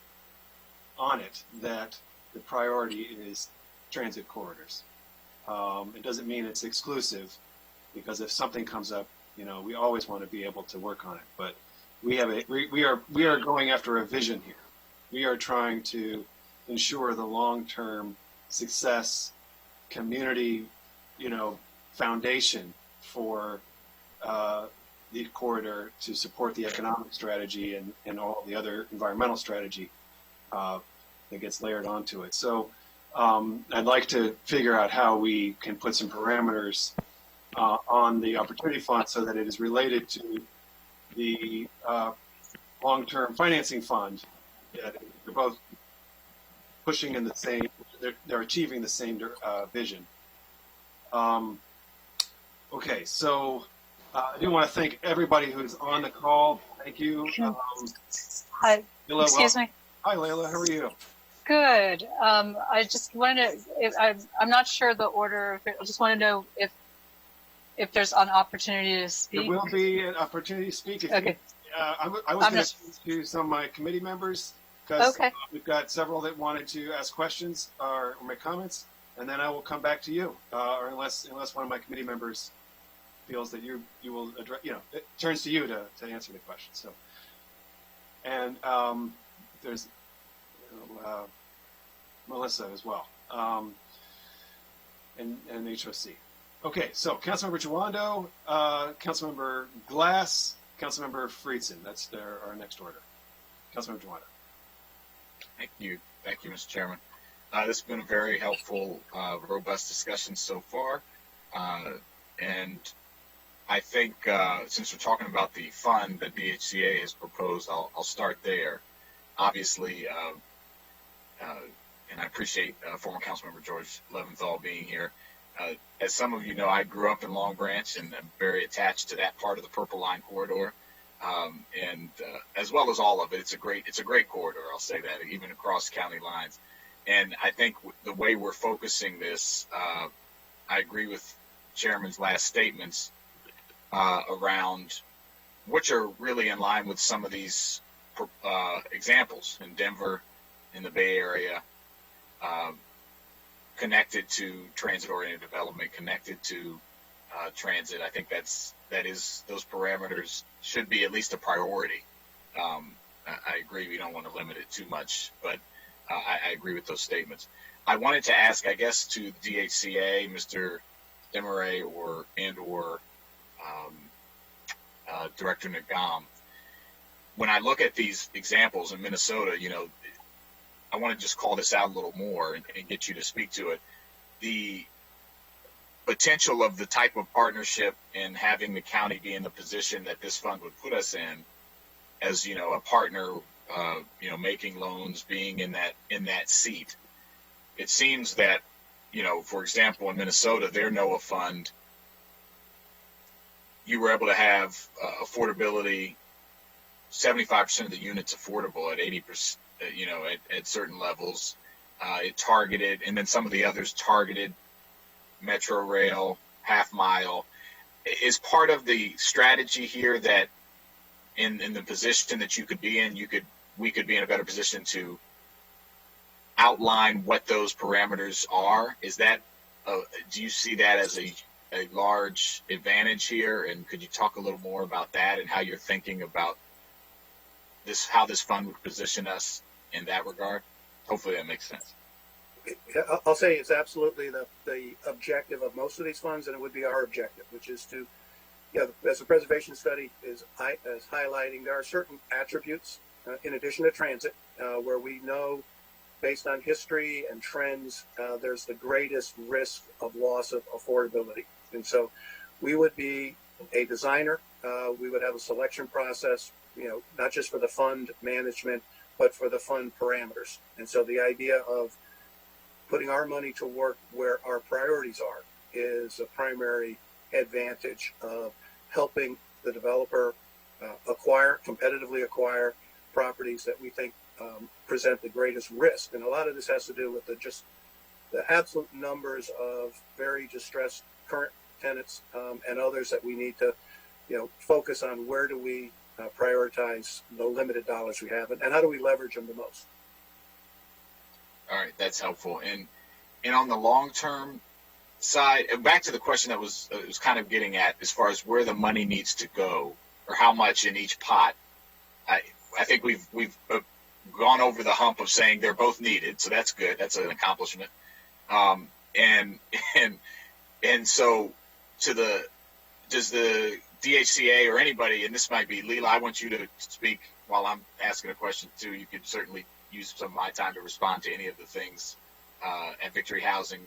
on it that the priority is transit corridors. It doesn't mean it's exclusive, because if something comes up, we always want to be able to work on it. But we are going after a vision here. We are trying to ensure the long-term success, community, foundation for the corridor to support the economic strategy and all the other environmental strategy that gets layered onto it. So I'd like to figure out how we can put some parameters on the opportunity fund so that it is related to the long-term financing fund. Yeah, they're both pushing in the same, they're achieving the same vision. Okay, so I do want to thank everybody who's on the call. Thank you. Hi. Layla, Excuse me. Hi, Layla. How are you? Good. I just wanted to, I'm not sure the order. I just want to know if there's an opportunity to speak. There will be an opportunity to speak. Okay. I was going to speak to some of my committee members because we've got several that wanted to ask questions or make comments, and then I will come back to you, or unless one of my committee members feels that you will address, it turns to you to answer the question. So, and there's Melissa as well, and HOC. Okay, so Councilmember Giwando, Councilmember Glass, Councilmember Friedson. That's our next order. Councilmember Giwando. Thank you, Mr. Chairman. This has been a very helpful, robust discussion so far, and I think since we're talking about the fund that DHCA has proposed, I'll start there. Obviously, and I appreciate former Councilmember George Leventhal being here. as some of you know, I grew up in Long Branch and I'm very attached to that part of the Purple Line corridor. And as well as all of it, it's a great corridor. I'll say that, even across county lines. And I think the way we're focusing this, I agree with Chairman's last statements around, which are really in line with some of these examples in Denver, in the Bay Area, connected to transit-oriented development, connected to transit. I think those parameters should be at least a priority. I agree we don't want to limit it too much, but I agree with those statements. I wanted to ask, I guess, to DHCA, Mr. Demaray or Director Nagam, when I look at these examples in Minnesota, I want to just call this out a little more and get you to speak to it. The potential of the type of partnership and having the county be in the position that this fund would put us in as, a partner, making loans, being in that seat. It seems that, for example, in Minnesota, their NOAA fund, you were able to have affordability, 75% of the units affordable at 80%, at certain levels. It targeted, and then some of the others targeted Metro Rail, half mile. Is part of the strategy here that in the position that you could be in, we could be in a better position to outline what those parameters are? Is that, do you see that as a large advantage here? And could you talk a little more about that and how you're thinking about this, how this fund would position us in that regard? Hopefully that makes sense. I'll say it's absolutely the objective of most of these funds, and it would be our objective, which is to, as the preservation study is highlighting, there are certain attributes in addition to transit where we know based on history and trends, there's the greatest risk of loss of affordability. And so we would be a designer. We would have a selection process, not just for the fund management, but for the fund parameters. And so the idea of putting our money to work where our priorities are is a primary advantage of helping the developer competitively acquire properties that we think present the greatest risk. And a lot of this has to do with the absolute numbers of very distressed current tenants and others that we need to focus on. Where do we prioritize the limited dollars we have, and how do we leverage them the most? All right, that's helpful. And on the long-term side, back to the question that was kind of getting at as far as where the money needs to go or how much in each pot. I think we've gone over the hump of saying they're both needed, so that's good. That's an accomplishment. And so does the DHCA or anybody, and this might be Leela, I want you to speak while I'm asking a question too. You could certainly use some of my time to respond to any of the things at Victory Housing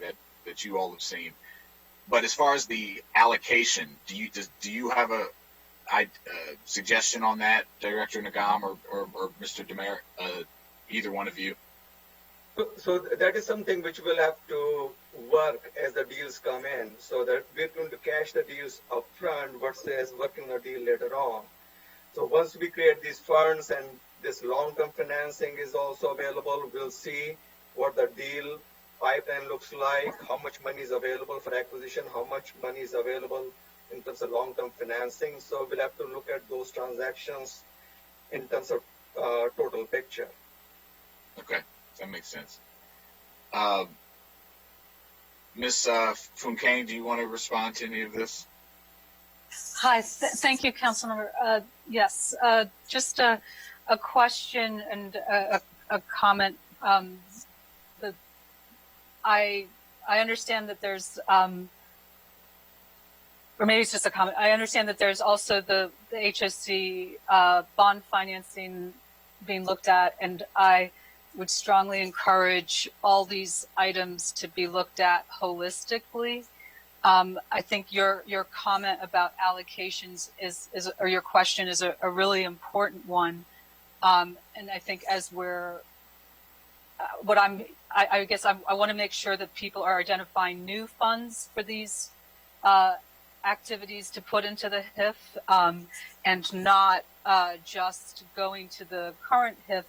that you all have seen. But as far as the allocation, do you have a suggestion on that, Director Nagam or Mr. Demer, either one of you? So that is something which will have to work as the deals come in, so that we're going to cash the deals upfront versus working the deal later on. So once we create these funds and this long-term financing is also available, we'll see what the deal pipeline looks like, how much money is available for acquisition, how much money is available in terms of long-term financing. So we'll have to look at those transactions in terms of total picture. Okay, that makes sense. Ms. Funkane, do you want to respond to any of this? Hi, thank you, Councilmember. Yes, just a question and a comment. I understand that there's, or maybe it's just a comment. I understand that there's also the HSC bond financing being looked at, and I would strongly encourage all these items to be looked at holistically. I think your comment about allocations or your question is a really important one. And I think as we're I guess I want to make sure that people are identifying new funds for these activities to put into the HIF, and not just going to the current HIF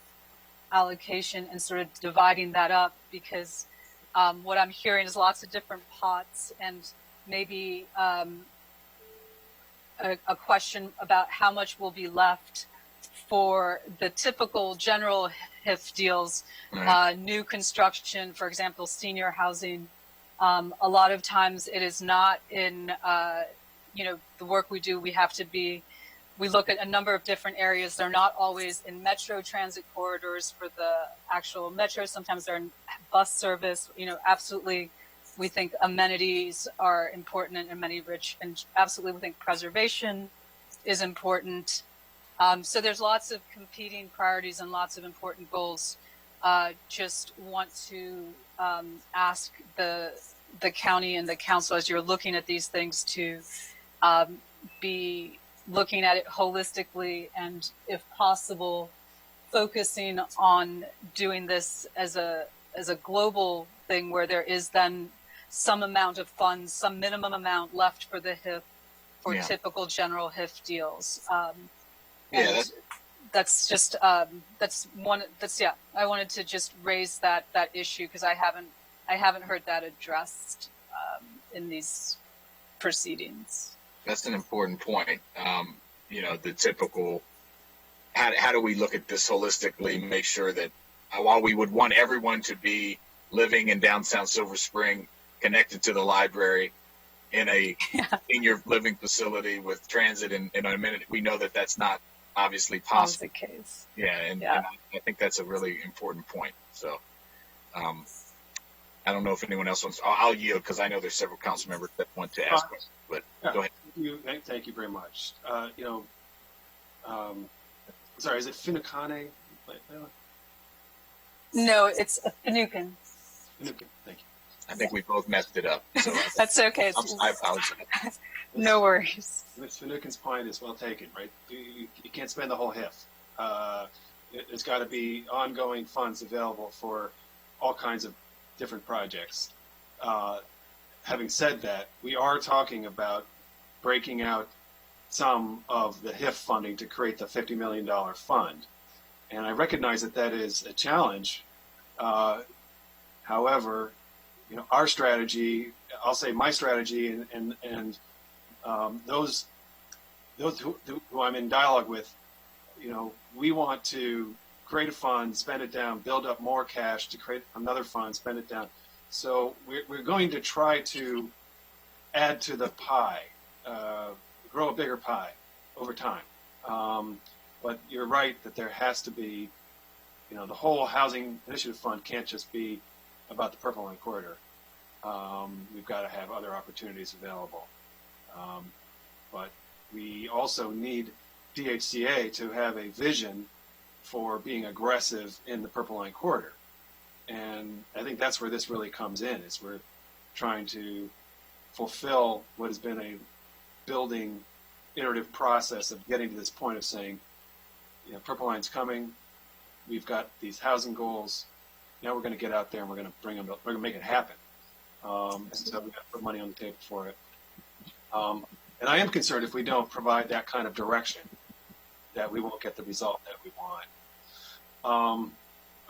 allocation and sort of dividing that up, because what I'm hearing is lots of different pots, and maybe a question about how much will be left for the typical general HIF deals, new construction, for example, senior housing. A lot of times it is not in, the work we do, we look at a number of different areas. They're not always in metro transit corridors for the actual metro. Sometimes they're in bus service. Absolutely, we think amenities are important and amenity-rich, and absolutely we think preservation is important. So there's lots of competing priorities and lots of important goals. Just want to ask the county and the council, as you're looking at these things, to be looking at it holistically, and if possible, focusing on doing this as a global thing, where there is then some amount of funds, some minimum amount left for the HIF, for typical general HIF deals. That's just I wanted to just raise that issue, because I haven't heard that addressed in these proceedings. That's an important point. The typical, how do we look at this holistically, make sure that while we would want everyone to be living in downtown Silver Spring, connected to the library, in a senior living facility with transit in a minute, we know that that's not obviously possible. The case. And I think that's a really important point. So I don't know if anyone else wants. I'll yield, because I know there's several council members that want to ask questions. But go ahead. Thank you very much. Sorry, is it Finucane? No, it's Finucane. Finucane, thank you. I think we both messed it up. So that's okay. I apologize. No worries. Ms. Finucane's point is well taken, right? You can't spend the whole HIF. There's got to be ongoing funds available for all kinds of different projects. Having said that, we are talking about breaking out some of the HIF funding to create the $50 million fund. And I recognize that is a challenge. However, our strategy, I'll say my strategy, and those who I'm in dialogue with, we want to create a fund, spend it down, build up more cash to create another fund, spend it down. So we're going to try to add to the pie, grow a bigger pie over time. But you're right that there has to be, the whole Housing Initiative Fund can't just be about the Purple Line Corridor. We've got to have other opportunities available. But we also need DHCA to have a vision for being aggressive in the Purple Line Corridor. And I think that's where this really comes in, is we're trying to fulfill what has been a building iterative process of getting to this point of saying, Purple Line's coming, we've got these housing goals, now we're going to get out there and we're going to bring them, we're going to make it happen. And so we've got to put money on the table for it. And I am concerned if we don't provide that kind of direction, that we won't get the result that we want.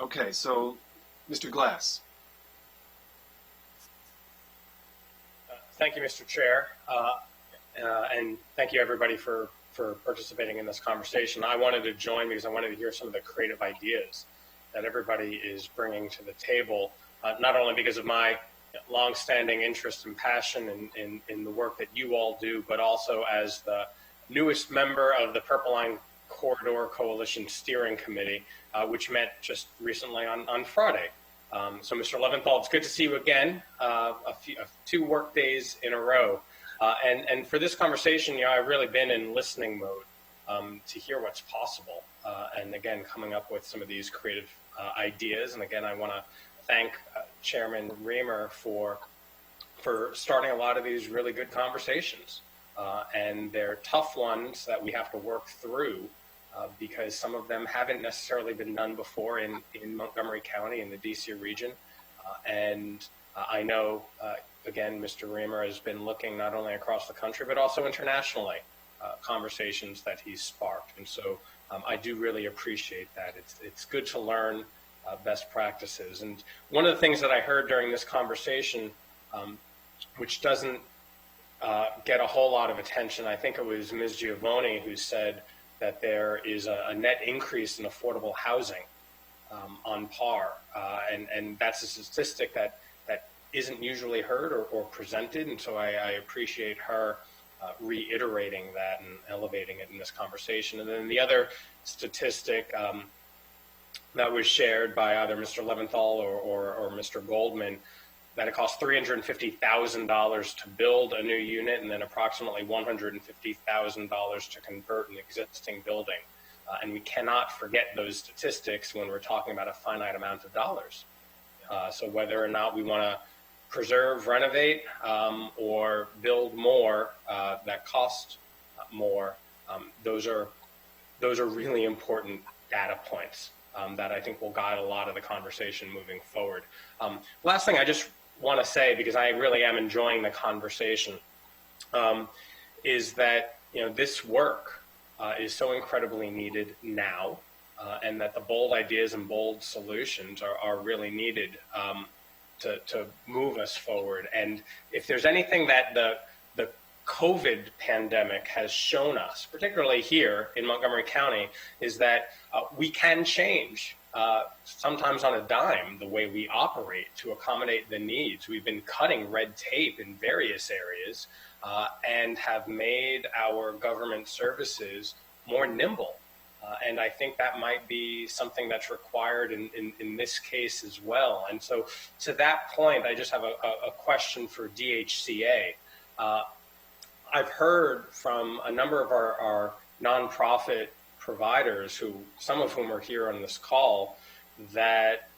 Okay, so Mr. Glass. Thank you, Mr. Chair, and thank you everybody for participating in this conversation. I wanted to join because I wanted to hear some of the creative ideas that everybody is bringing to the table, not only because of my longstanding interest and passion in the work that you all do, but also as the newest member of the Purple Line Corridor Coalition Steering Committee, which met just recently on Friday. So, Mr. Leventhal, it's good to see you again, 2 work days in a row. And for this conversation, I've really been in listening mode to hear what's possible. And again, coming up with some of these creative ideas. And again, I want to thank Chairman Reamer for starting a lot of these really good conversations. And they're tough ones that we have to work through because some of them haven't necessarily been done before in Montgomery County in the DC region. And I know, again, Mr. Reamer has been looking not only across the country, but also internationally, conversations that he's sparked. And so I do really appreciate that. It's good to learn best practices. And one of the things that I heard during this conversation, which doesn't get a whole lot of attention, I think it was Ms. Giovanni who said that there is a net increase in affordable housing on par. And that's a statistic that isn't usually heard or presented. And so I appreciate her reiterating that and elevating it in this conversation. And then the other statistic that was shared by either Mr. Leventhal or Mr. Goldman, that it costs $350,000 to build a new unit and then approximately $150,000 to convert an existing building. And we cannot forget those statistics when we're talking about a finite amount of dollars. So whether or not we want to preserve, renovate, or build more that cost more, those are really important data points that I think will guide a lot of the conversation moving forward. Last thing I just want to say, because I really am enjoying the conversation, is that this work is so incredibly needed now, and that the bold ideas and bold solutions are really needed to move us forward. And if there's anything that the COVID pandemic has shown us, particularly here in Montgomery County, is that we can change, sometimes on a dime, the way we operate to accommodate the needs. We've been cutting red tape in various areas and have made our government services more nimble. And I think that might be something that's required in this case as well. And so to that point, I just have a question for DHCA. I've heard from a number of our nonprofit providers, some of whom are here on this call, that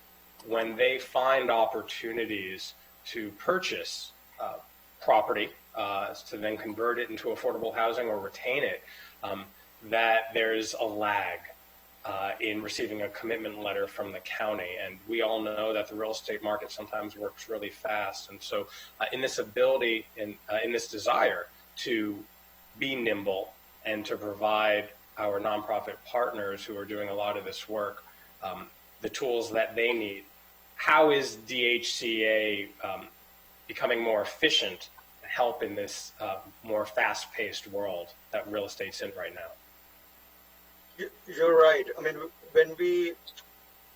when they find opportunities to purchase property to then convert it into affordable housing or retain it, that there's a lag in receiving a commitment letter from the county. And we all know that the real estate market sometimes works really fast. And so in this ability, in this desire to be nimble and to provide our nonprofit partners who are doing a lot of this work the tools that they need, how is DHCA becoming more efficient and help in this more fast-paced world that real estate's in right now? You're right. I mean, when we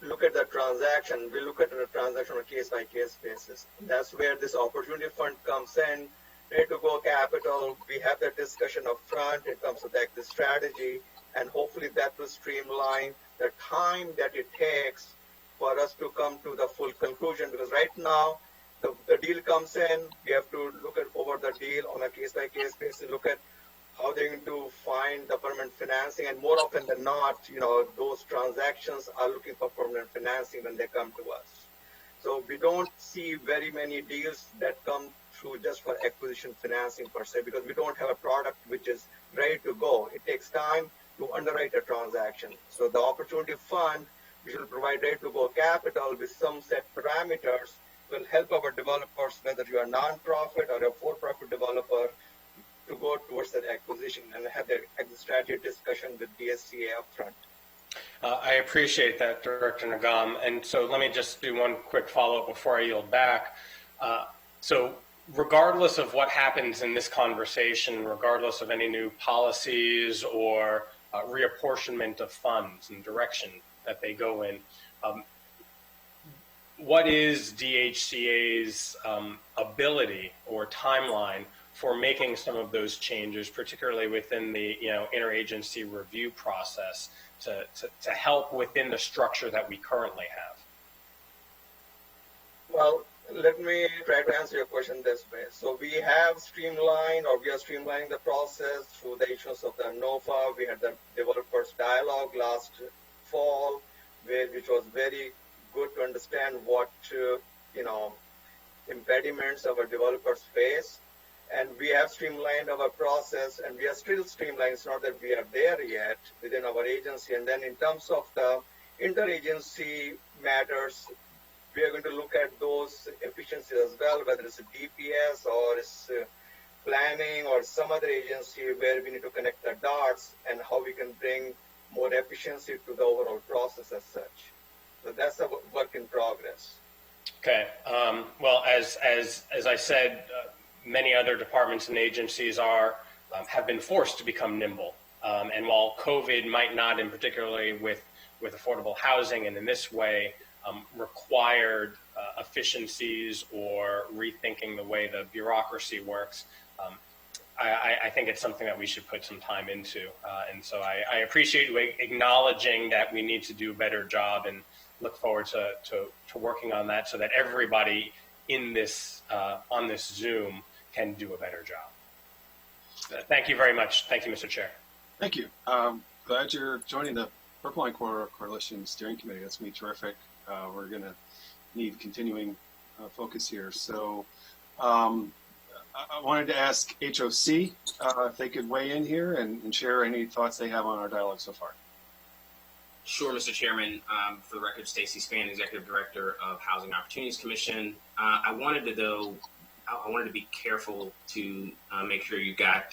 look at the transaction, we look at the transaction on a case-by-case basis. That's where this opportunity fund comes in, ready-to-go capital. We have that discussion up front in terms of the exit strategy, and hopefully that will streamline the time that it takes for us to come to the full conclusion. Because right now, the deal comes in, we have to look at over the deal on a case-by-case basis, look at how they're going to find the permanent financing, and more often than not, those transactions are looking for permanent financing when they come to us. So we don't see very many deals that come through just for acquisition financing per se, because we don't have a product which is ready to go. It takes time to underwrite a transaction. So the opportunity fund, which will provide ready-to-go capital with some set parameters, will help our developers, whether you are a nonprofit or a for-profit developer, to go towards that acquisition and have that exit strategy discussion with DSCA up front. I appreciate that, Director Nagam. And so let me just do one quick follow-up before I yield back. So regardless of what happens in this conversation, regardless of any new policies or reapportionment of funds and direction that they go in, what is DHCA's ability or timeline for making some of those changes, particularly within the interagency review process, to help within the structure that we currently have? Well, let me try to answer your question this way. So we have streamlined, or we are streamlining the process through the issuance of the NOFA. We had the developers dialogue last fall, which was very good to understand what impediments our developers face. and we have streamlined our process, and we are still streamlined. It's not that we are there yet within our agency. And then in terms of the interagency matters, we are going to look at those efficiencies as well, whether it's a DPS or it's planning or some other agency where we need to connect the dots and how we can bring more efficiency to the overall process as such. So that's a work in progress. Okay. Well, as I said, many other departments and agencies have been forced to become nimble. And while COVID might not, in particularly with affordable housing and in this way, required efficiencies or rethinking the way the bureaucracy works, I think it's something that we should put some time into. And so I appreciate you acknowledging that we need to do a better job, and look forward to working on that so that everybody in this on this Zoom can do a better job. Thank you very much. Thank you, Mr. Chair. Thank you. Glad you're joining the Purple Line Corridor Coalition Steering Committee. That's going to be terrific. We're going to need continuing focus here. So I wanted to ask HOC if they could weigh in here and share any thoughts they have on our dialogue so far. Sure, Mr. Chairman. For the record, Stacy Spann, Executive Director of Housing Opportunities Commission. I wanted to be careful to make sure you got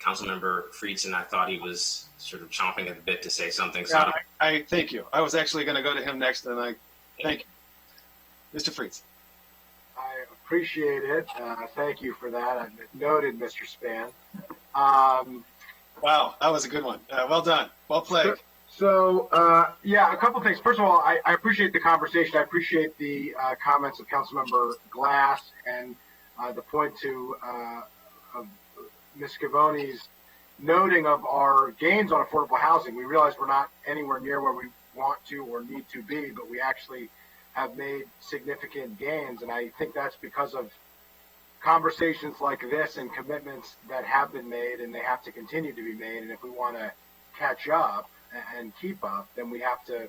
Councilmember Friedson. I thought he was sort of chomping at the bit to say something. So yeah, I thank you. I was actually going to go to him next, and I thank you. Mr. Friedson. I appreciate it. Thank you for that. I noted, Mr. Spann. Wow, that was a good one. Well done. Well played. So yeah, a couple things. First of all, I appreciate the conversation. I appreciate the comments of Councilmember Glass and the point to of Ms. Scavoni's noting of our gains on affordable housing. We realize we're not anywhere near where we want to or need to be, but we actually have made significant gains. And I think that's because of conversations like this and commitments that have been made, and they have to continue to be made. And if we want to catch up and keep up, then we have to,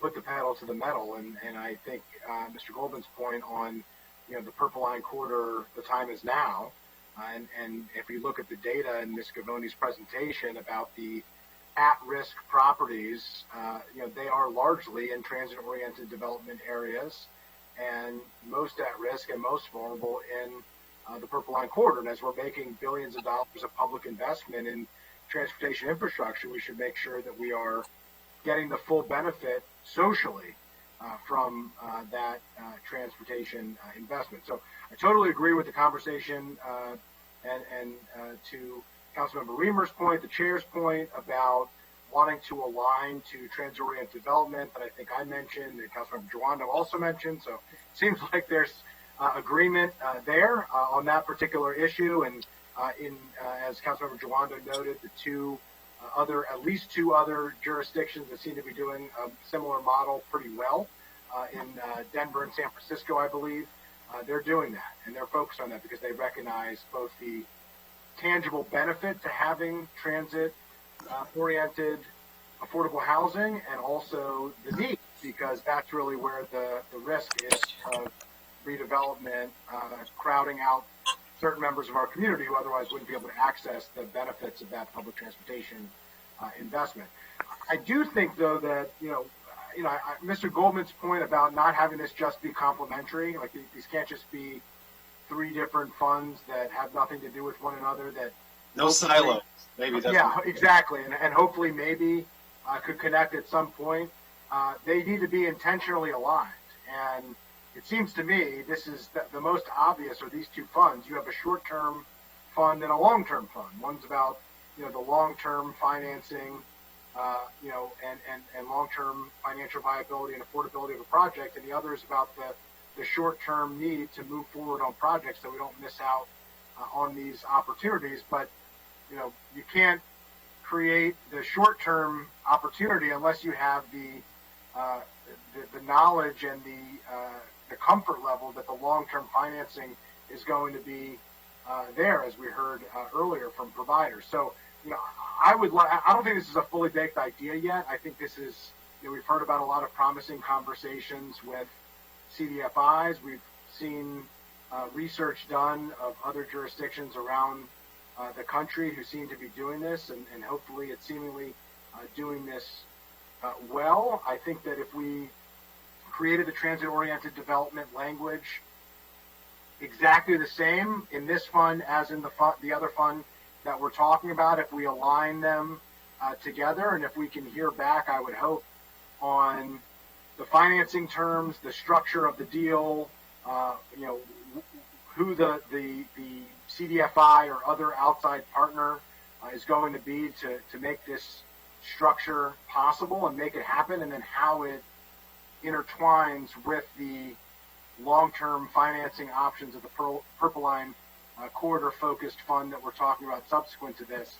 put the pedal to the metal. And I think Mr. Goldman's point on, the Purple Line Corridor, the time is now. And if you look at the data in Ms. Scavoni's presentation about the at-risk properties, they are largely in transit-oriented development areas, and most at-risk and most vulnerable in the Purple Line Corridor. And as we're making billions of dollars of public investment in transportation infrastructure, we should make sure that we are getting the full benefit socially from that transportation investment. So I totally agree with the conversation and to Councilmember Reamer's point, the chair's point about wanting to align to transit-oriented development that I think I mentioned and Councilmember Jawando also mentioned. So it seems like there's agreement there on that particular issue. And as Councilmember Jawando noted, at least two other jurisdictions that seem to be doing a similar model pretty well in Denver and San Francisco, I believe. They're doing that, and they're focused on that because they recognize both the tangible benefit to having transit-oriented affordable housing and also the need, because that's really where the risk is of redevelopment crowding out certain members of our community who otherwise wouldn't be able to access the benefits of that public transportation investment. I do think, though, that, Mr. Goldman's point about not having this just be complementary, like these can't just be three different funds that have nothing to do with one another. That no silos. Maybe that's exactly, and hopefully maybe could connect at some point. They need to be intentionally aligned, and it seems to me this is the most obvious are these two funds. You have a short-term fund and a long-term fund. One's about the long-term financing, and long-term financial viability and affordability of a project, and the other is about the short-term need to move forward on projects so we don't miss out on these opportunities. But you can't create the short-term opportunity unless you have the knowledge and the comfort level that the long-term financing is going to be there, as we heard earlier from providers. So, I don't think this is a fully baked idea yet. I think this is, we've heard about a lot of promising conversations with CDFIs. We've seen research done of other jurisdictions around the country who seem to be doing this, and hopefully it's seemingly doing this well. I think that if we created the transit-oriented development language exactly the same in this fund as in the other fund that we're talking about, if we align them together, and if we can hear back, I would hope, on the financing terms, the structure of the deal, who the CDFI or other outside partner is going to be to make this structure possible and make it happen, and then how it intertwines with the long-term financing options of the Purple Line corridor-focused fund that we're talking about subsequent to this.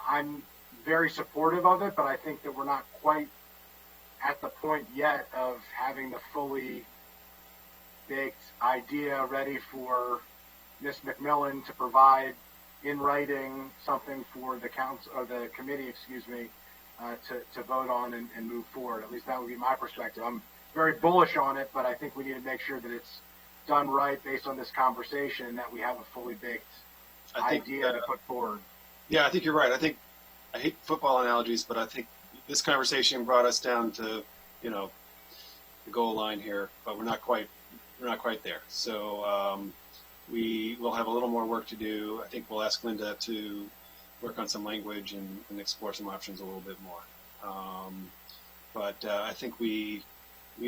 I'm very supportive of it, but I think that we're not quite at the point yet of having the fully baked idea ready for Ms. McMillan to provide in writing something for the council or the committee, to vote on and move forward. At least that would be my perspective. I'm very bullish on it, but I think we need to make sure that it's done right based on this conversation, that we have a fully baked idea to put forward. Yeah, I think you're right. I hate football analogies, but I think this conversation brought us down to, the goal line here, but we're not quite there. So we will have a little more work to do. I think we'll ask Linda to work on some language and explore some options a little bit more. But I think we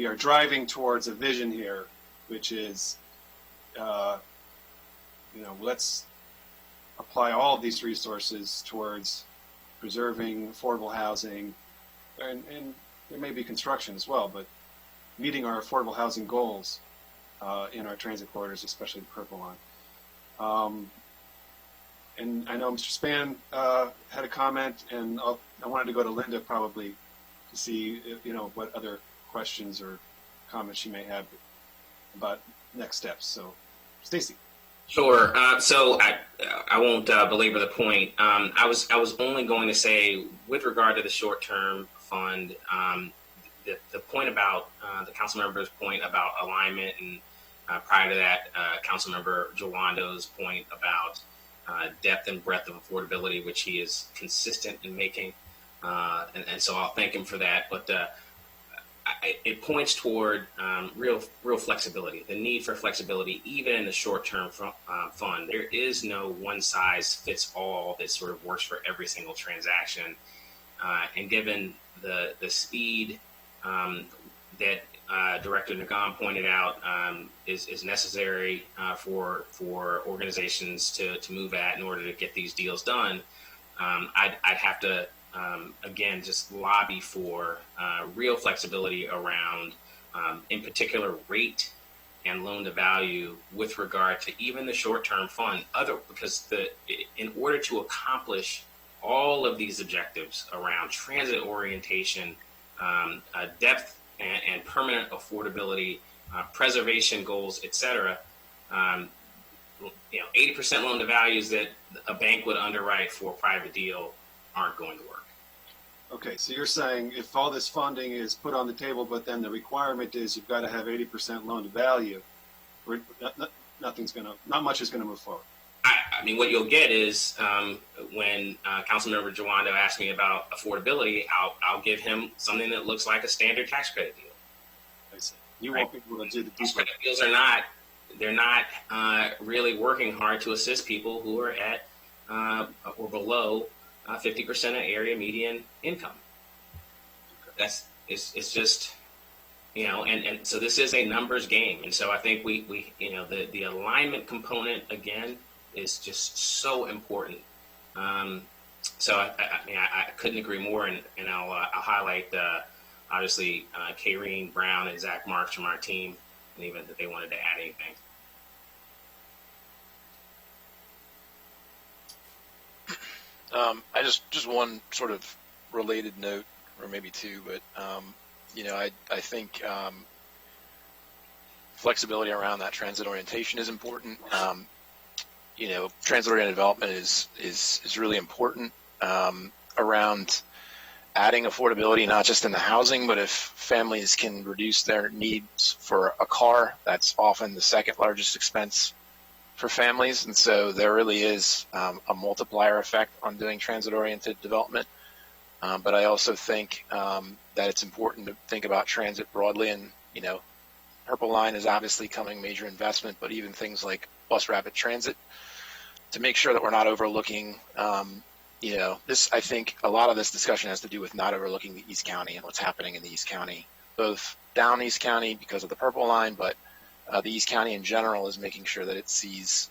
are driving towards a vision here, which is, let's apply all of these resources towards preserving affordable housing, and there may be construction as well, but meeting our affordable housing goals in our transit corridors, especially the Purple Line. And I know Mr. Spann had a comment, and I wanted to go to Linda probably to see, what other questions or comments she may have about next steps. So, Stacy. Sure. So I won't belabor the point. I was only going to say, with regard to the short-term fund, the point about the council member's point about alignment, and prior to that, council member Jowando's point about depth and breadth of affordability, which he is consistent in making, and so I'll thank him for that. But it points toward real flexibility, the need for flexibility, even in the short-term fund. There is no one-size-fits-all that sort of works for every single transaction. And given the speed that Director Nagam pointed out is necessary for organizations to move at in order to get these deals done, I'd have to again just lobby for real flexibility around, in particular, rate and loan to value with regard to even the short-term fund. Because in order to accomplish all of these objectives around transit orientation, depth and permanent affordability, preservation goals, et cetera, 80% loan to values that a bank would underwrite for a private deal aren't going to work. Okay, so you're saying if all this funding is put on the table, but then the requirement is you've got to have 80% loan to value, not much is going to move forward. I mean, what you'll get is when Councilmember Jawando asks me about affordability, I'll give him something that looks like a standard tax credit deal. I see. You want people to do the tax credit deals they're not really working hard to assist people who are at or below 50% of area median income. It's just, and so this is a numbers game. And so I think we the alignment component, again, is just so important. So I couldn't agree more, and I'll highlight obviously Kayreen Brown and Zach Marks from our team, and even that they wanted to add anything. I just one sort of related note, or maybe two, but I think flexibility around that transit orientation is important. Transit oriented development is really important around adding affordability, not just in the housing, but if families can reduce their needs for a car, that's often the second largest expense for families. And so there really is a multiplier effect on doing transit-oriented development. But I also think that it's important to think about transit broadly. And, you know, Purple Line is obviously coming major investment, but even things like bus rapid transit, to make sure that we're not overlooking, you know, this, I think a lot of this discussion has to do with not overlooking the East County and what's happening in the East County, both down East County because of the Purple Line, but the East County in general is making sure that it sees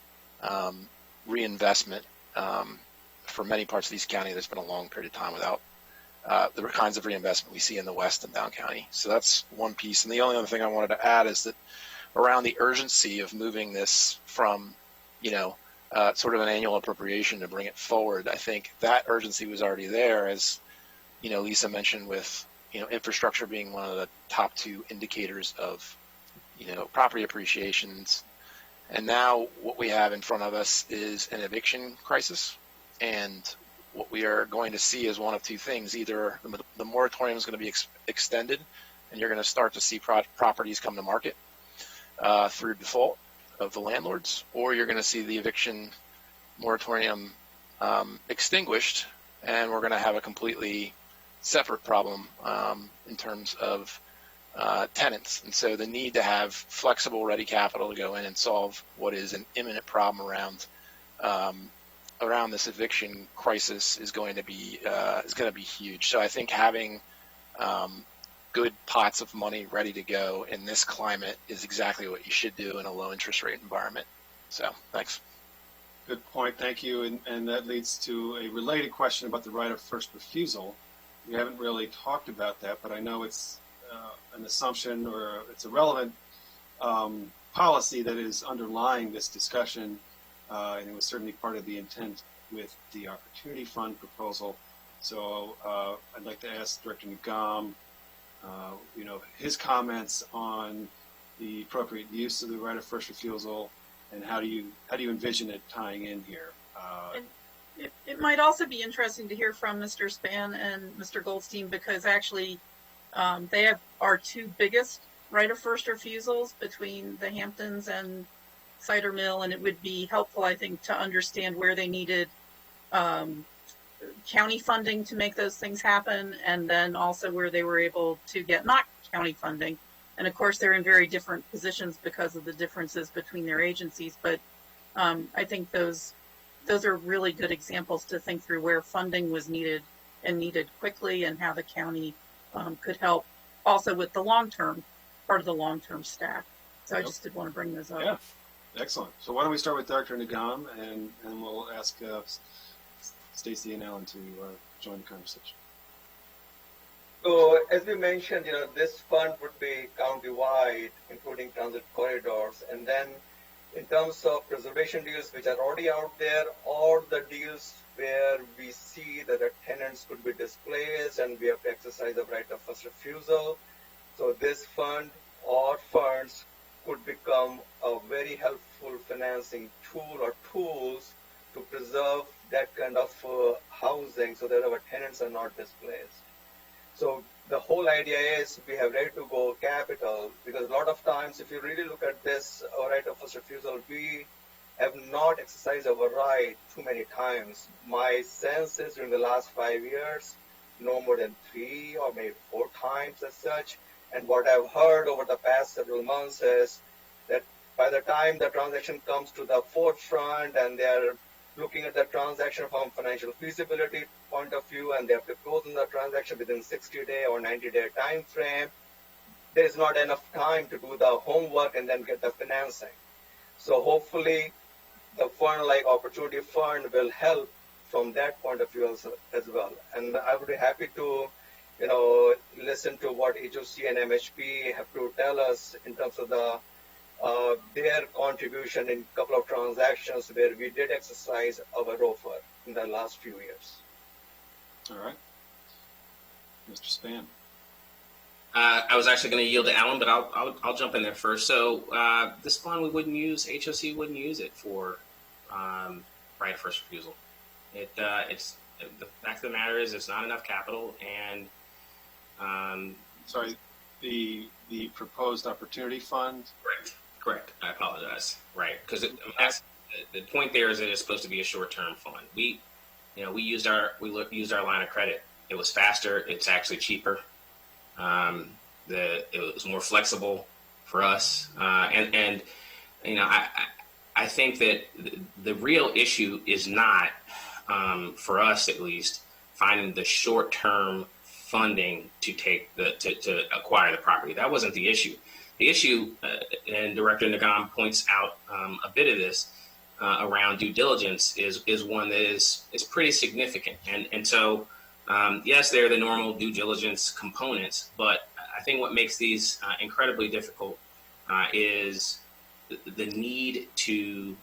reinvestment for many parts of East County. There's been a long period of time without the kinds of reinvestment we see in the West and down county. So that's one piece. And the only other thing I wanted to add is that around the urgency of moving this from, you know, sort of an annual appropriation to bring it forward, I think that urgency was already there, as, you know, Lisa mentioned, with, you know, infrastructure being one of the top two indicators of, you know, property appreciations. And now what we have in front of us is an eviction crisis. And what we are going to see is one of two things. Either the moratorium is going to be extended, and you're going to start to see properties come to market through default of the landlords, or you're going to see the eviction moratorium extinguished, and we're going to have a completely separate problem in terms of tenants. And so the need to have flexible, ready capital to go in and solve what is an imminent problem around this eviction crisis is going to be huge. So I think having good pots of money ready to go in this climate is exactly what you should do in a low interest rate environment. So thanks. Good point. Thank you. And that leads to a related question about the right of first refusal. We haven't really talked about that, but I know it's an assumption, or it's a relevant policy that is underlying this discussion, and it was certainly part of the intent with the Opportunity Fund proposal. So I'd like to ask Director Nagam, you know, his comments on the appropriate use of the right of first refusal, and how do you envision it tying in here? It might also be interesting to hear from Mr. Span and Mr. Goldstein, because actually they have our two biggest right of first refusals between the Hamptons and Cider Mill, and it would be helpful, I think, to understand where they needed county funding to make those things happen, and then also where they were able to get not county funding. And of course, they're in very different positions because of the differences between their agencies, but I think those are really good examples to think through where funding was needed, and needed quickly, and how the county could help also with the long-term, part of the long-term stack. So I just did want to bring those up. Yeah, excellent. So why don't we start with Dr. Nagam, and we'll ask Stacy and Alan to join the conversation. So as we mentioned, you know, this fund would be county-wide, including transit corridors, and then in terms of preservation deals which are already out there, or the deals where we see that the tenants could be displaced and we have to exercise the right of first refusal. So this fund or funds could become a very helpful financing tool or tools to preserve that kind of housing so that our tenants are not displaced. So the whole idea is we have ready to go capital, because a lot of times if you really look at this right of first refusal, we have not exercised our right too many times. My sense is during the last 5 years, no more than 3 or maybe 4 times as such. And what I've heard over the past several months is that by the time the transaction comes to the forefront and they're looking at the transaction from financial feasibility point of view, and they have to close on the transaction within 60-day or 90-day time frame, there is not enough time to do the homework and then get the financing. So hopefully the fund like Opportunity Fund will help from that point of view as well. And I would be happy to, you know, listen to what HOC and MHP have to tell us in terms of the their contribution in a couple of transactions where we did exercise our ROFR in the last few years. All right. Mr. Span. I was actually going to yield to Alan, but I'll jump in there first. So this fund we wouldn't use, HOC wouldn't use it for right of first refusal. It's the fact of the matter is, it's not enough capital, and Sorry, the proposed opportunity fund. correct. I apologize. Right, because the point there is that it's supposed to be a short-term fund. We used our line of credit. It was faster. It's actually cheaper. It was more flexible for us, and I think that the real issue is not, for us at least, finding the short-term funding to to acquire the property. That wasn't the issue. The issue, and Director Nagam points out a bit of this around due diligence, is one that is pretty significant. And so, yes, they're the normal due diligence components, but I think what makes these incredibly difficult is the need to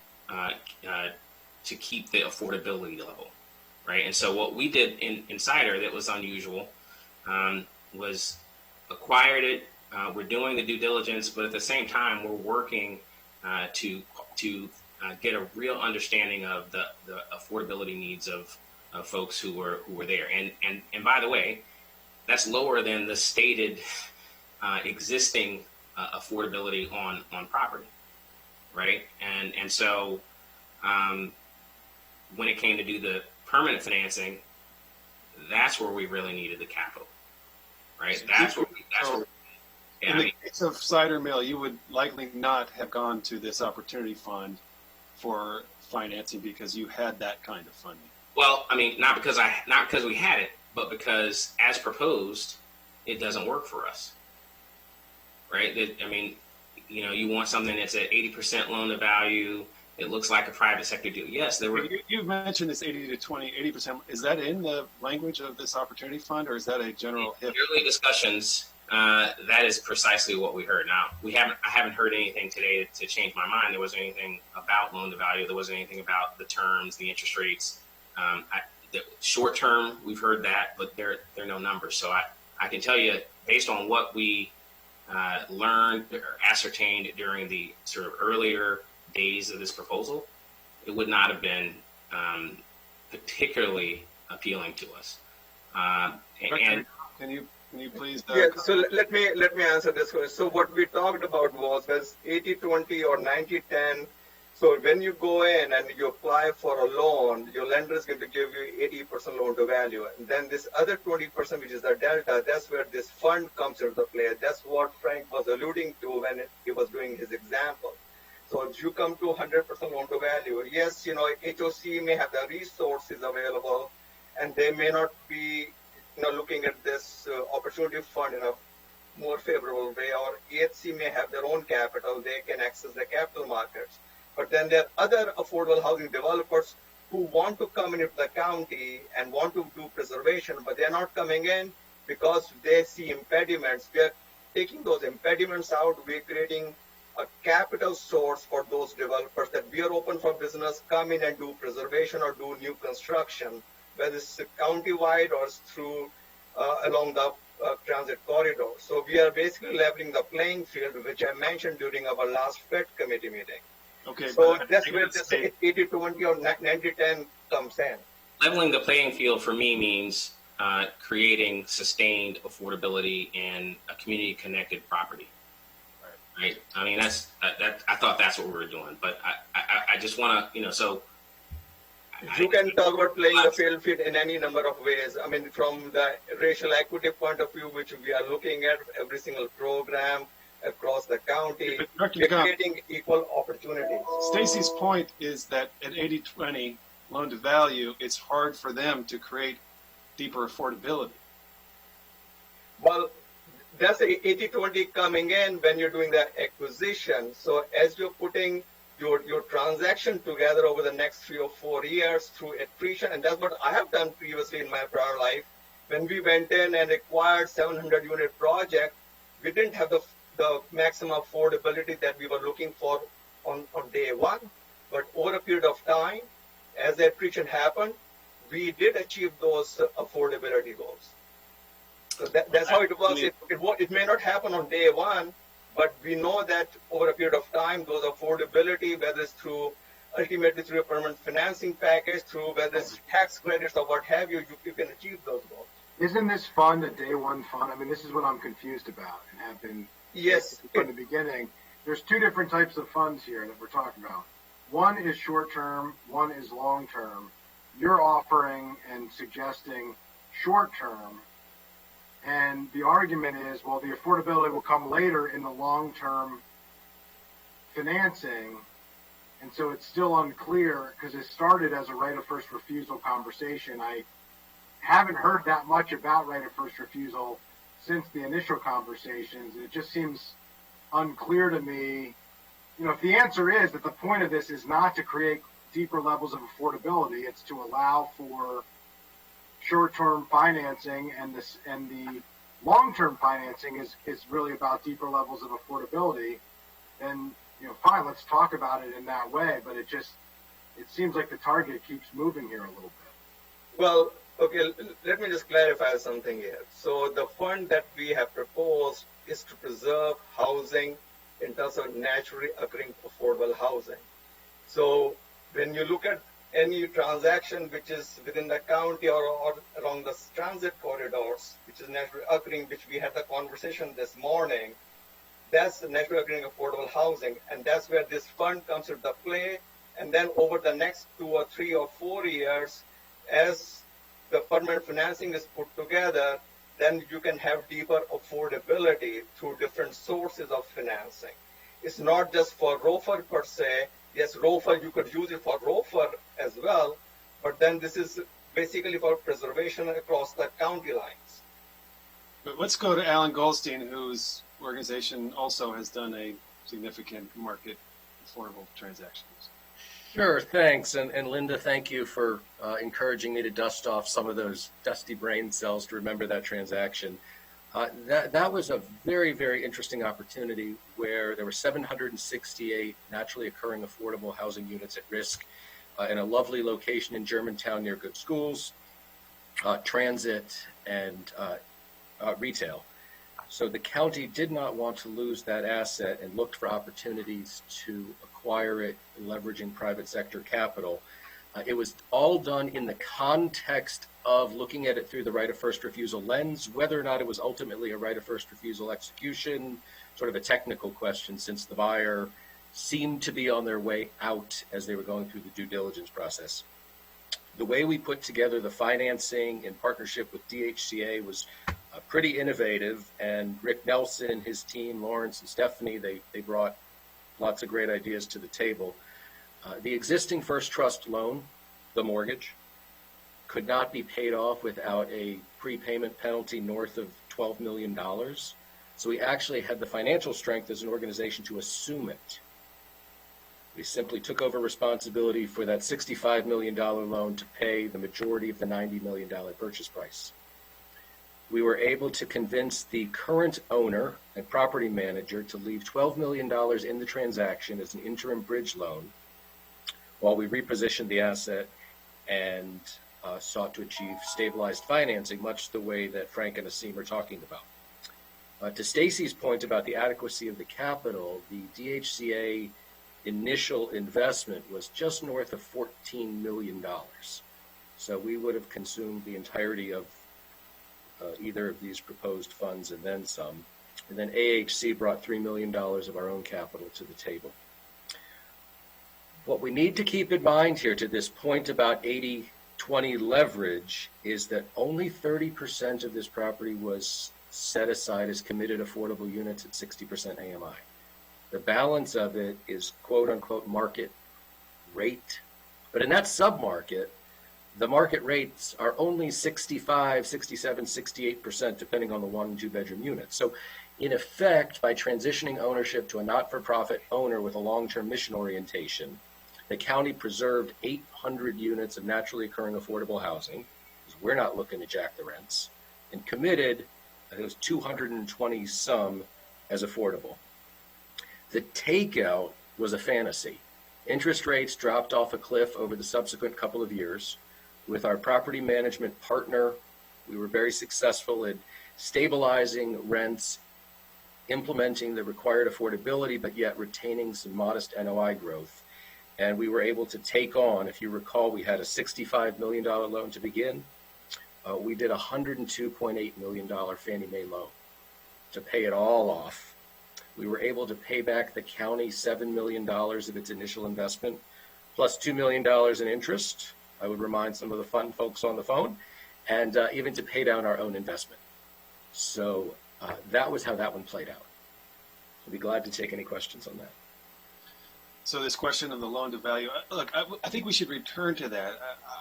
keep the affordability level, right? And so what we did in Cider that was unusual was acquired it. We're doing the due diligence, but at the same time, we're working to get a real understanding of the affordability needs of folks who were there. And by the way, that's lower than the stated existing affordability on property, right? And so when it came to do the permanent financing, that's where we really needed the capital, right? In the case of Cider Mill, you would likely not have gone to this opportunity fund for financing because you had that kind of funding. Well, I mean, not because we had it, but because as proposed, it doesn't work for us, right? You want something that's at 80% loan to value. It looks like a private sector deal. Yes, there were. You mentioned this 80%. Is that in the language of this opportunity fund, or is that a general? In early discussions, that is precisely what we heard. Now, I haven't heard anything today to change my mind. There wasn't anything about loan to value. There wasn't anything about the terms, the interest rates. The short term, we've heard that, but there are no numbers. So I can tell you, based on what we learned or ascertained during the sort of earlier days of this proposal, it would not have been particularly appealing to us. And can you please? Yeah. So let me answer this question. So what we talked about was 80-20 or 90-10. So when you go in and you apply for a loan, your lender is going to give you 80% loan to value. And then this other 20%, which is the delta, that's where this fund comes into play. That's what Frank was alluding to when he was doing his example. So if you come to 100% loan to value, yes, HOC may have the resources available, and they may not be, looking at this opportunity fund in a more favorable way, or EHC may have their own capital. They can access the capital markets. But then there are other affordable housing developers who want to come into the county and want to do preservation, but they're not coming in because they see impediments. We are taking those impediments out. We're creating a capital source for those developers that we are open for business, come in and do preservation or do new construction, whether it's county-wide or through along the transit corridor. So we are basically leveling the playing field, which I mentioned during our last PHED committee meeting. Okay, so that's where this 80-20 or 90-10 comes in. Leveling the playing field for me means creating sustained affordability in a community-connected property. Right. I mean, I thought that's what we were doing, but I just want to, so. You can talk about playing the field in any number of ways. I mean, from the racial equity point of view, which we are looking at every single program across the county, we're creating equal opportunities. Stacy's point is that at 80-20 loan to value, it's hard for them to create deeper affordability. Well, that's the 80-20 coming in when you're doing the acquisition. So as you're putting your transaction together over the next 3 or 4 years through accretion, and that's what I have done previously in my prior life. When we went in and acquired 700-unit project, we didn't have the maximum affordability that we were looking for on day one. But over a period of time, as the accretion happened, we did achieve those affordability goals. So that's how it works. It may not happen on day one, but we know that over a period of time, those affordability, whether it's through ultimately through a permanent financing package, through whether it's tax credits or what have you, you can achieve those goals. Isn't this fund a day one fund? I mean, this is what I'm confused about and have been Yes. from the beginning. There's two different types of funds here that we're talking about. One is short term, one is long term. You're offering and suggesting short term, and the argument is, well, the affordability will come later in the long term financing, and so it's still unclear because it started as a right of first refusal conversation. I haven't heard that much about right of first refusal since the initial conversations. It just seems unclear to me. You know, if the answer is that the point of this is not to create deeper levels of affordability, it's to allow for short-term financing, and the long-term financing is really about deeper levels of affordability, then, you know, fine, let's talk about it in that way. But it seems like the target keeps moving here a little bit. Well, okay, let me just clarify something here. So the fund that we have proposed is to preserve housing in terms of naturally occurring affordable housing. So when you look at any transaction which is within the county or along the transit corridors, which is naturally occurring, which we had the conversation this morning, that's the naturally occurring affordable housing. And that's where this fund comes into play. And then over the next 2 or 3 or 4 years, as the permanent financing is put together, then you can have deeper affordability through different sources of financing. It's not just for ROFR per se. Yes, ROFR, you could use it for ROFR as well, but then this is basically for preservation across the county lines. But let's go to Alan Goldstein, whose organization also has done a significant market affordable transactions. Sure, thanks. And Linda, thank you for encouraging me to dust off some of those dusty brain cells to remember that transaction. That was a very, very interesting opportunity where there were 768 naturally occurring affordable housing units at risk in a lovely location in Germantown near good schools, transit, and retail. So the county did not want to lose that asset and looked for opportunities to acquire it, leveraging private sector capital. It was all done in the context of looking at it through the right of first refusal lens. Whether or not it was ultimately a right of first refusal execution, sort of a technical question, since the buyer seemed to be on their way out as they were going through the due diligence process. The way we put together the financing in partnership with DHCA was pretty innovative, and Rick Nelson, his team, Lawrence and Stephanie, they brought lots of great ideas to the table. The existing First Trust loan, the mortgage, could not be paid off without a prepayment penalty north of $12 million. So we actually had the financial strength as an organization to assume it. We simply took over responsibility for that $65 million loan to pay the majority of the $90 million purchase price. We were able to convince the current owner and property manager to leave $12 million in the transaction as an interim bridge loan while we repositioned the asset and sought to achieve stabilized financing, much the way that Frank and Asim are talking about. To Stacy's point about the adequacy of the capital, the DHCA initial investment was just north of $14 million. So we would have consumed the entirety of either of these proposed funds and then some. And then AHC brought $3 million of our own capital to the table. What we need to keep in mind here to this point about 80-20 leverage is that only 30% of this property was set aside as committed affordable units at 60% AMI. The balance of it is quote unquote market rate. But in that submarket, the market rates are only 65, 67, 68%, depending on the 1 and 2 bedroom units. So in effect, by transitioning ownership to a not-for-profit owner with a long-term mission orientation, the county preserved 800 units of naturally occurring affordable housing, because we're not looking to jack the rents, and committed, it was 220 some as affordable. The takeout was a fantasy. Interest rates dropped off a cliff over the subsequent couple of years. With our property management partner, we were very successful in stabilizing rents, implementing the required affordability, but yet retaining some modest NOI growth. And we were able to take on, if you recall, we had a $65 million loan to begin. We did a $102.8 million Fannie Mae loan to pay it all off. We were able to pay back the county $7 million of its initial investment, plus $2 million in interest. I would remind some of the fund folks on the phone, and even to pay down our own investment. So that was how that one played out. I'll be glad to take any questions on that. So this question of the loan to value, look, I think we should return to that.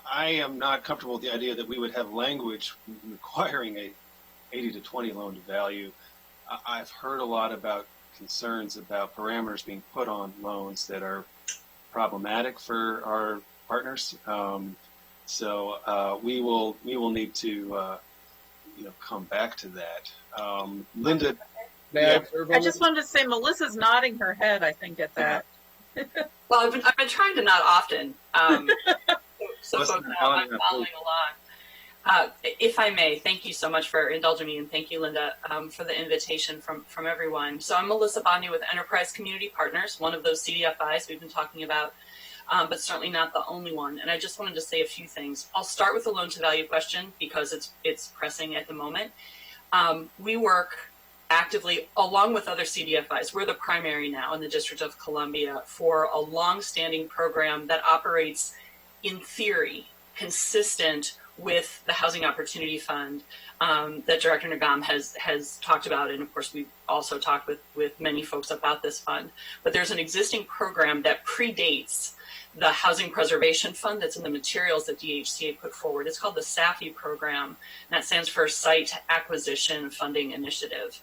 I am not comfortable with the idea that we would have language requiring a 80 to 20 loan to value. I've heard a lot about concerns about parameters being put on loans that are problematic for our partners. So we will need to come back to that. Linda, I just wanted to say Melissa's nodding her head, I think, at that. Well, I've been trying to not often, so folks know I'm following along. If I may, thank you so much for indulging me, and thank you, Linda, for the invitation from everyone. So I'm Melissa Bonney with Enterprise Community Partners, one of those CDFIs we've been talking about, but certainly not the only one. And I just wanted to say a few things. I'll start with the loan to value question because it's pressing at the moment. We work actively, along with other CDFIs. We're the primary now in the District of Columbia for a long-standing program that operates, in theory, consistent with the Housing Opportunity Fund that Director Nagam has talked about. And of course, we've also talked with many folks about this fund. But there's an existing program that predates the Housing Preservation Fund that's in the materials that DHCA put forward. It's called the SAFI program, and that stands for Site Acquisition Funding Initiative.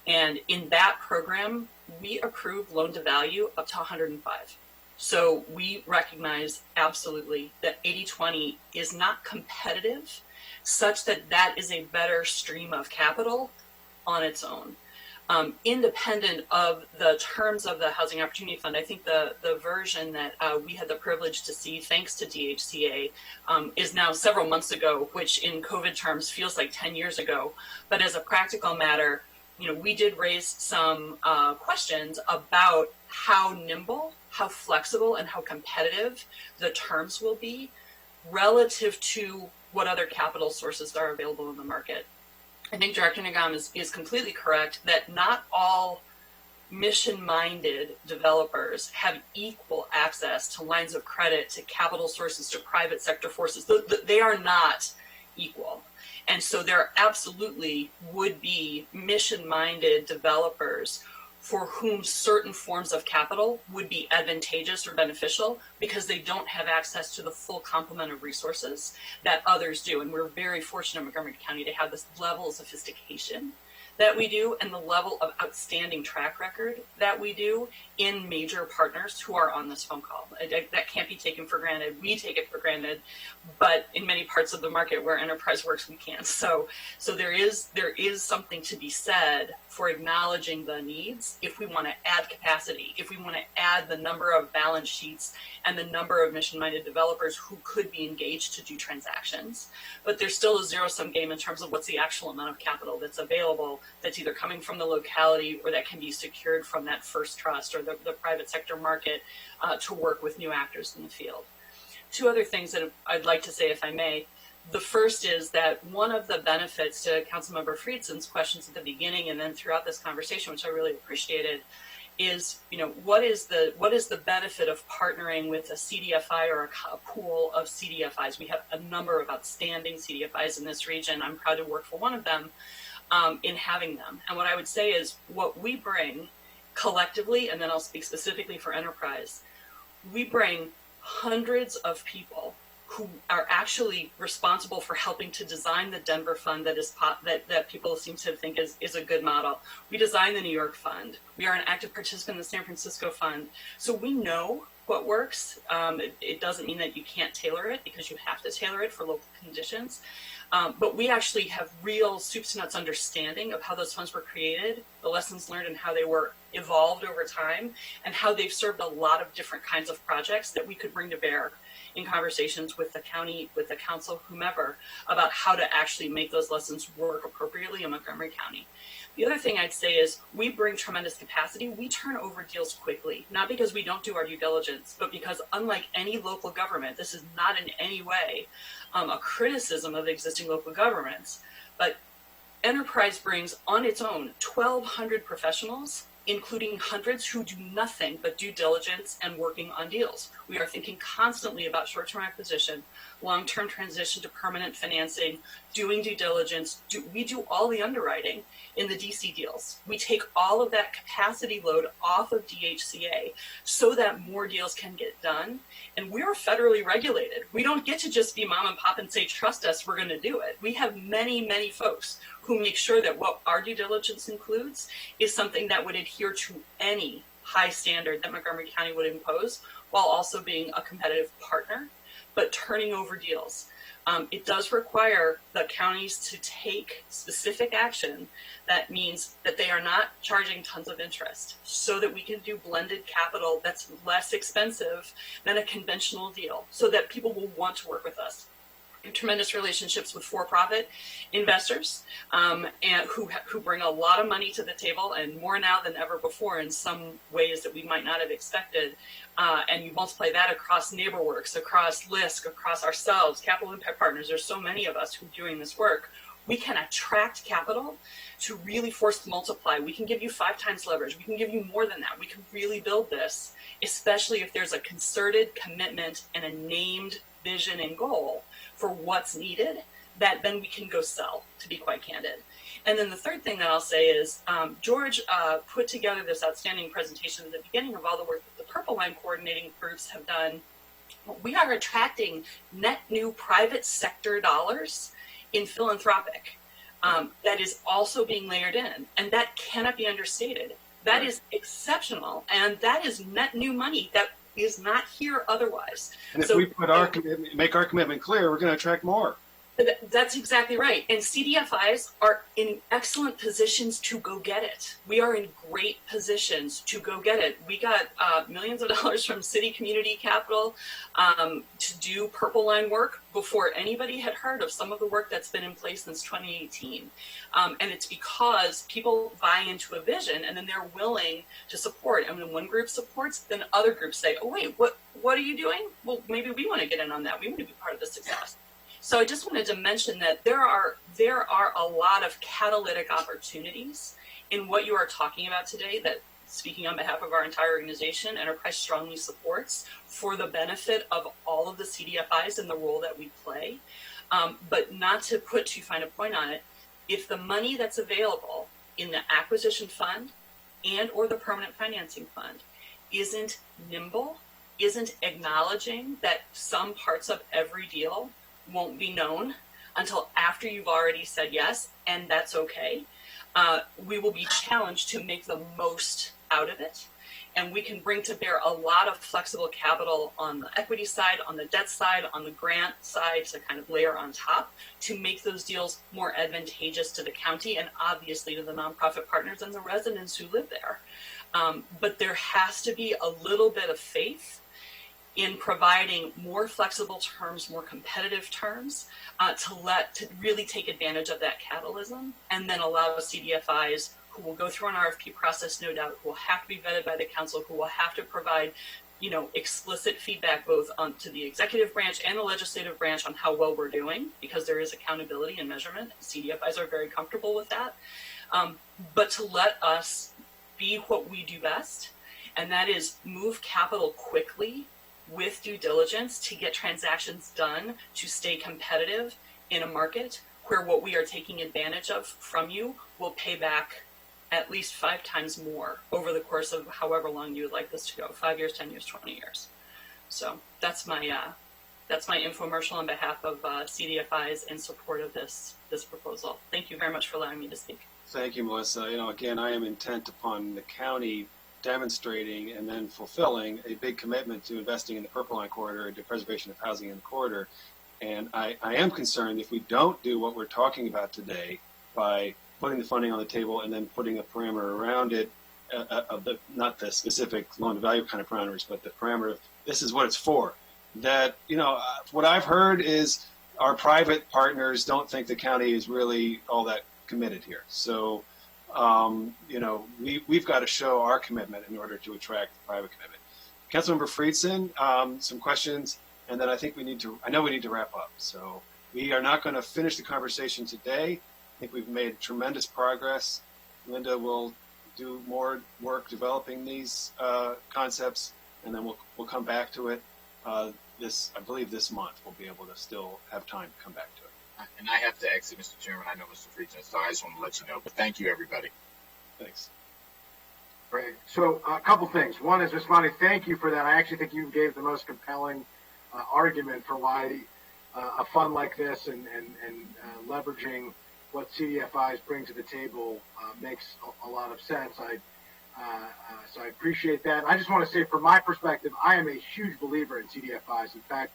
And in that program, we approve loan to value up to 105. So we recognize absolutely that 80-20 is not competitive, such that that is a better stream of capital on its own. Independent of the terms of the Housing Opportunity Fund, I think the version that we had the privilege to see, thanks to DHCA, is now several months ago, which in COVID terms feels like 10 years ago. But as a practical matter, we did raise some questions about how nimble, how flexible, and how competitive the terms will be relative to what other capital sources are available in the market. I think Director Nagam is completely correct that not all mission-minded developers have equal access to lines of credit, to capital sources, to private sector forces. They are not equal. And so there absolutely would be mission-minded developers for whom certain forms of capital would be advantageous or beneficial because they don't have access to the full complement of resources that others do. And we're very fortunate in Montgomery County to have this level of sophistication that we do and the level of outstanding track record that we do in major partners who are on this phone call. That can't be taken for granted. We take it for granted, but in many parts of the market where enterprise works, we can't. So there is something to be said for acknowledging the needs if we want to add capacity, if we want to add the number of balance sheets and the number of mission-minded developers who could be engaged to do transactions. But there's still a zero-sum game in terms of what's the actual amount of capital that's available that's either coming from the locality or that can be secured from that first trust or the private sector market to work with new actors in the field. Two other things that I'd like to say, if I may. The first is that one of the benefits to Councilmember Friedson's questions at the beginning and then throughout this conversation, which I really appreciated, is what is the benefit of partnering with a CDFI or a pool of CDFIs? We have a number of outstanding CDFIs in this region. I'm proud to work for one of them in having them. And what I would say is what we bring collectively, and then I'll speak specifically for enterprise, we bring hundreds of people who are actually responsible for helping to design the Denver fund that people seem to think is a good model. We designed the New York fund. We are an active participant in the San Francisco fund. So we know what works. It doesn't mean that you can't tailor it because you have to tailor it for local conditions. But we actually have real soup to nuts understanding of how those funds were created, the lessons learned and how they were evolved over time, and how they've served a lot of different kinds of projects that we could bring to bear in conversations with the county, with the council, whomever, about how to actually make those lessons work appropriately in Montgomery County. The other thing I'd say is we bring tremendous capacity. We turn over deals quickly, not because we don't do our due diligence, but because unlike any local government, this is not in any way a criticism of existing local governments, but Enterprise brings on its own 1,200 professionals, including hundreds who do nothing but due diligence and working on deals. We are thinking constantly about short-term acquisition, long-term transition to permanent financing, doing due diligence. We do all the underwriting in the DC deals. We take all of that capacity load off of DHCA so that more deals can get done. And we're federally regulated. We don't get to just be mom and pop and say, trust us, we're going to do it. We have many, many folks who make sure that what our due diligence includes is something that would adhere to any high standard that Montgomery County would impose, while also being a competitive partner, but turning over deals. It does require the counties to take specific action that means that they are not charging tons of interest so that we can do blended capital that's less expensive than a conventional deal so that people will want to work with us. Tremendous relationships with for-profit investors and who bring a lot of money to the table, and more now than ever before in some ways that we might not have expected. And you multiply that across NeighborWorks, across LISC, across ourselves, Capital Impact Partners. There's so many of us who are doing this work. We can attract capital to really force multiply. We can give you 5 times leverage. We can give you more than that. We can really build this, especially if there's a concerted commitment and a named vision and goal for what's needed, that then we can go sell, to be quite candid. And then the third thing that I'll say is George put together this outstanding presentation at the beginning of all the work that the Purple Line coordinating groups have done. We are attracting net new private sector dollars in philanthropic that is also being layered in, and that cannot be understated. That is exceptional, and that is net new money that is not here otherwise. And if we put our commitment, make our commitment clear, we're going to attract more. That's exactly right. And CDFIs are in excellent positions to go get it. We are in great positions to go get it. We got millions of dollars from City Community Capital to do Purple Line work before anybody had heard of some of the work that's been in place since 2018. And it's because people buy into a vision and then they're willing to support. And when one group supports, then other groups say, oh, wait, what are you doing? Well, maybe we want to get in on that. We want to be part of the success. So I just wanted to mention that there are a lot of catalytic opportunities in what you are talking about today that, speaking on behalf of our entire organization, Enterprise strongly supports for the benefit of all of the CDFIs and the role that we play. But not to put too fine a point on it, if the money that's available in the acquisition fund and or the permanent financing fund isn't nimble, isn't acknowledging that some parts of every deal won't be known until after you've already said yes, and that's okay. We will be challenged to make the most out of it, and we can bring to bear a lot of flexible capital on the equity side, on the debt side, on the grant side to kind of layer on top to make those deals more advantageous to the county and obviously to the nonprofit partners and the residents who live there. But there has to be a little bit of faith in providing more flexible terms, more competitive terms, to really take advantage of that catalysm, and then allow CDFIs who will go through an RFP process, no doubt, who will have to be vetted by the council, who will have to provide, explicit feedback both to the executive branch and the legislative branch on how well we're doing, because there is accountability and measurement. CDFIs are very comfortable with that. But to let us be what we do best, and that is move capital quickly with due diligence to get transactions done, to stay competitive in a market where what we are taking advantage of from you will pay back at least 5 times more over the course of however long you would like this to go, 5 years, 10 years, 20 years. So that's my infomercial on behalf of CDFIs in support of this proposal. Thank you very much for allowing me to speak. Thank you, Melissa. Again, I am intent upon the county demonstrating and then fulfilling a big commitment to investing in the Purple Line corridor and to preservation of housing in the corridor. And I am concerned if we don't do what we're talking about today by putting the funding on the table and then putting a parameter around it, not the specific loan to value kind of parameters, but the parameter of this is what it's for. That, what I've heard is our private partners don't think the county is really all that committed here. So we've got to show our commitment in order to attract private commitment. Councilmember Friedson, some questions, and then I know we need to wrap up. So we are not going to finish the conversation today. I think we've made tremendous progress. Linda will do more work developing these concepts, and then we'll come back to it. I believe this month we'll be able to still have time to come back to it. And I have to exit, Mr. Chairman. I know Mr. Friedman, so I just want to let you know. But thank you, everybody. Thanks. Great. So a couple things. One is, Ms. Monty, thank you for that. I actually think you gave the most compelling argument for why a fund like this and leveraging what CDFIs bring to the table makes a lot of sense. So I appreciate that. I just want to say, from my perspective, I am a huge believer in CDFIs. In fact,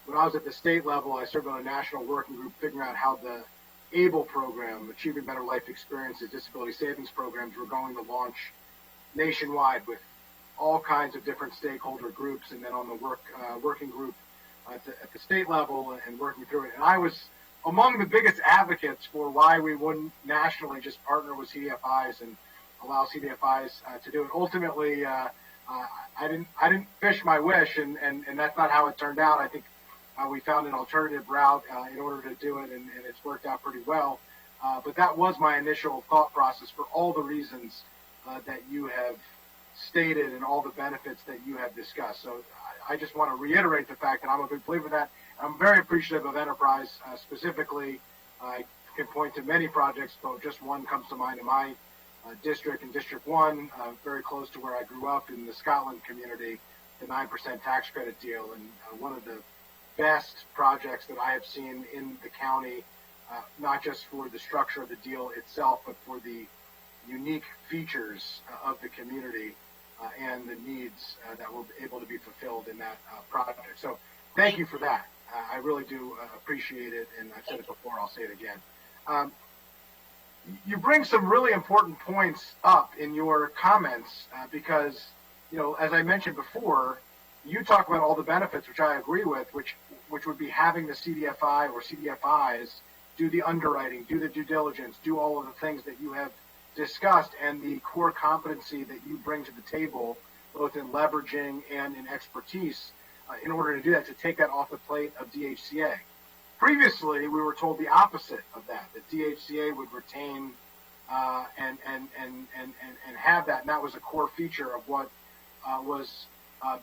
when I was at the state level, I served on a national working group figuring out how the ABLE program, Achieving Better Life Experiences, disability savings programs, were going to launch nationwide with all kinds of different stakeholder groups, and then on the working group at the state level and working through it. And I was among the biggest advocates for why we wouldn't nationally just partner with CDFIs and allow CDFIs to do it. Ultimately, I didn't fish my wish, and that's not how it turned out. I think we found an alternative route in order to do it, and it's worked out pretty well. But that was my initial thought process for all the reasons that you have stated and all the benefits that you have discussed. So I just want to reiterate the fact that I'm a big believer in that. I'm very appreciative of Enterprise specifically. I can point to many projects, but just one comes to mind in my district, in District 1, very close to where I grew up in the Scotland community, the 9% tax credit deal, and one of the best projects that I have seen in the county, not just for the structure of the deal itself, but for the unique features of the community and the needs that were able to be fulfilled in that project. So thank you for that. I really do appreciate it, and I've said it before, I'll say it again. You bring some really important points up in your comments because, as I mentioned before, you talk about all the benefits, which I agree with, which would be having the CDFI or CDFIs do the underwriting, do the due diligence, do all of the things that you have discussed, and the core competency that you bring to the table, both in leveraging and in expertise, in order to do that, to take that off the plate of DHCA. Previously, we were told the opposite of that DHCA would retain and have that, and that was a core feature of what was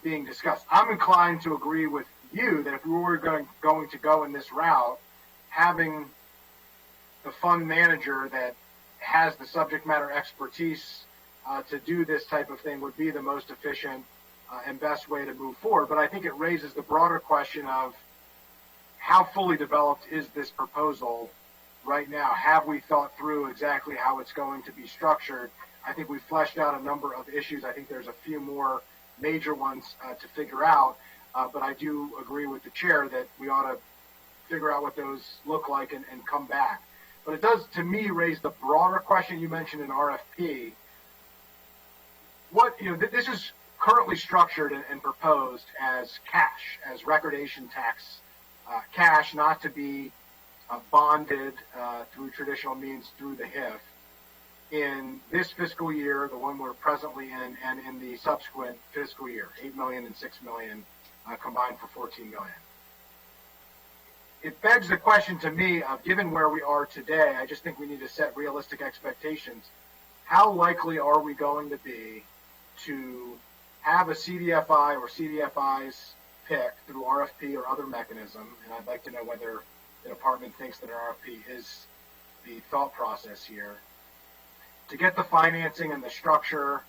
being discussed. I'm inclined to agree with you that if we were going to go in this route, having the fund manager that has the subject matter expertise to do this type of thing would be the most efficient and best way to move forward. But I think it raises the broader question of how fully developed is this proposal right now? Have we thought through exactly how it's going to be structured? I think we've fleshed out a number of issues. I think there's a few more major ones to figure out, but I do agree with the chair that we ought to figure out what those look like and come back. But it does, to me, raise the broader question you mentioned in RFP. This is currently structured and proposed as cash, as recordation tax cash, not to be bonded through traditional means through the HIF. In this fiscal year, the one we're presently in, and in the subsequent fiscal year, $8 million and $6 million combined for $14 million. It begs the question to me of, given where we are today, I just think we need to set realistic expectations. How likely are we going to be to have a CDFI or CDFIs pick through RFP or other mechanism? And I'd like to know whether the department thinks that an RFP is the thought process here, to get the financing and the structure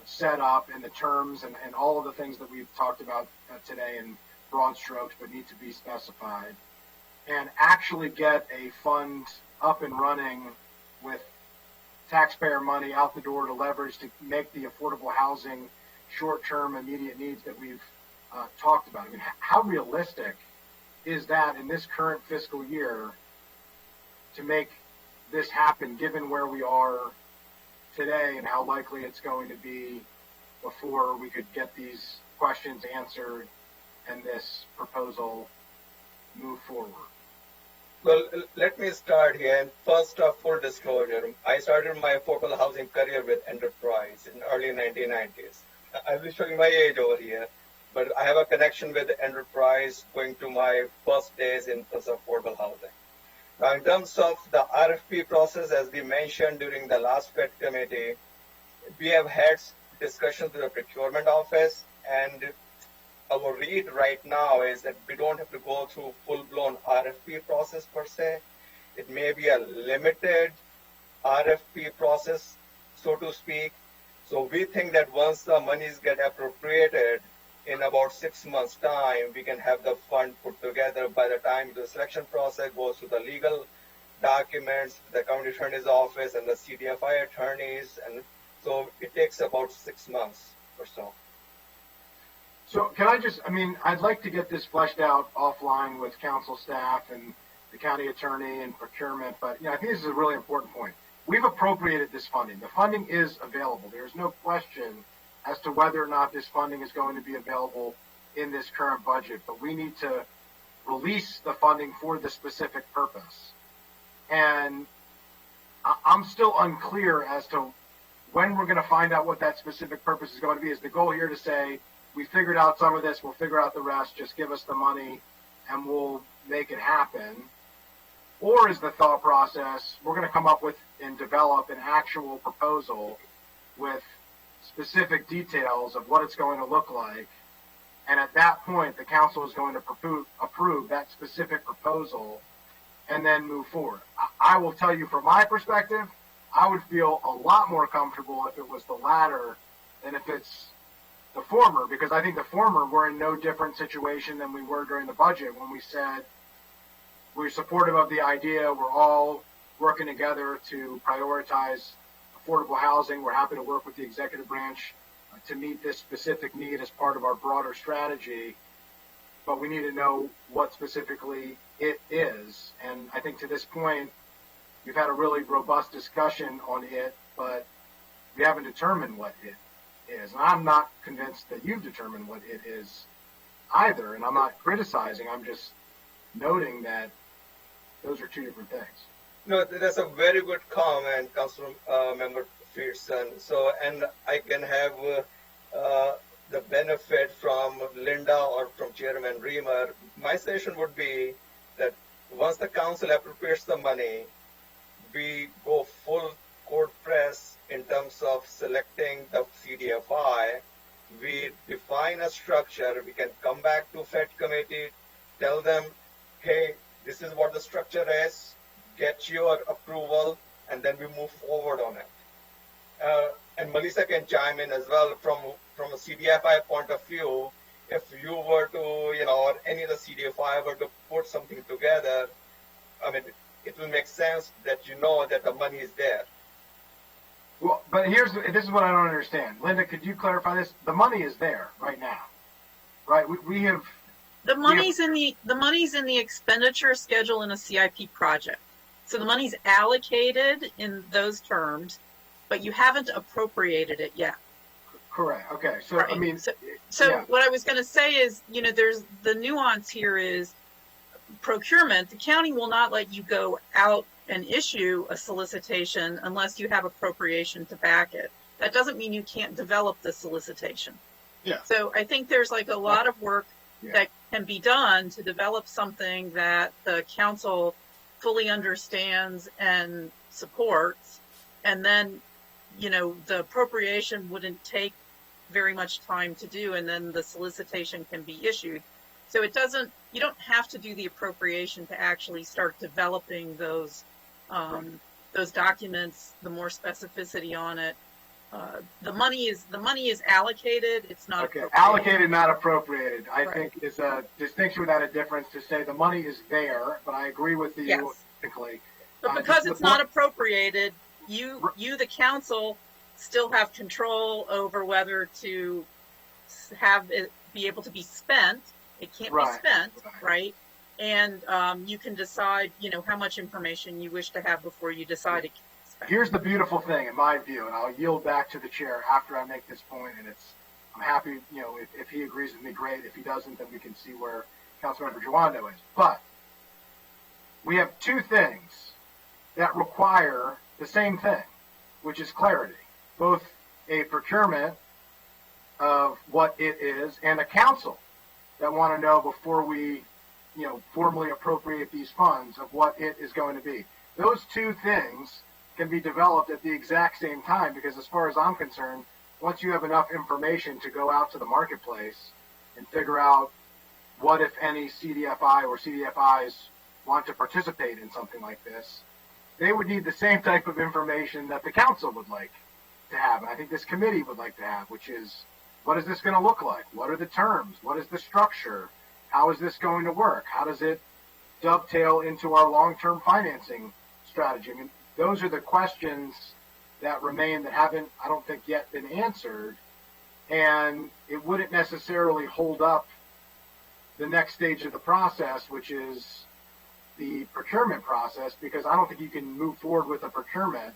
set up and the terms and all of the things that we've talked about today in broad strokes but need to be specified, and actually get a fund up and running with taxpayer money out the door to leverage to make the affordable housing short-term immediate needs that we've talked about. I mean, how realistic is that in this current fiscal year to make this happen, given where we are today and how likely it's going to be before we could get these questions answered and this proposal move forward? Well, let me start here. And first, full disclosure, I started my affordable housing career with Enterprise in early 1990s. I'll be showing my age over here, but I have a connection with Enterprise going to my first days in affordable housing. Now, in terms of the RFP process, as we mentioned during the last PHED committee, we have had discussions with the procurement office, and our read right now is that we don't have to go through full-blown RFP process per se. It may be a limited RFP process, so to speak. So we think that once the monies get appropriated in about 6 months' time, we can have the fund put together by the time the selection process goes through the legal documents, the county attorney's office, and the CDFI attorneys. And so it takes about 6 months or so. So can I just, I'd like to get this fleshed out offline with council staff and the county attorney and procurement, but I think this is a really important point. We've appropriated this funding. The funding is available. There's no question as to whether or not this funding is going to be available in this current budget, but we need to release the funding for the specific purpose. And I'm still unclear as to when we're going to find out what that specific purpose is going to be. Is the goal here to say, we figured out some of this, we'll figure out the rest, just give us the money and we'll make it happen? Or is the thought process, we're going to come up with and develop an actual proposal with specific details of what it's going to look like, and at that point the council is going to approve that specific proposal and then move forward? I will tell you from my perspective, I would feel a lot more comfortable if it was the latter than if it's the former, because I think the former, we're in no different situation than we were during the budget when we said we're supportive of the idea, we're all working together to prioritize affordable housing. We're happy to work with the executive branch to meet this specific need as part of our broader strategy, but we need to know what specifically it is. And I think to this point, we've had a really robust discussion on it, but we haven't determined what it is. And I'm not convinced that you've determined what it is either. And I'm not criticizing, I'm just noting that those are two different things. No, that's a very good comment, Council Member Pearson. So, and I can have the benefit from Linda or from Chairman Reamer. My suggestion would be that once the council appropriates the money, we go full court press in terms of selecting the CDFI. We define a structure. We can come back to PHED committee, tell them, hey, this is what the structure is, get your approval, and then we move forward on it. And Melissa can chime in as well from a CDFI point of view. If you were to, or any of the CDFI were to put something together, it will make sense that you know that the money is there. Well, but this is what I don't understand. Linda, could you clarify this? The money is there right now, right? We have the money's in the expenditure schedule in a CIP project. So the money's allocated in those terms, but you haven't appropriated it yet. Correct. Okay. So right. So what I was going to say is, there's the nuance here is procurement. The county will not let you go out and issue a solicitation unless you have appropriation to back it. That doesn't mean you can't develop the solicitation. Yeah. So I think there's like a lot of work that can be done to develop something that the council fully understands and supports, and then the appropriation wouldn't take very much time to do, and then the solicitation can be issued. So you don't have to do the appropriation to actually start developing those documents, the more specificity on it. The money is allocated. It's not allocated, not appropriated. I think is a distinction without a difference to say the money is there, but I agree with you technically. But because it's not appropriated, you the council still have control over whether to have it be able to be spent. It can't be spent, right? And you can decide, how much information you wish to have before you decide to spend. Here's the beautiful thing, in my view, and I'll yield back to the chair after I make this point, and I'm happy, if he agrees with me, great. If he doesn't, then we can see where Councilmember Giwando is. But we have two things that require the same thing, which is clarity, both a procurement of what it is and a council that want to know before we, formally appropriate these funds of what it is going to be. Those two things can be developed at the exact same time because as far as I'm concerned, once you have enough information to go out to the marketplace and figure out what, if any, CDFI or CDFIs want to participate in something like this, they would need the same type of information that the council would like to have, and I think this committee would like to have, which is, what is this going to look like? What are the terms? What is the structure? How is this going to work? How does it dovetail into our long-term financing strategy? I mean, those are the questions that remain that haven't, I don't think, yet been answered, and it wouldn't necessarily hold up the next stage of the process, which is the procurement process, because I don't think you can move forward with a procurement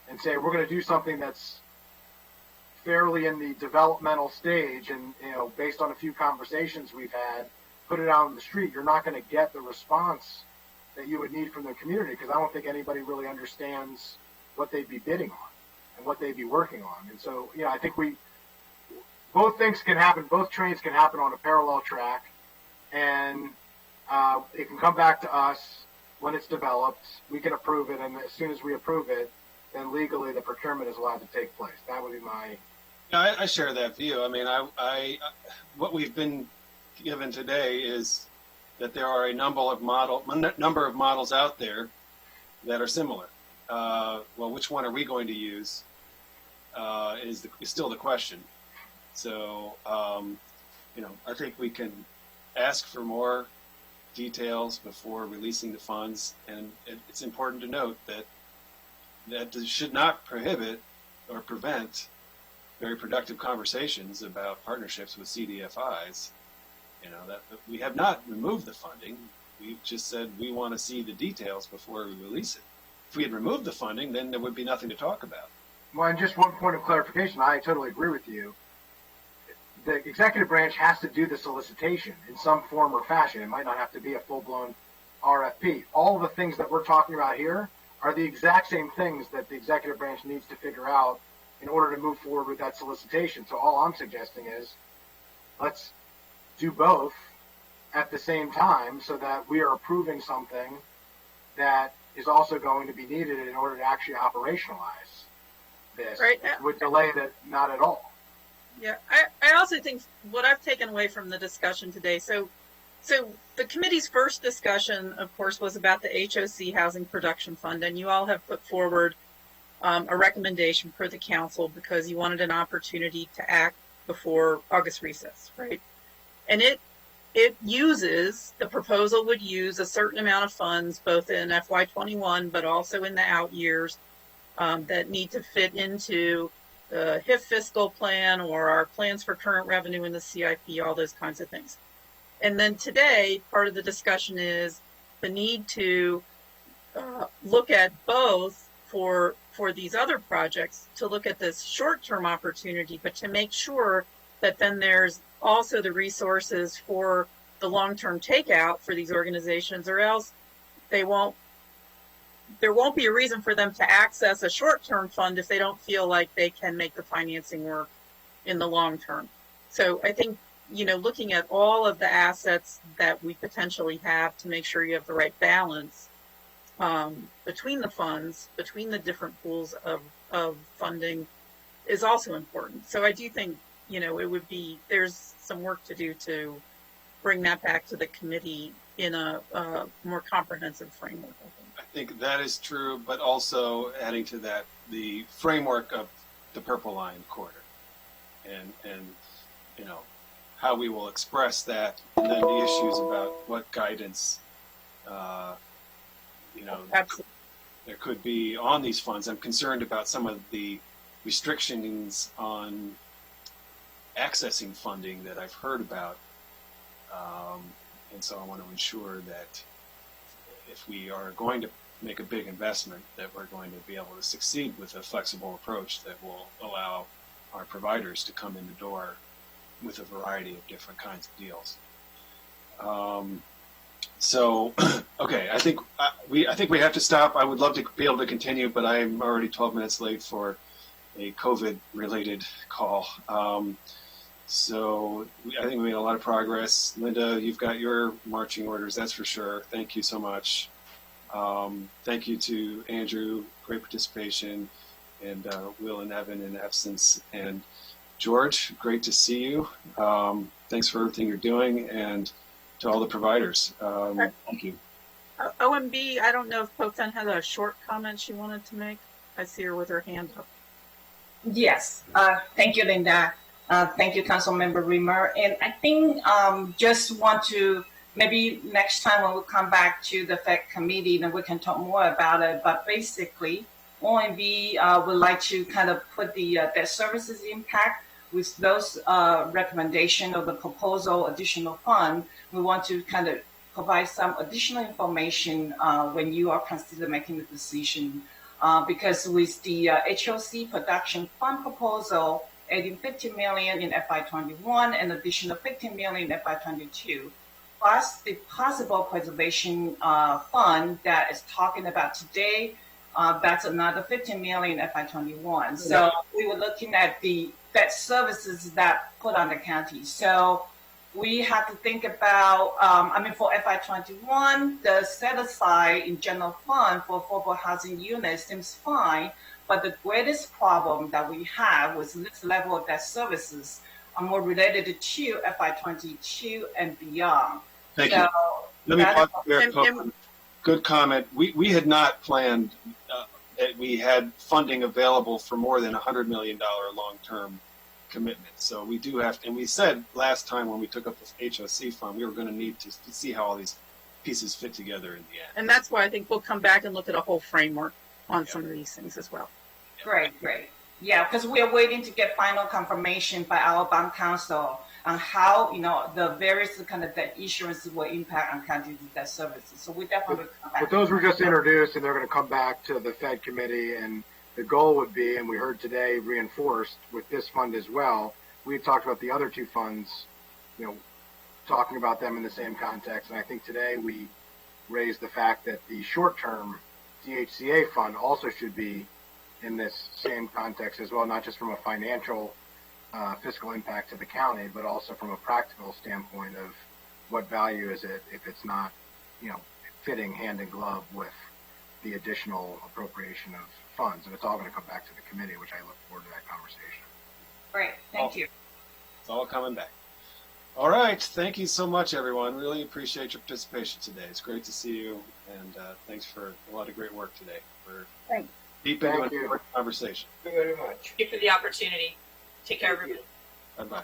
and say we're going to do something that's fairly in the developmental stage and, based on a few conversations we've had, put it out on the street. You're not going to get the response that you would need from the community because I don't think anybody really understands what they'd be bidding on and what they'd be working on. And so, I think both things can happen. Both trains can happen on a parallel track, and it can come back to us when it's developed. We can approve it, and as soon as we approve it, then legally the procurement is allowed to take place. That would be my... I share that view. I mean, what we've been given today is that there are a number of models out there that are similar. Well, which one are we going to use is still the question. So, I think we can ask for more details before releasing the funds, and it's important to note that should not prohibit or prevent very productive conversations about partnerships with CDFIs. That we have not removed the funding. We've just said we want to see the details before we release it. If we had removed the funding, then there would be nothing to talk about. Well, and just one point of clarification, I totally agree with you. The executive branch has to do the solicitation in some form or fashion. It might not have to be a full-blown RFP. All the things that we're talking about here are the exact same things that the executive branch needs to figure out in order to move forward with that solicitation. So all I'm suggesting is let's do both at the same time so that we are approving something that is also going to be needed in order to actually operationalize this. Right. Would delay that not at all. Yeah, I also think what I've taken away from the discussion today, so the committee's first discussion, of course, was about the HOC Housing Production Fund, and you all have put forward a recommendation for the council because you wanted an opportunity to act before August recess, right? And the proposal would use a certain amount of funds, both in FY21, but also in the out years that need to fit into the HIF fiscal plan or our plans for current revenue in the CIP, all those kinds of things. And then today, part of the discussion is the need to look at both for these other projects, to look at this short-term opportunity, but to make sure that then there's also the resources for the long-term takeout for these organizations, or else there won't be a reason for them to access a short-term fund if they don't feel like they can make the financing work in the long term. So I think, looking at all of the assets that we potentially have to make sure you have the right balance between the funds, between the different pools of funding is also important. So I do think, there's some work to do to bring that back to the committee in a more comprehensive framework. I think that is true, but also adding to that the framework of the Purple Line corridor, and how we will express that, and then the issues about what guidance there could be on these funds. I'm concerned about some of the restrictions on accessing funding that I've heard about, and so I want to ensure that if we are going to make a big investment, that we're going to be able to succeed with a flexible approach that will allow our providers to come in the door with a variety of different kinds of deals. So, okay, I think we have to stop. I would love to be able to continue, but I'm already 12 minutes late for a COVID-related call. So I think we made a lot of progress. Linda, you've got your marching orders, that's for sure. Thank you so much. Thank you to Andrew, great participation, and Will and Evan in absence. And George, great to see you. Thanks for everything you're doing, and to all the providers. Thank you. OMB, I don't know if Poten had a short comment she wanted to make. I see her with her hand up. Yes, thank you, Linda. Thank you, Councilmember Reamer. And I think just want to, maybe next time when we come back to the FED committee, then we can talk more about it. But basically, OMB would like to kind of put the debt services impact with those recommendation of the proposal additional fund. We want to kind of provide some additional information when you are consider making the decision. Because with the HOC production fund proposal, adding $50 million in FY21 and additional $15 million in FY22, plus the possible preservation fund that is talking about today, that's another $15 million in FY21. So we were looking at the debt services that put on the county. So we have to think about, for FY21, the set aside in general fund for affordable housing units seems fine, but the greatest problem that we have with this level of debt services are more related to FY22 and beyond. Thank you. Let me pause there. Good comment. We had not planned that we had funding available for more than $100 million long-term commitment. So we do have to, and we said last time when we took up the HOC fund, we were going to need to see how all these pieces fit together in the end. And that's why I think we'll come back and look at a whole framework on some of these things as well. Great. Yeah, because we are waiting to get final confirmation by our bond counsel on how, the various kind of debt issuance will impact on county debt services. So we definitely come back. But those were just introduced, and they're going to come back to the Fed committee, and the goal would be, and we heard today reinforced with this fund as well, we had talked about the other two funds, talking about them in the same context. And I think today we raised the fact that the short-term DHCA fund also should be in this same context as well, not just from a financial fiscal impact to the county, but also from a practical standpoint of what value is it if it's not, fitting hand in glove with the additional appropriation of funds. And it's all going to come back to the committee, which I look forward to that conversation. Great, thank you. It's all coming back. All right, thank you so much, everyone. Really appreciate your participation today. It's great to see you, and thanks for a lot of great work today. We're deep into a conversation. Thank you very much. Thank you for the opportunity. Take care, everybody. Bye-bye.